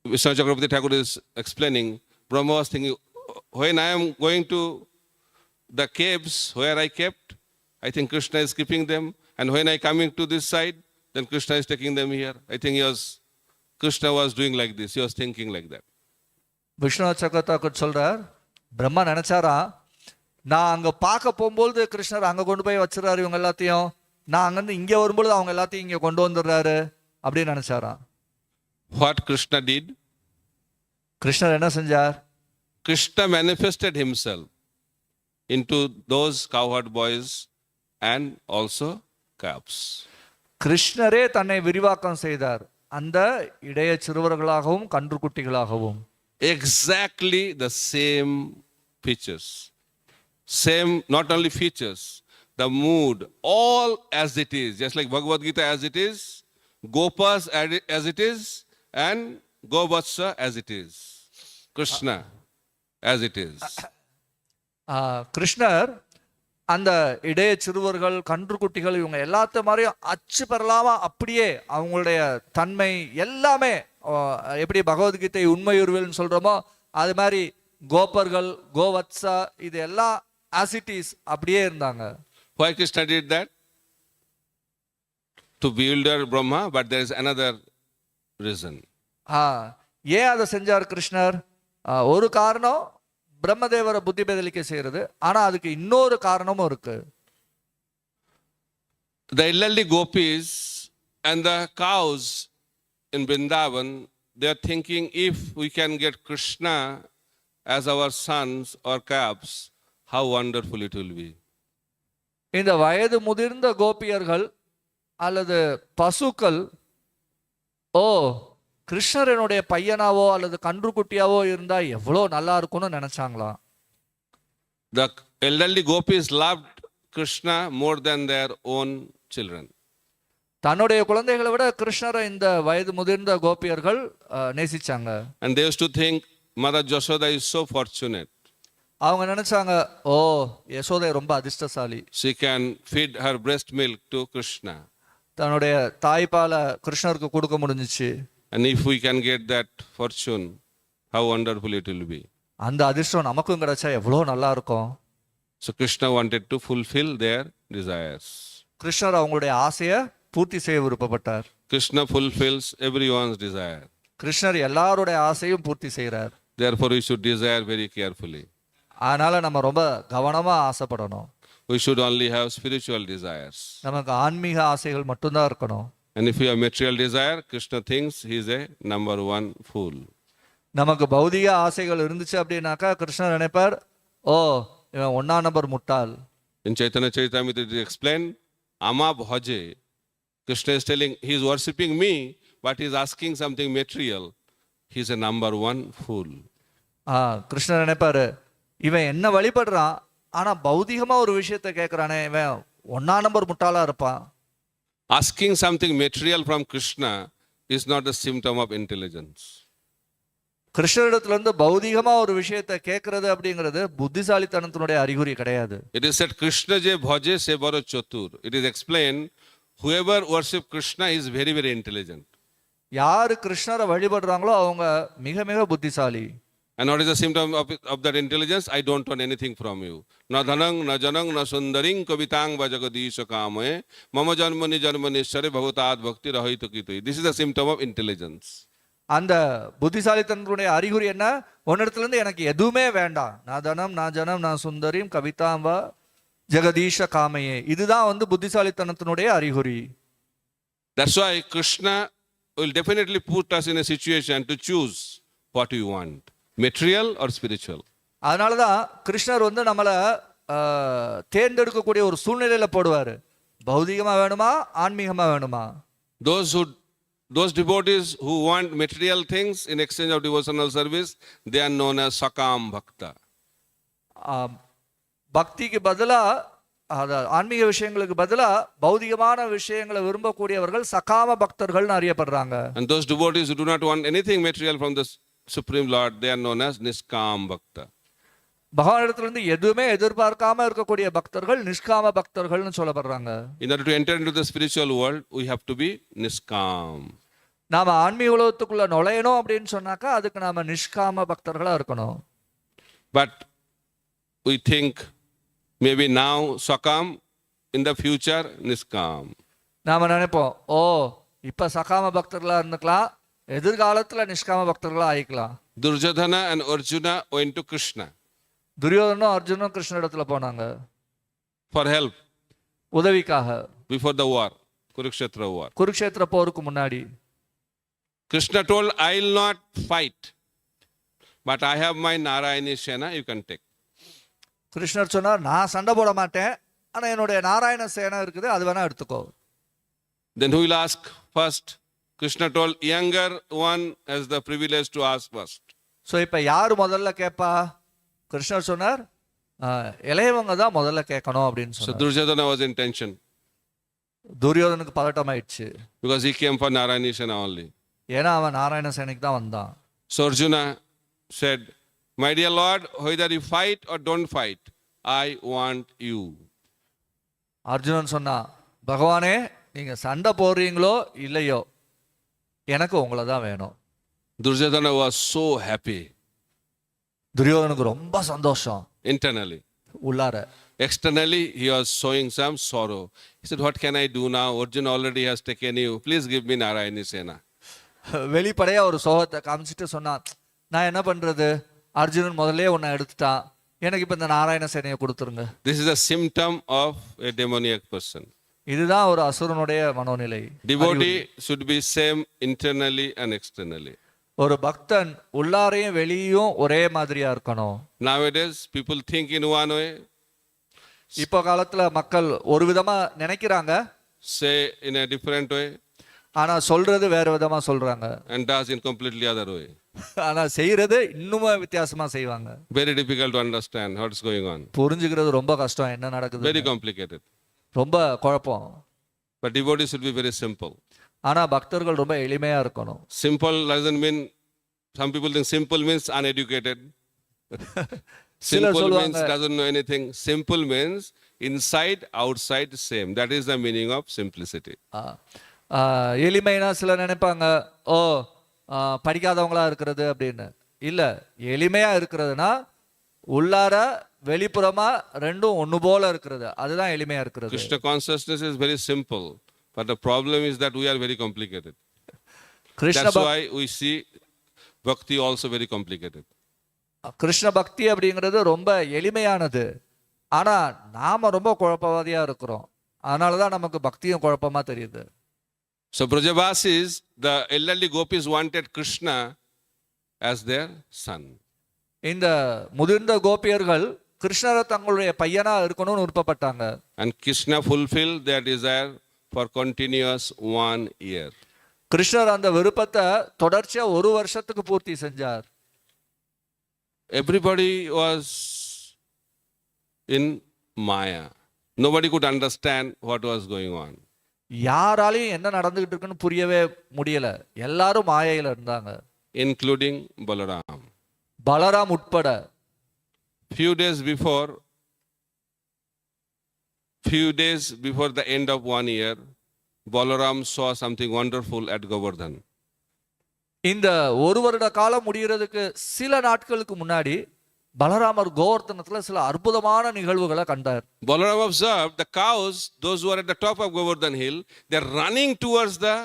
Vishnu Chakravarti Thakur is explaining, Brahma was thinking, when I am going to the caves where I kept, I think Krishna is keeping them. And when I coming to this side, then Krishna is taking them here. I think Krishna was doing like this. He was thinking like that. Vishnu சக்கரத்தாக்கர் சொல்றார், பிரம்மா நினைச்சாரா, நான் அங்க பார்க்க போகும்போது கிருஷ்ணர் அங்க கொண்டு போய் வச்சிடறாரு இவங்க எல்லாத்தையும், நான் அங்கிருந்து இங்க வரும்பொழுது அவங்க எல்லாத்தையும் இங்க கொண்டு வந்துடுறாரு அப்படின்னு நினைச்சாராம். What Krishna did? கிருஷ்ணர் என்ன செஞ்சார்? Krishna manifested himself into those cowherd boys and also calves. கிருஷ்ணரே தன்னை விரிவாக்கம் செய்தார், அந்த இடைய சிறுவர்களாகவும் கன்றுக்குட்டிகளாகவும். Exactly the same features. Same, not only features, the mood, all as it is. Just like Bhagavad Gita as it is, Gopas as it is, and Govatsa as it is. Krishna as it is. கிருஷ்ணர் அந்த இடைய சிறுவர்கள் கன்றுக்குட்டிகள் இவங்க எல்லாத்த மாதிரியும் அச்சு பெறலாமா அப்படியே அவங்களுடைய தன்மை எல்லாமே எப்படி பகவத்கீதை உண்மையுருவல்னு சொல்றோமோ அது மாதிரி கோபர்கள் கோவத்சா இது எல்லாம் as it is அப்படியே இருந்தாங்க. Why Krishna did that? To bewilder Brahma, but there is another reason. ஏன் அதை செஞ்சார் கிருஷ்ணர்? ஒரு காரணம் பிரம்மதேவரை புத்தி பேதலிக்க செய்யறது, ஆனா அதுக்கு இன்னொரு காரணமும் இருக்கு. The elderly gopis and the cows in Vrindavan, they are thinking, if we can get Krishna as our sons or calves, how wonderful it will be. இந்த வயது முதிர்ந்த கோபியர்கள் அல்லது பசுக்கள், ஓ கிருஷ்ணரனுடைய பையனாவோ அல்லது கன்றுக்குட்டியாவோ இருந்தா எவ்வளோ நல்லா இருக்கும்னு நினைச்சாங்களாம். The elderly gopis loved Krishna more than their own children. தன்னுடைய குழந்தைகளை விட கிருஷ்ணரை இந்த வயது முதிர்ந்த கோபியர்கள் நேசிச்சாங்க. And they used to think, Mother Jashoda is so fortunate. அவங்க நினைச்சாங்க, ஓ யசோதை ரொம்ப அதிர்ஷ்டசாலி, She can feed her breast milk to Krishna. தன்னுடைய தாய்ப்பாலை கிருஷ்ணருக்கு கொடுக்க முடிஞ்சிச்சு. And if we can get that fortune, how wonderful it will be. அந்த அதிர்ஷ்டம் நமக்கும் கிடைச்சா எவ்வளோ நல்லா இருக்கும். So Krishna wanted to fulfill their desires. கிருஷ்ணர் அவங்களுடைய ஆசையை பூர்த்தி செய்ய விருப்பப்பட்டார். Krishna fulfills everyone's desire. கிருஷ்ணர் எல்லாருடைய ஆசையும் பூர்த்தி செய்கிறார். Therefore, we should desire very carefully. அதனால நம்ம ரொம்ப கவனமா ஆசைப்படணும். We should only have spiritual desires. நமக்கு ஆன்மீக ஆசைகள் மட்டும்தான் இருக்கணும். And if we have material desire, Krishna thinks he is a number one fool. நமக்கு பௌதிக ஆசைகள் இருந்துச்சு அப்படின்னாக்கா கிருஷ்ணர் நினைப்பார், ஓ இவன் 1ஆம் நம்பர் முட்டாள். In Chaitanya Charitamrita it is explained, Ama bhaje. Krishna is telling he is worshipping me, but he is asking something material. He is a number one fool. கிருஷ்ணர் நினைப்பாரு, இவன் என்ன வழிபடுறான், ஆனா பௌதிகமா ஒரு விஷயத்தை கேட்கிறானே, இவன் 1ஆம் நம்பர் முட்டாளா இருப்பான். Asking something material from Krishna is not a symptom of intelligence. கிருஷ்ணரிடத்துல இருந்து பௌதிகமா ஒரு விஷயத்தை கேட்கறது அப்படிங்கிறது புத்திசாலித்தனத்தினுடைய அறிகுறி கிடையாது. It is said Krishna je bhaje se baro chatur. It is explained whoever worship Krishna is very very intelligent. யாரு கிருஷ்ணரை வழிபடுறாங்களோ அவங்க மிக மிக புத்திசாலி. And what is the symptom of that intelligence? I don't want anything from you. Na dhanang, na janang, na sundaring, kavitang vajagadisha kamaye, mama janmani janmanishare bhavatad bhakti rahita kitoi. This is the symptom of intelligence. அந்த புத்திசாலித்தனத்துடைய அறிகுறி என்ன? உன்னிடத்துல இருந்து எனக்கு எதுவுமே வேண்டாம். நான் தனம், நான் ஜனம், நான் சுந்தரியும், கவிதாம்பா ஜெகதீஷ காமையே. இதுதான் புத்திசாலித்தனத்தினுடைய அறிகுறி. That's why Krishna will definitely put us in a situation to choose what we want. Material or spiritual. அதனாலதான் கிருஷ்ணர் நம்மள தேர்ந்தெடுக்கக்கூடிய ஒரு சூழ்நிலையில போடுவாரு. பௌதிகமா வேணுமா ஆன்மீகமா வேணுமா? Those devotees who want material things in exchange of devotional service, they are known as sakam bhakta. பக்திக்கு பதிலா ஆன்மீக விஷயங்களுக்கு பதிலா பௌதிகமான விஷயங்களை விரும்பக்கூடியவர்கள் சகாம பக்தர்கள் அறியப்படுறாங்க. And those devotees who do not want anything material from the Supreme Lord, they are known as Niskam Bhakta. பகவானிடத்திலிருந்து எதுவுமே எதிர்பார்க்காம இருக்கக்கூடிய பக்தர்கள் நிஷ்காம பக்தர்கள்னு சொல்லப்படுறாங்க. In order to enter into the spiritual world, we have to be niskam. நாம ஆன்மீக உலகத்துக்குள்ள நுழையணும் அப்படின்னு சொன்னாக்கா அதுக்கு நாம நிஷ்காம பக்தர்களா இருக்கணும். But we think maybe now sakam, in the future niskam. நாம நினைப்போம், ஓ இப்ப சகாம பக்தர்களா இருந்துக்கலாம், எதிர்காலத்துல நிஷ்காம பக்தர்களா ஆயிக்கலாம். Duryodhana and Arjuna went to Krishna துரியோதனும் அர்ஜுனும் கிருஷ்ணனிடத்துல போனாங்க for help உதவிக்காக. before the war, Kurukshetra war. Kurukshetra போருக்கு முன்னாடி Krishna told, I will not fight, but I have my Narayani Sena, you can take. கிருஷ்ணர் சொன்னார், நான் சண்டை போட மாட்டேன், ஆனா என்னுடைய நாராயண சேனா இருக்குது, அது வேணா எடுத்துக்கோ. Then who will ask first? Krishna told, younger one has the privilege to ask first. So இப்போ யார் முதல்ல கேட்பா? கிருஷ்ணர் சொன்னார், இளையவங்க தான் முதல்ல கேட்கணும் அப்படின்னு So சொன்னார். Duryodhana was in tension துரியோதனுக்கு பதட்டம் ஆயிடுச்சு, because he came for Narayani Sena only. ஏன்னா அவன் நாராயண சேனைக்கு தான் வந்தான். So Arjuna said, my dear Lord, whether you fight or don't fight, I want you. Arjunan சொன்னா, பகவானே நீங்க சண்டை போடுறீங்களோ இல்லையோ எனக்கு உங்களை தான் வேணும். Duryodhana was so happy துரியோதனுக்கு ரொம்ப சந்தோஷம் internally. உள்ளார. Externally, he was showing some sorrow. He said, what can I do now? Arjuna already has taken you. Please give me Narayani Sena. வெளிப்படையா ஒரு சோகத்தை காமிச்சிட்டு சொன்னான், நான் என்ன பண்றது, அர்ஜுனன் முதல்ல உன்னை எடுத்துட்டான், எனக்கு இப்ப இந்த நாராயண சேனையை கொடுத்துருங்க. This is a symptom of a demoniac person. இதுதான் ஒரு அசுரனுடைய மனோநிலை. Devotee should be same internally and externally. ஒரு பக்தன் உள்ளாரையும் வெளியும் ஒரே மாதிரியா இருக்கணும். Nowadays, people think in one way, இப்ப காலத்துல மக்கள் ஒரு விதமா நினைக்கிறாங்க, say in a different way, ஆனா சொல்றது வேற விதமா சொல்றாங்க, and does in completely other way. ஆனா செய்யறது இன்னுமே வித்தியாசமா செய்வாங்க. Very difficult to understand what's going on. புரிஞ்சுக்கிறது ரொம்ப கஷ்டம், என்ன நடக்குது, Very complicated. ரொம்ப குழப்பம். But devotees should be very simple. ஆனா பக்தர்கள் ரொம்ப எளிமையா இருக்கணும். Simple doesn't mean, some people think simple means uneducated. சிலர் Simple means சொல்லுவாங்க, doesn't know anything. Simple means inside, outside, same. That is the meaning of simplicity. எளிமைனா சிலர் நினைப்பாங்க, ஓ படிக்காதவங்களா இருக்கிறது அப்படின்னு. இல்ல, எளிமையா இருக்கிறதுனா உள்ளார வெளிப்புறமா ரெண்டும் ஒண்ணு போல இருக்கிறது, அதுதான் எளிமையா இருக்கிறது. Krishna consciousness is very simple, but the problem is that we are very complicated. Krishna That's why we see bhakti also very complicated. Krishna பக்தி அப்படிங்கிறது ரொம்ப எளிமையானது, ஆனா நாம ரொம்ப குழப்பவாதியா இருக்கிறோம், அதனாலதான் நமக்கு பக்தியும் குழப்பமா தெரியுது. So Brajavasis, the elderly gopis wanted Krishna as their son. இந்த முதிர்ந்த கோபியர்கள் கிருஷ்ணரை தங்களுடைய பையனா இருக்கணும்னு விருப்பப்பட்டாங்க. And Krishna fulfilled their desire for continuous 1 year. கிருஷ்ணர் அந்த விருப்பத்தை தொடர்ச்சியா ஒரு வருஷத்துக்கு பூர்த்தி செஞ்சார். Everybody was in Maya. Nobody could understand what was going on. யாராலையும் என்ன நடந்துகிட்டு இருக்குன்னு புரியவே முடியல, எல்லாரும் மாயையில இருந்தாங்க, Including Balaram. பலராம் உட்பட. Few days before the end of 1 year, Balaram saw something wonderful at Govardhan. இந்த ஒரு வருட காலம் முடிகிறதுக்கு சில நாட்களுக்கு முன்னாடி பலராமர் கோவர்தனத்துல சில அற்புதமான நிகழ்வுகளை கண்டார். Balaram observed the cows, those who are at the top of Govardhan hill, they are running towards the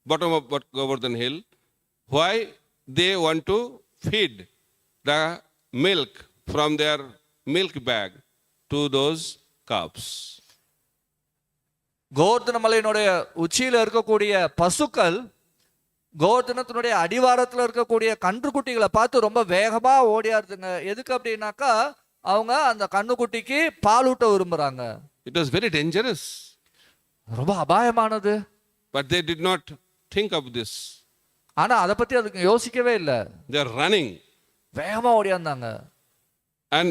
bottom of Govardhan hill. Why? They want to feed the milk from their milk bag to those calves. Govardhana மலையினுடைய உச்சியில இருக்கக்கூடிய பசுக்கள் கோவர்தனத்தினுடைய அடிவாரத்துல இருக்கக்கூடிய கன்றுக்குட்டிகளை பார்த்து ரொம்ப வேகமா ஓடியாருதுங்க. எதுக்கு அப்படின்னாக்கா அவங்க அந்த கன்றுக்குட்டிக்கு பாலூட்ட விரும்புறாங்க. It was very dangerous. ரொம்ப அபாயமானது. But they did not think of this. ஆனா அதை பத்தி அதுக்கு யோசிக்கவே இல்லை. They are running. வேகமா ஓடியாந்தாங்க. And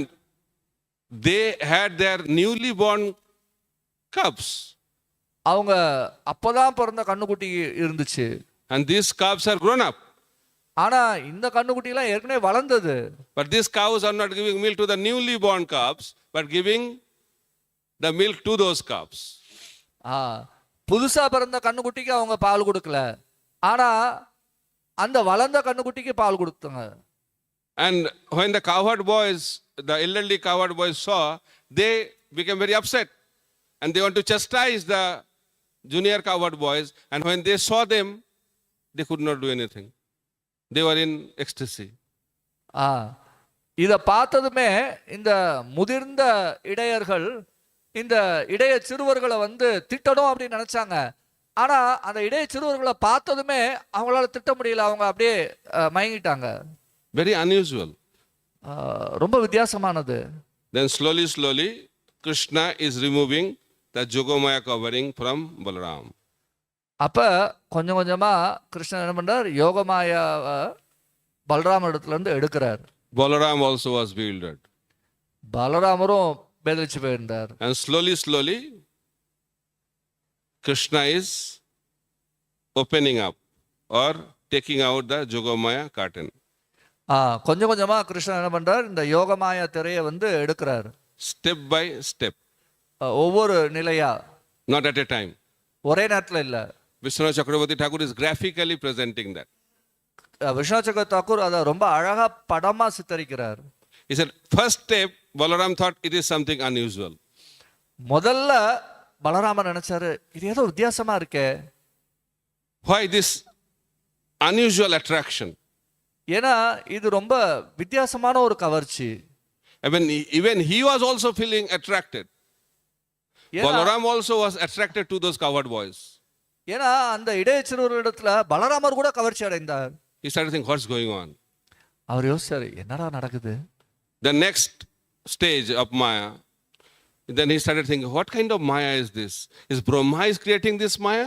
they had their newly born cubs. அவங்க அப்பதான் பிறந்த கன்றுக்குட்டி இருந்துச்சு. And these calves are grown up. ஆனா இந்த கண்ணுக்குட்டிலாம் ஏற்கனவே வளர்ந்தது. But these cows are not giving milk to the newly born calves, but giving the milk to those calves. ஆ புதுசா பிறந்த கண்ணுக்குட்டிக்கு அவங்க பால் கொடுக்கல, ஆனா அந்த வளர்ந்த கண்ணுக்குட்டிக்கு பால் கொடுத்தாங்க. And when the cowherd boys, the elderly cowherd boys saw, they became very upset. And they want to chastise the junior cowherd boys. And when they saw them, they could not do anything. They were in ecstasy. ஆ இத பார்த்ததுமே இந்த முதிர்ந்த இடையர்கள் இந்த இடைய சிறுவர்களை வந்து திட்டணும் அப்படின்னு நினைச்சாங்க. ஆனா அந்த இடைய சிறுவர்களை பார்த்ததுமே அவங்களால திட்ட முடியல, அவங்க அப்படியே மயங்கிட்டாங்க. Very unusual. ரொம்ப வித்தியாசமானது. Then slowly, Krishna is removing the Yogamaya covering from Balaram. அப்ப கொஞ்சம் கொஞ்சமா கிருஷ்ணன் என்ன பண்றார், யோகமாயாவை பலராம இடத்துல இருந்து எடுக்கிறார். Balaram also was bewildered. பலராமரும் பேதலிச்சு போயிருந்தார். And slowly, Krishna is opening up or taking out the Yogamaya curtain. கொஞ்சம் கொஞ்சமா கிருஷ்ணன் என்ன பண்றார், இந்த யோகமாயா திரையை வந்து எடுக்கிறார். Step by step. ஒவ்வொரு நிலையா, Not at a time. ஒரே நேரத்துல இல்ல. Vishwanath Chakravarti Thakur is graphically presenting that. Viswanath சக்கர தாக்கூர் அதை ரொம்ப அழகா படமா சித்தரிக்கிறார். He said, first step, Balaram thought it is something unusual. முதல்ல பலராமன் நினைச்சாரு, இது ஏதோ வித்தியாசமா இருக்கே. Why this unusual attraction? ஏன்னா இது ரொம்ப வித்தியாசமான ஒரு கவர்ச்சி. Even he was also feeling attracted. Balaram also was attracted to those cowherd boys. ஏன்னா அந்த இடைய சிறுவர்களிடத்துல பலராமர் கூட கவர்ச்சி அடைந்தார். He started thinking, what's going on? அவர் யோசிச்சாரு, என்னடா நடக்குது. The next stage of Maya, then he started thinking, what kind of Maya is this? Is Brahma is creating this Maya?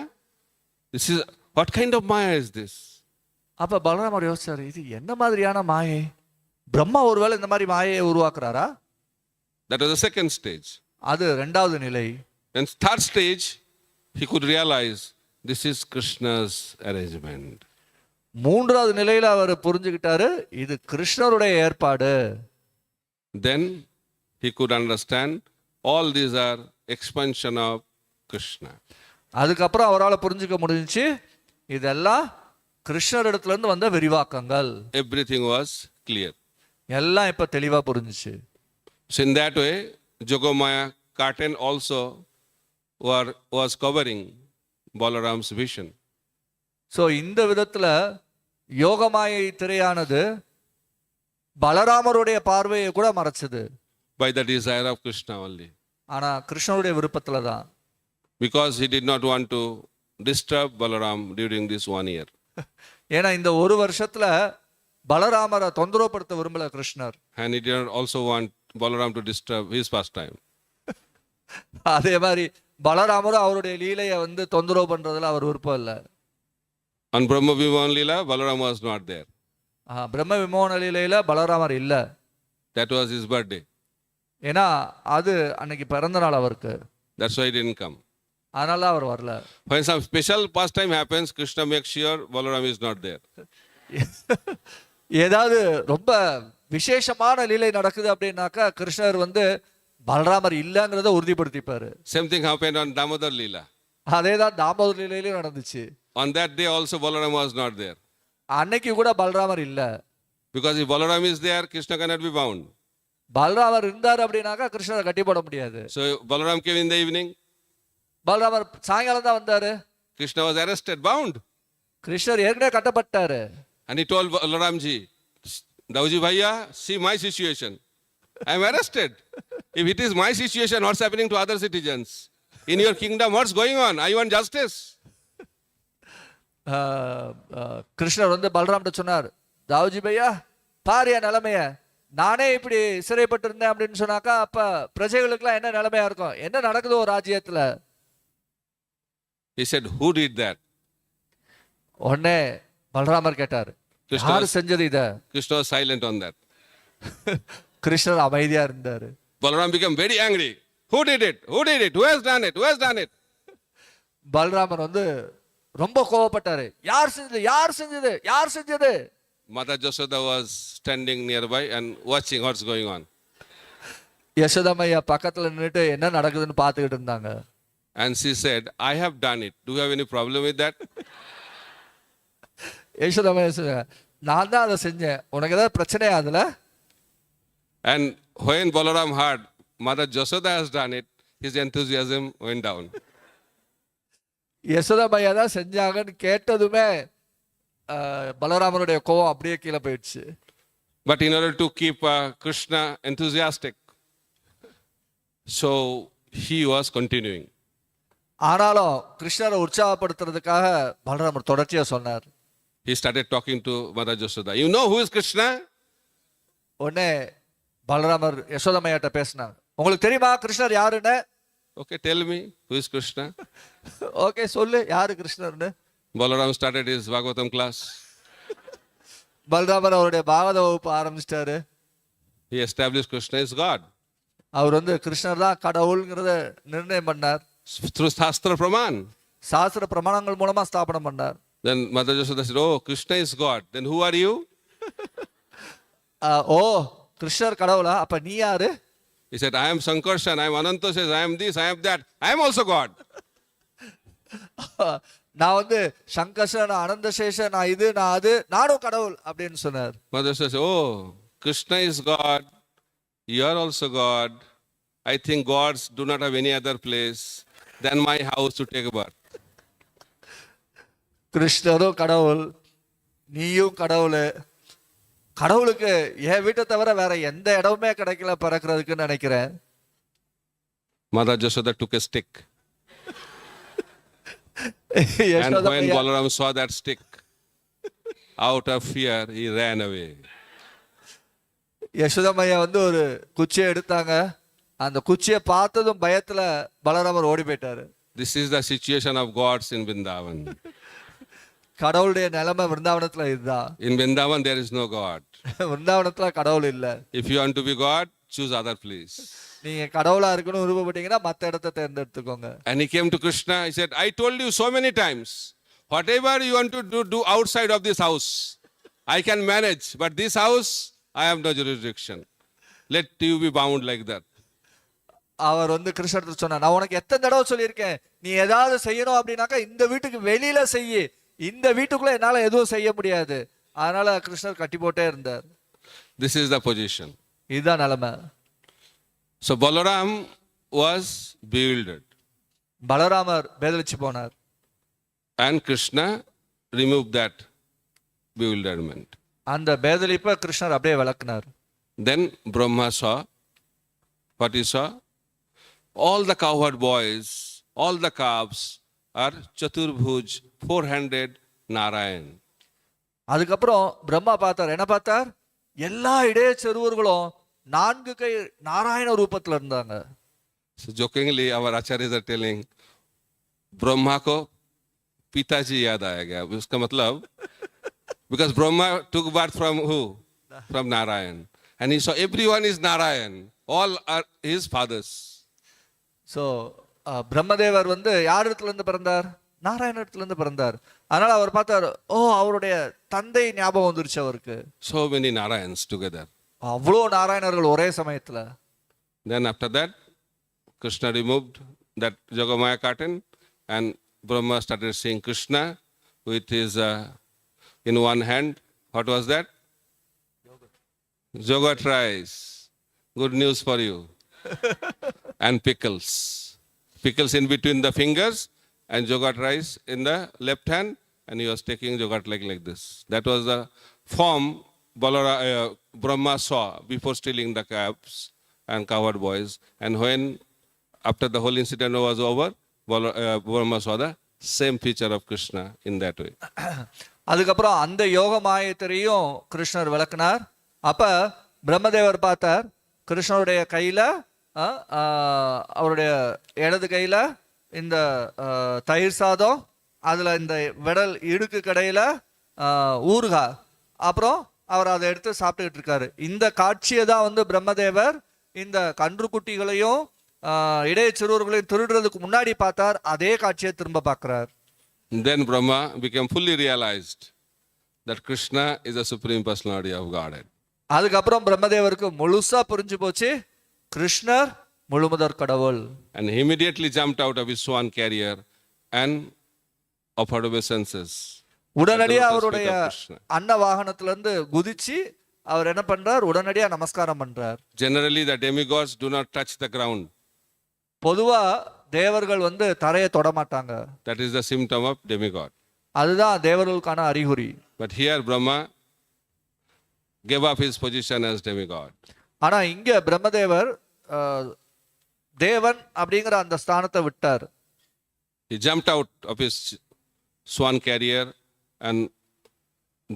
What kind of Maya is this? அப்ப பலராமர் யோசிச்சாரு, இது என்ன மாதிரியான மாயை? பிரம்மா ஒருவேளை இந்த மாதிரி மாயையை உருவாக்குறாரா? That was the second stage. அது இரண்டாவது நிலை. And third stage, he could realize this is Krishna's arrangement. மூன்றாவது நிலையில அவர் புரிஞ்சுக்கிட்டாரு, இது கிருஷ்ணருடைய ஏற்பாடு. Then he could understand all these are expansion of Krishna. அதுக்கப்புறம் அவரால் புரிஞ்சுக்க முடிஞ்சுச்சு, இதெல்லாம் கிருஷ்ணரிடத்துல இருந்து வந்த விரிவாக்கங்கள். Everything was clear. எல்லாம் இப்ப தெளிவா புரிஞ்சுச்சு. So in that way, Yogamaya curtain also was covering Balaram's vision. So இந்த விதத்துல யோகமாயை திரையானது பலராமருடைய பார்வையை கூட மறைச்சது. By the desire of Krishna only. ஆனா கிருஷ்ணருடைய விருப்பத்துல தான். Because he did not want to disturb Balaram during this 1 year. ஏன்னா இந்த ஒரு வருஷத்துல பலராமரை தொந்தரவுப்படுத்த விரும்பல கிருஷ்ணர். And he did not also want Balaram to disturb his pastime. அதே மாதிரி பலராமரும் அவருடைய லீலையை வந்து தொந்தரவு பண்றதுல அவர் விருப்பம் இல்லை. On Brahma Vimohan Leela, Balaram was not there. பிரம்ம விமோகன லீலையில பலராமர் இல்ல. That was his birthday. ஏன்னா அது அன்னைக்கு பிறந்த நாள் அவருக்கு. That's why he didn't come. அதனால அவர் வரல. When some special pastime happens, Krishna makes sure Balaram is not there. ஏதாவது ரொம்ப விசேஷமான லீலை நடக்குது அப்படின்னாக்கா கிருஷ்ணர் வந்து பலராமர் இல்லைங்கிறத உறுதிப்படுத்திப்பாரு. Same thing happened on Damodar Leela. அதேதான் தாமோதர் லீலையிலும் நடந்துச்சு. On that day also Balaram was not there. அன்னைக்கு கூட பலராமர் இல்ல. Because if Balaram is there, Krishna cannot be bound. பலராமர் இருந்தார் அப்படின்னாக்கா கிருஷ்ணரை கட்டி போட முடியாது. So Balaram came in the evening. பலராமர் சாயங்காலம் தான் வந்தாரு. Krishna was arrested, bound. கிருஷ்ணர் ஏற்கனவே கட்டப்பட்டாரு. And he told Balaramji, Dauji Bhaiya, see my situation. I am arrested. If it is my situation, what's happening to other citizens? In your kingdom, what's going on? I want justice. கிருஷ்ணர் வந்து பலராம்கிட்ட சொன்னார், தாவுஜி பையா பாரு என் நிலைமைய, நானே இப்படி சிறைப்பட்டு இருந்தேன் அப்படின்னு சொன்னாக்கா அப்ப பிரஜைகளுக்குலாம் என்ன நிலைமையா இருக்கும், என்ன நடக்குதோ ராஜ்யத்துல. He said, who did that? உடனே பலராமர் கேட்டார், யாரு செஞ்சது இத? Krishna was silent on that. கிருஷ்ணர் அமைதியா இருந்தாரு. Balaram became very angry. Who did it? Who did it? Who has done it? Who has done it? பலராமர் வந்து ரொம்ப கோவப்பட்டாரு. யார் செஞ்சது? யார் செஞ்சது? யார் செஞ்சது? Mother Jasoda was standing nearby and watching what's going on. யசோதாமையா பக்கத்துல நின்னுட்டு என்ன நடக்குதுன்னு பார்த்துக்கிட்டு இருந்தாங்க. And she said, I have done it. Do you have any problem with that? யசோதாமையா சொன்னாங்க, நான் தான் அதை செஞ்சேன், உனக்கு ஏதாவது பிரச்சனையா அதுல? And when Balaram heard Mother Jasoda has done it, his enthusiasm went down. யசோதாமையா தான் செஞ்சாங்கன்னு கேட்டதுமே பலராமனுடைய கோவம் அப்படியே கீழே போயிடுச்சு. But in order to keep Krishna enthusiastic, so he was continuing. ஆனாலும் கிருஷ்ணரை உற்சாகப்படுத்துறதுக்காக பலராமர் தொடர்ச்சியா சொன்னார். He started talking to Mother Jasoda. You know who is Krishna? உடனே பலராமர் யசோதாமையாட்ட பேசினார். உங்களுக்கு தெரியுமா கிருஷ்ணர் யாருன்னு? Okay, tell me who is Krishna. Okay சொல்லு யாரு கிருஷ்ணர்னு. Balaram started his Bhagavatam class. பலராமர் அவருடைய பாகவத வகுப்பு ஆரம்பிச்சிட்டாரு. He established Krishna is God. அவர் கிருஷ்ணர் தான் கடவுள்ங்கிறத நிர்ணயம் பண்ணார். Through Shastra Praman. சாஸ்திர பிரமாணங்கள் மூலமா ஸ்தாபனம் பண்ணார். Then Mother Jasoda said, oh, Krishna is God. Then who are you? ஓ கிருஷ்ணர் கடவுளா, அப்ப நீ யாரு? He said, I am Sankarshan, I am Ananta says, I am this, I am that. I am also God. நான் சங்கர்ஷன், அனந்தசேஷன், நான் இது நான் அது, நானும் கடவுள் அப்படின்னு சொன்னார். Mother says, oh, Krishna is God. You are also God. I think gods do not have any other place than my house to take birth. கிருஷ்ணரும் கடவுள், நீயும் கடவுள். கடவுளுக்கு என் வீட்டை தவிர வேற எந்த இடமுமே கிடைக்கல பறக்கிறதுக்குன்னு நினைக்கிறேன். Mother Jasoda took a stick. And when Balaram saw that stick, out of fear, he ran away. யசோதாமையா ஒரு குச்சியை எடுத்தாங்க. அந்த குச்சியை பார்த்ததும் பயத்துல பலராமர் ஓடி போயிட்டாரு. This is the situation of gods in Vrindavan. கடவுளுடைய நிலைமை விருந்தாவனத்துல இதுதான். In Vrindavan there is no God. விருந்தாவனத்துல கடவுள் இல்ல. If you want to be God, choose other place. நீங்க கடவுளா இருக்கணும் விருப்பப்பட்டீங்கன்னா மத்த இடத்தை தேர்ந்தெடுத்துக்கோங்க. And he came to Krishna. He said, I told you so many times, whatever you want to do outside of this house, I can manage. But this house, I have no jurisdiction. Let you be bound like that. அவர் கிருஷ்ணர் சொன்னார், நான் உனக்கு எத்தனை தடவை சொல்லியிருக்கேன், நீ ஏதாவது செய்யணும் அப்படின்னாக்கா இந்த வீட்டுக்கு வெளியில செய்யு, இந்த வீட்டுக்குள்ள என்னால எதுவும் செய்ய முடியாது. அதனால கிருஷ்ணர் கட்டி போட்டே இருந்தார். This is the position. இதுதான் நிலைமை. So Balaram was bewildered. பலராமர் பேதலிச்சு போனார். And Krishna removed that bewilderment. அந்த பேதலிப்பை கிருஷ்ணர் அப்படியே விளக்குனார். Then Brahma saw, what he saw? All the cowherd boys, all the calves are Chaturbhuj, 400 Narayan. அதுக்கப்புறம் பிரம்மா பார்த்தார். என்ன பார்த்தார்? எல்லா இடைய செருவர்களும் 4 கை நாராயண ரூபத்துல இருந்தாங்க. So jokingly our acharyas are telling, Brahma ko Pitaji yaad aayega. Uska matlab, because Brahma took birth from who? From Narayan. And he saw everyone is Narayan. All are his fathers. So Brahmadevar யார் இடத்துல இருந்து பிறந்தார்? நாராயண இடத்துல இருந்து பிறந்தார். அதனால அவர் பார்த்தார், ஓ அவருடைய தந்தை ஞாபகம் வந்துருச்சு அவருக்கு. So many Narayans together. அவ்வளோ நாராயணர்கள் ஒரே சமயத்துல. Then after that, Krishna removed that Jogamaya curtain and Brahma started seeing Krishna with his, in one hand, what was that? Yogurt rice. Good news for you. And pickles. Pickles in between the fingers and yogurt rice in the left hand, and he was taking yogurt like this. That was the form Brahma saw before stealing the calves and cowherd boys. And when, after the whole incident was over, Brahma saw the same feature of Krishna in that way. அதுக்கப்புறம் அந்த யோக மாயத்திரையும் கிருஷ்ணர் விளக்குனார். அப்ப பிரம்மதேவர் பார்த்தார், கிருஷ்ணருடைய கையில அவருடைய இடது கையில இந்த தயிர் சாதம், அதுல இந்த விடல் இடுக்கு கடையில ஊறுகாய், அப்புறம் அவர் அதை எடுத்து சாப்பிட்டுக்கிட்டு இருக்காரு. இந்த காட்சியை தான் பிரம்மதேவர் இந்த கன்றுக்குட்டிகளையும் இடைய சிறுவர்களையும் திருடுறதுக்கு முன்னாடி பார்த்தார். அதே காட்சியை திரும்ப பார்க்கிறார். Then Brahma became fully realized that Krishna is the Supreme Personality of Godhead. அதுக்கப்புறம் பிரம்மதேவருக்கு முழுசா புரிஞ்சு போச்சு கிருஷ்ணர் முழுமுதற் கடவுள். And he immediately jumped out of his swan carrier and offered obeisances. உடனடியா At the lotus அவருடைய feet of Krishna. அன்ன வாகனத்துல இருந்து குதிச்சு அவர் என்ன பண்றார், உடனடியா நமஸ்காரம் பண்றார். Generally, the demigods do not touch the ground. பொதுவா தேவர்கள் வந்து தரையை தொட மாட்டாங்க. That is the symptom of demigod. அதுதான் தேவர்களுக்கான அறிகுறி. But here Brahma gave up his position as demigod. ஆனா இங்க பிரம்மதேவர் தேவன் அப்படிங்கிற அந்த ஸ்தானத்தை விட்டார். He jumped out of his swan carrier and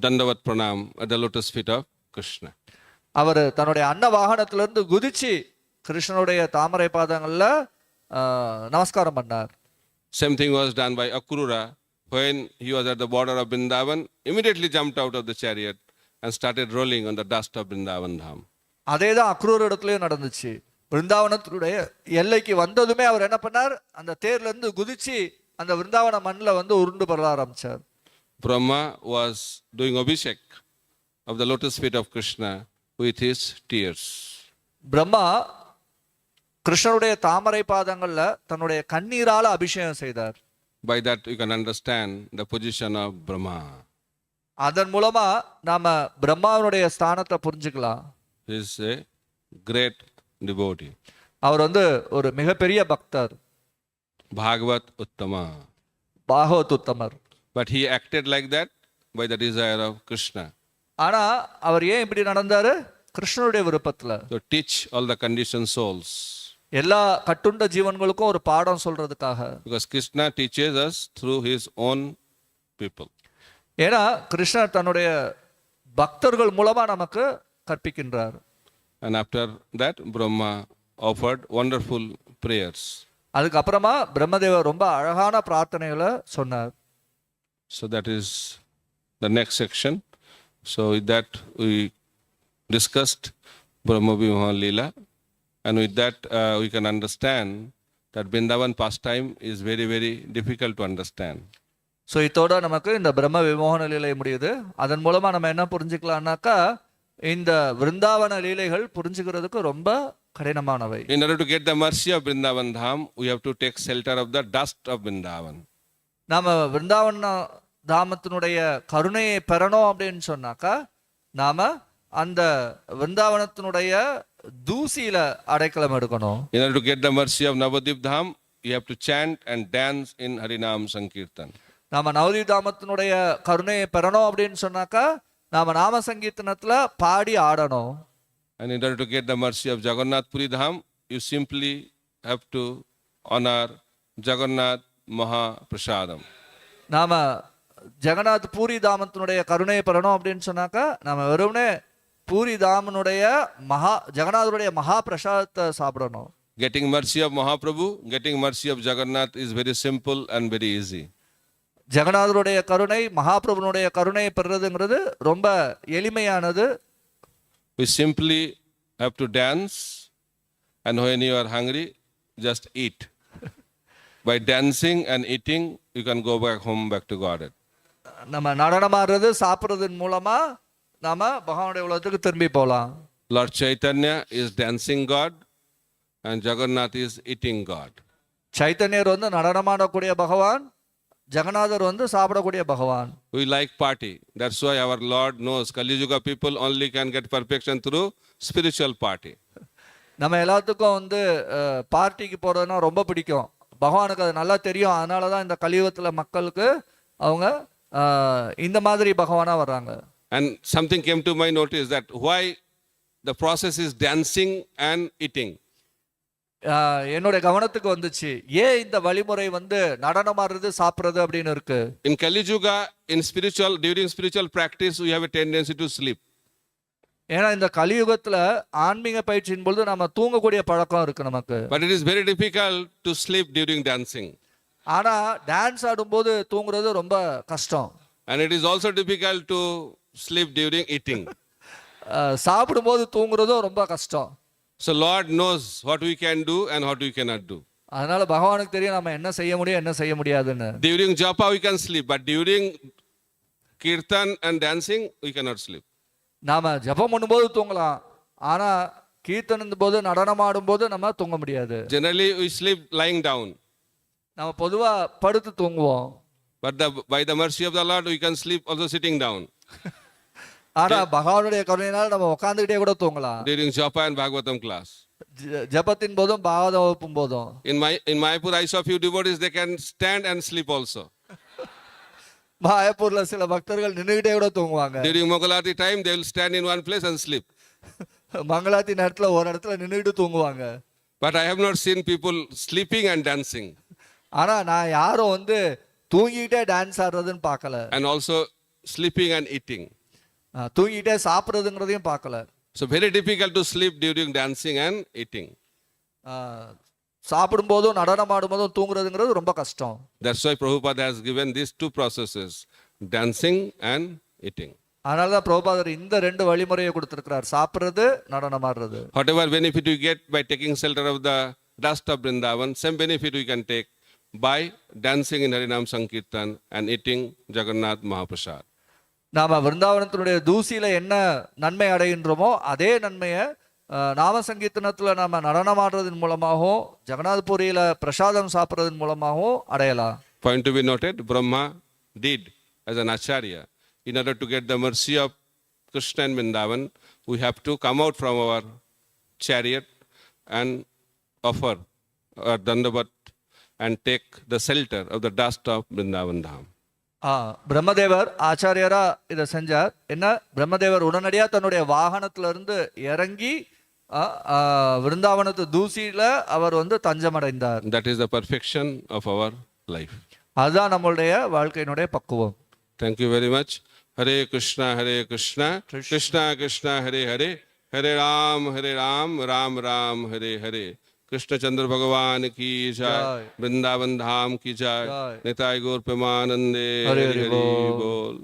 dandavat pranam at the lotus feet of Krishna. அவர் தன்னுடைய அன்ன வாகனத்திலிருந்து குதிச்சு கிருஷ்ணனுடைய தாமரை பாதங்கள்ல நமஸ்காரம் பண்ணார். Same thing was done by Akrura when he was at the border of Vrindavan, immediately jumped out of the chariot and started rolling on the dust of Vrindavan Dham. அதே தான் அக்ரூர் இடத்துலயும் நடந்துச்சு. விருந்தாவனத்துடைய எல்லைக்கு வந்ததுமே அவர் என்ன பண்ணார், அந்த தேர்ல இருந்து குதிச்சு அந்த விருந்தாவன மண்ணில் வந்து உருண்டு பரல ஆரம்பிச்சார். Brahma was doing abhishek of the lotus feet of Krishna with his tears. Brahma கிருஷ்ணனுடைய தாமரை பாதங்கள்ல தன்னுடைய கண்ணீரால அபிஷேகம் செய்தார். By that you can understand the position of Brahma. அதன் மூலமா நாம பிரம்மாவினுடைய ஸ்தானத்தை புரிஞ்சுக்கலாம். He is a great devotee. அவர் வந்து ஒரு மிகப்பெரிய பக்தர், Bhagavat Uttama. Bhagwat Uthamar. But he acted like that by the desire of Krishna. ஆனா அவர் ஏன் இப்படி நடந்தாரு, கிருஷ்ணனுடைய விருப்பத்துல. To teach all the conditioned souls. எல்லா கட்டுண்ட ஜீவன்களுக்கும் ஒரு பாடம் சொல்றதுக்காக. Because Krishna teaches us through his own people. ஏன்னா கிருஷ்ணர் தன்னுடைய பக்தர்கள் மூலமா நமக்கு கற்பிக்கின்றார். And after that, Brahma offered wonderful prayers. அதுக்கப்புறமா பிரம்மதேவர் ரொம்ப அழகான பிரார்த்தனைகளை சொன்னார். So that is the next section. So with that we discussed Brahma Vimohan Leela. And with that we can understand that Vrindavan pastime is very, very difficult to understand. So இதோட நமக்கு இந்த பிரம்ம விமோகன லீலை முடியுது. அதன் மூலமா நம்ம என்ன புரிஞ்சுக்கலாம்னாக்கா, இந்த விருந்தாவன லீலைகள் புரிஞ்சுக்கிறதுக்கு ரொம்ப கடினமானவை. In order to get the mercy of Vrindavan Dham, we have to take shelter of the dust of Vrindavan. நாம விருந்தாவன தாமத்தினுடைய கருணையை பெறணும் அப்படின்னு சொன்னாக்கா, நாம அந்த விருந்தாவனத்தினுடைய தூசியில அடைக்கலம் எடுக்கணும். In order to get the mercy of Navadip Dham, you have to chant and dance in Harinam Sankirtan. நாம நவதீப் தாமத்தினுடைய கருணையை பெறணும் அப்படின்னு சொன்னாக்கா, நாம நாம சங்கீர்த்தனத்துல பாடி ஆடணும். And in order to get the mercy of Jagannath Puri Dham, you simply have to honor Jagannath Maha Prasadam. நாம ஜெகநாத் பூரி தாமத்தினுடைய கருணையை பெறணும் அப்படின்னு சொன்னாக்கா, நாம வெறுமனே பூரி தாமனுடைய ஜெகநாதருடைய மகா பிரசாதத்தை சாப்பிடணும். Getting mercy of Mahaprabhu, getting mercy of Jagannath is very simple and very easy. ஜெகநாதருடைய கருணை, மகாபிரபுனுடைய கருணையை பெறுறதுங்கிறது ரொம்ப எளிமையானது. We simply have to dance, and when you are hungry, just eat. By dancing and eating, you can go back home, back to Godhead. நம்ம நடனமாடுறது சாப்பிட்றதன் மூலமா நாம பகவானுடைய உலகத்துக்கு திரும்பி போகலாம். Lord Chaitanya is dancing God, and Jagannath is eating God. சைத்தன்யர் வந்து நடனமாடக்கூடிய பகவான், ஜெகநாதர் வந்து சாப்பிடக்கூடிய பகவான். We like party. That's why our Lord knows Kali Yuga people only can get perfection through spiritual party. நம்ம எல்லாத்துக்கும் வந்து பார்ட்டிக்கு போறதுன்னா ரொம்ப பிடிக்கும். பகவானுக்கு அது நல்லா தெரியும். அதனால தான் இந்த கலியுகத்தில் மக்களுக்கு அவங்க இந்த மாதிரி பகவானா வர்றாங்க. And something came to my notice that why the process is dancing and eating. என்னுடைய கவனத்துக்கு வந்துச்சு, ஏன் இந்த வழிமுறை வந்து நடனமாடுறது சாப்பிட்றது அப்படின்னு இருக்கு. In Kali Yuga, during spiritual practice, we have a tendency to sleep. ஏன்னா இந்த கலியுகத்துல ஆன்மீக பயிற்சியின் பொழுது நம்ம தூங்கக்கூடிய பழக்கம் இருக்கு நமக்கு. But it is very difficult to sleep during dancing. ஆனா டான்ஸ் ஆடும்போது தூங்குறது ரொம்ப கஷ்டம். And it is also difficult to sleep during eating. சாப்பிடும்போது தூங்குறதும் ரொம்ப கஷ்டம். So Lord knows what we can do and what we cannot do. அதனால பகவானுக்கு தெரியும் நம்ம என்ன செய்ய முடியும் என்ன செய்ய முடியாதுன்னு. During japa we can sleep, but during kirtan and dancing, we cannot sleep. நாம ஜெபம் பண்ணும்போது தூங்கலாம், ஆனா கீர்த்தனின் போது நடனமாடும் போது நம்ம தூங்க முடியாது. Generally, we sleep lying down. நம்ம பொதுவா படுத்து தூங்குவோம். But by the mercy of the Lord, we can sleep also sitting down. ஆனா பகவானுடைய கருணையினால் நம்ம உட்கார்ந்துகிட்டே கூட தூங்கலாம். During Japa and Bhagavatam class. ஜெபத்தின் போதும் பாகவத வகுப்பும் போதும். In Mayapur, I saw few devotees, they can stand and sleep also. மாயப்பூர்ல சில பக்தர்கள் நின்னுகிட்டே கூட தூங்குவாங்க. During Mogalati time, they will stand in one place and sleep. மங்களாத்தி நேரத்துல ஒரு இடத்துல நின்னுகிட்டு தூங்குவாங்க. But I have not seen people sleeping and dancing. ஆனா நான் யாரும் வந்து தூங்கிட்டே டான்ஸ் ஆடுறதுன்னு பார்க்கல. And also sleeping and eating. தூங்கிட்டே சாப்பிடுறதுங்கிறதையும் பார்க்கல. So very difficult to sleep during dancing and eating. சாப்பிடும் போதும் நடனம் ஆடும் போதும் தூங்குறதுங்கிறது ரொம்ப கஷ்டம். That's why Prabhupada has given these two processes, dancing and eating. அதனால தான் பிரபுபாதர் இந்த ரெண்டு வழிமுறையை கொடுத்திருக்கிறார், சாப்பிடுறது நடனம் ஆடுறது. Whatever benefit we get by taking shelter of the dust of Vrindavan, same benefit we can take by dancing in Harinam Sankirtan and eating Jagannath Mahaprasad. நாம விருந்தாவனத்தினுடைய தூசியில என்ன நன்மை அடைகின்றோமோ அதே நன்மையை நாம சங்கீர்த்தனத்துல நாம நடனம் ஆடுறதன் மூலமாகவும் ஜெகநாதபுரியில பிரசாதம் சாப்பிட்றதன் மூலமாகவும் அடையலாம். Point to be noted, Brahma did as an acharya. In order to get the mercy of Krishna and Vrindavan, we have to come out from our chariot and offer our dandavat and take the shelter of the dust of Vrindavan Dham. பிரம்மதேவர் ஆச்சாரியரா இதை செஞ்சார். என்ன, பிரம்மதேவர் உடனடியா தன்னுடைய வாகனத்துல இருந்து இறங்கி விருந்தாவனத்து தூசியில அவர் வந்து தஞ்சமடைந்தார். That is the perfection of our life. அதுதான் நம்மளுடைய வாழ்க்கையினுடைய பக்குவம். Thank you very much. Hare Krishna, Krishna Krishna, Hare Hare, Hare Ram, Ram Ram, Hare Hare. Krishna चंद्र भगवान की जय, वृंदावन धाम की जय, निताई गौर प्रेमानंदे, हरि हरि बोल।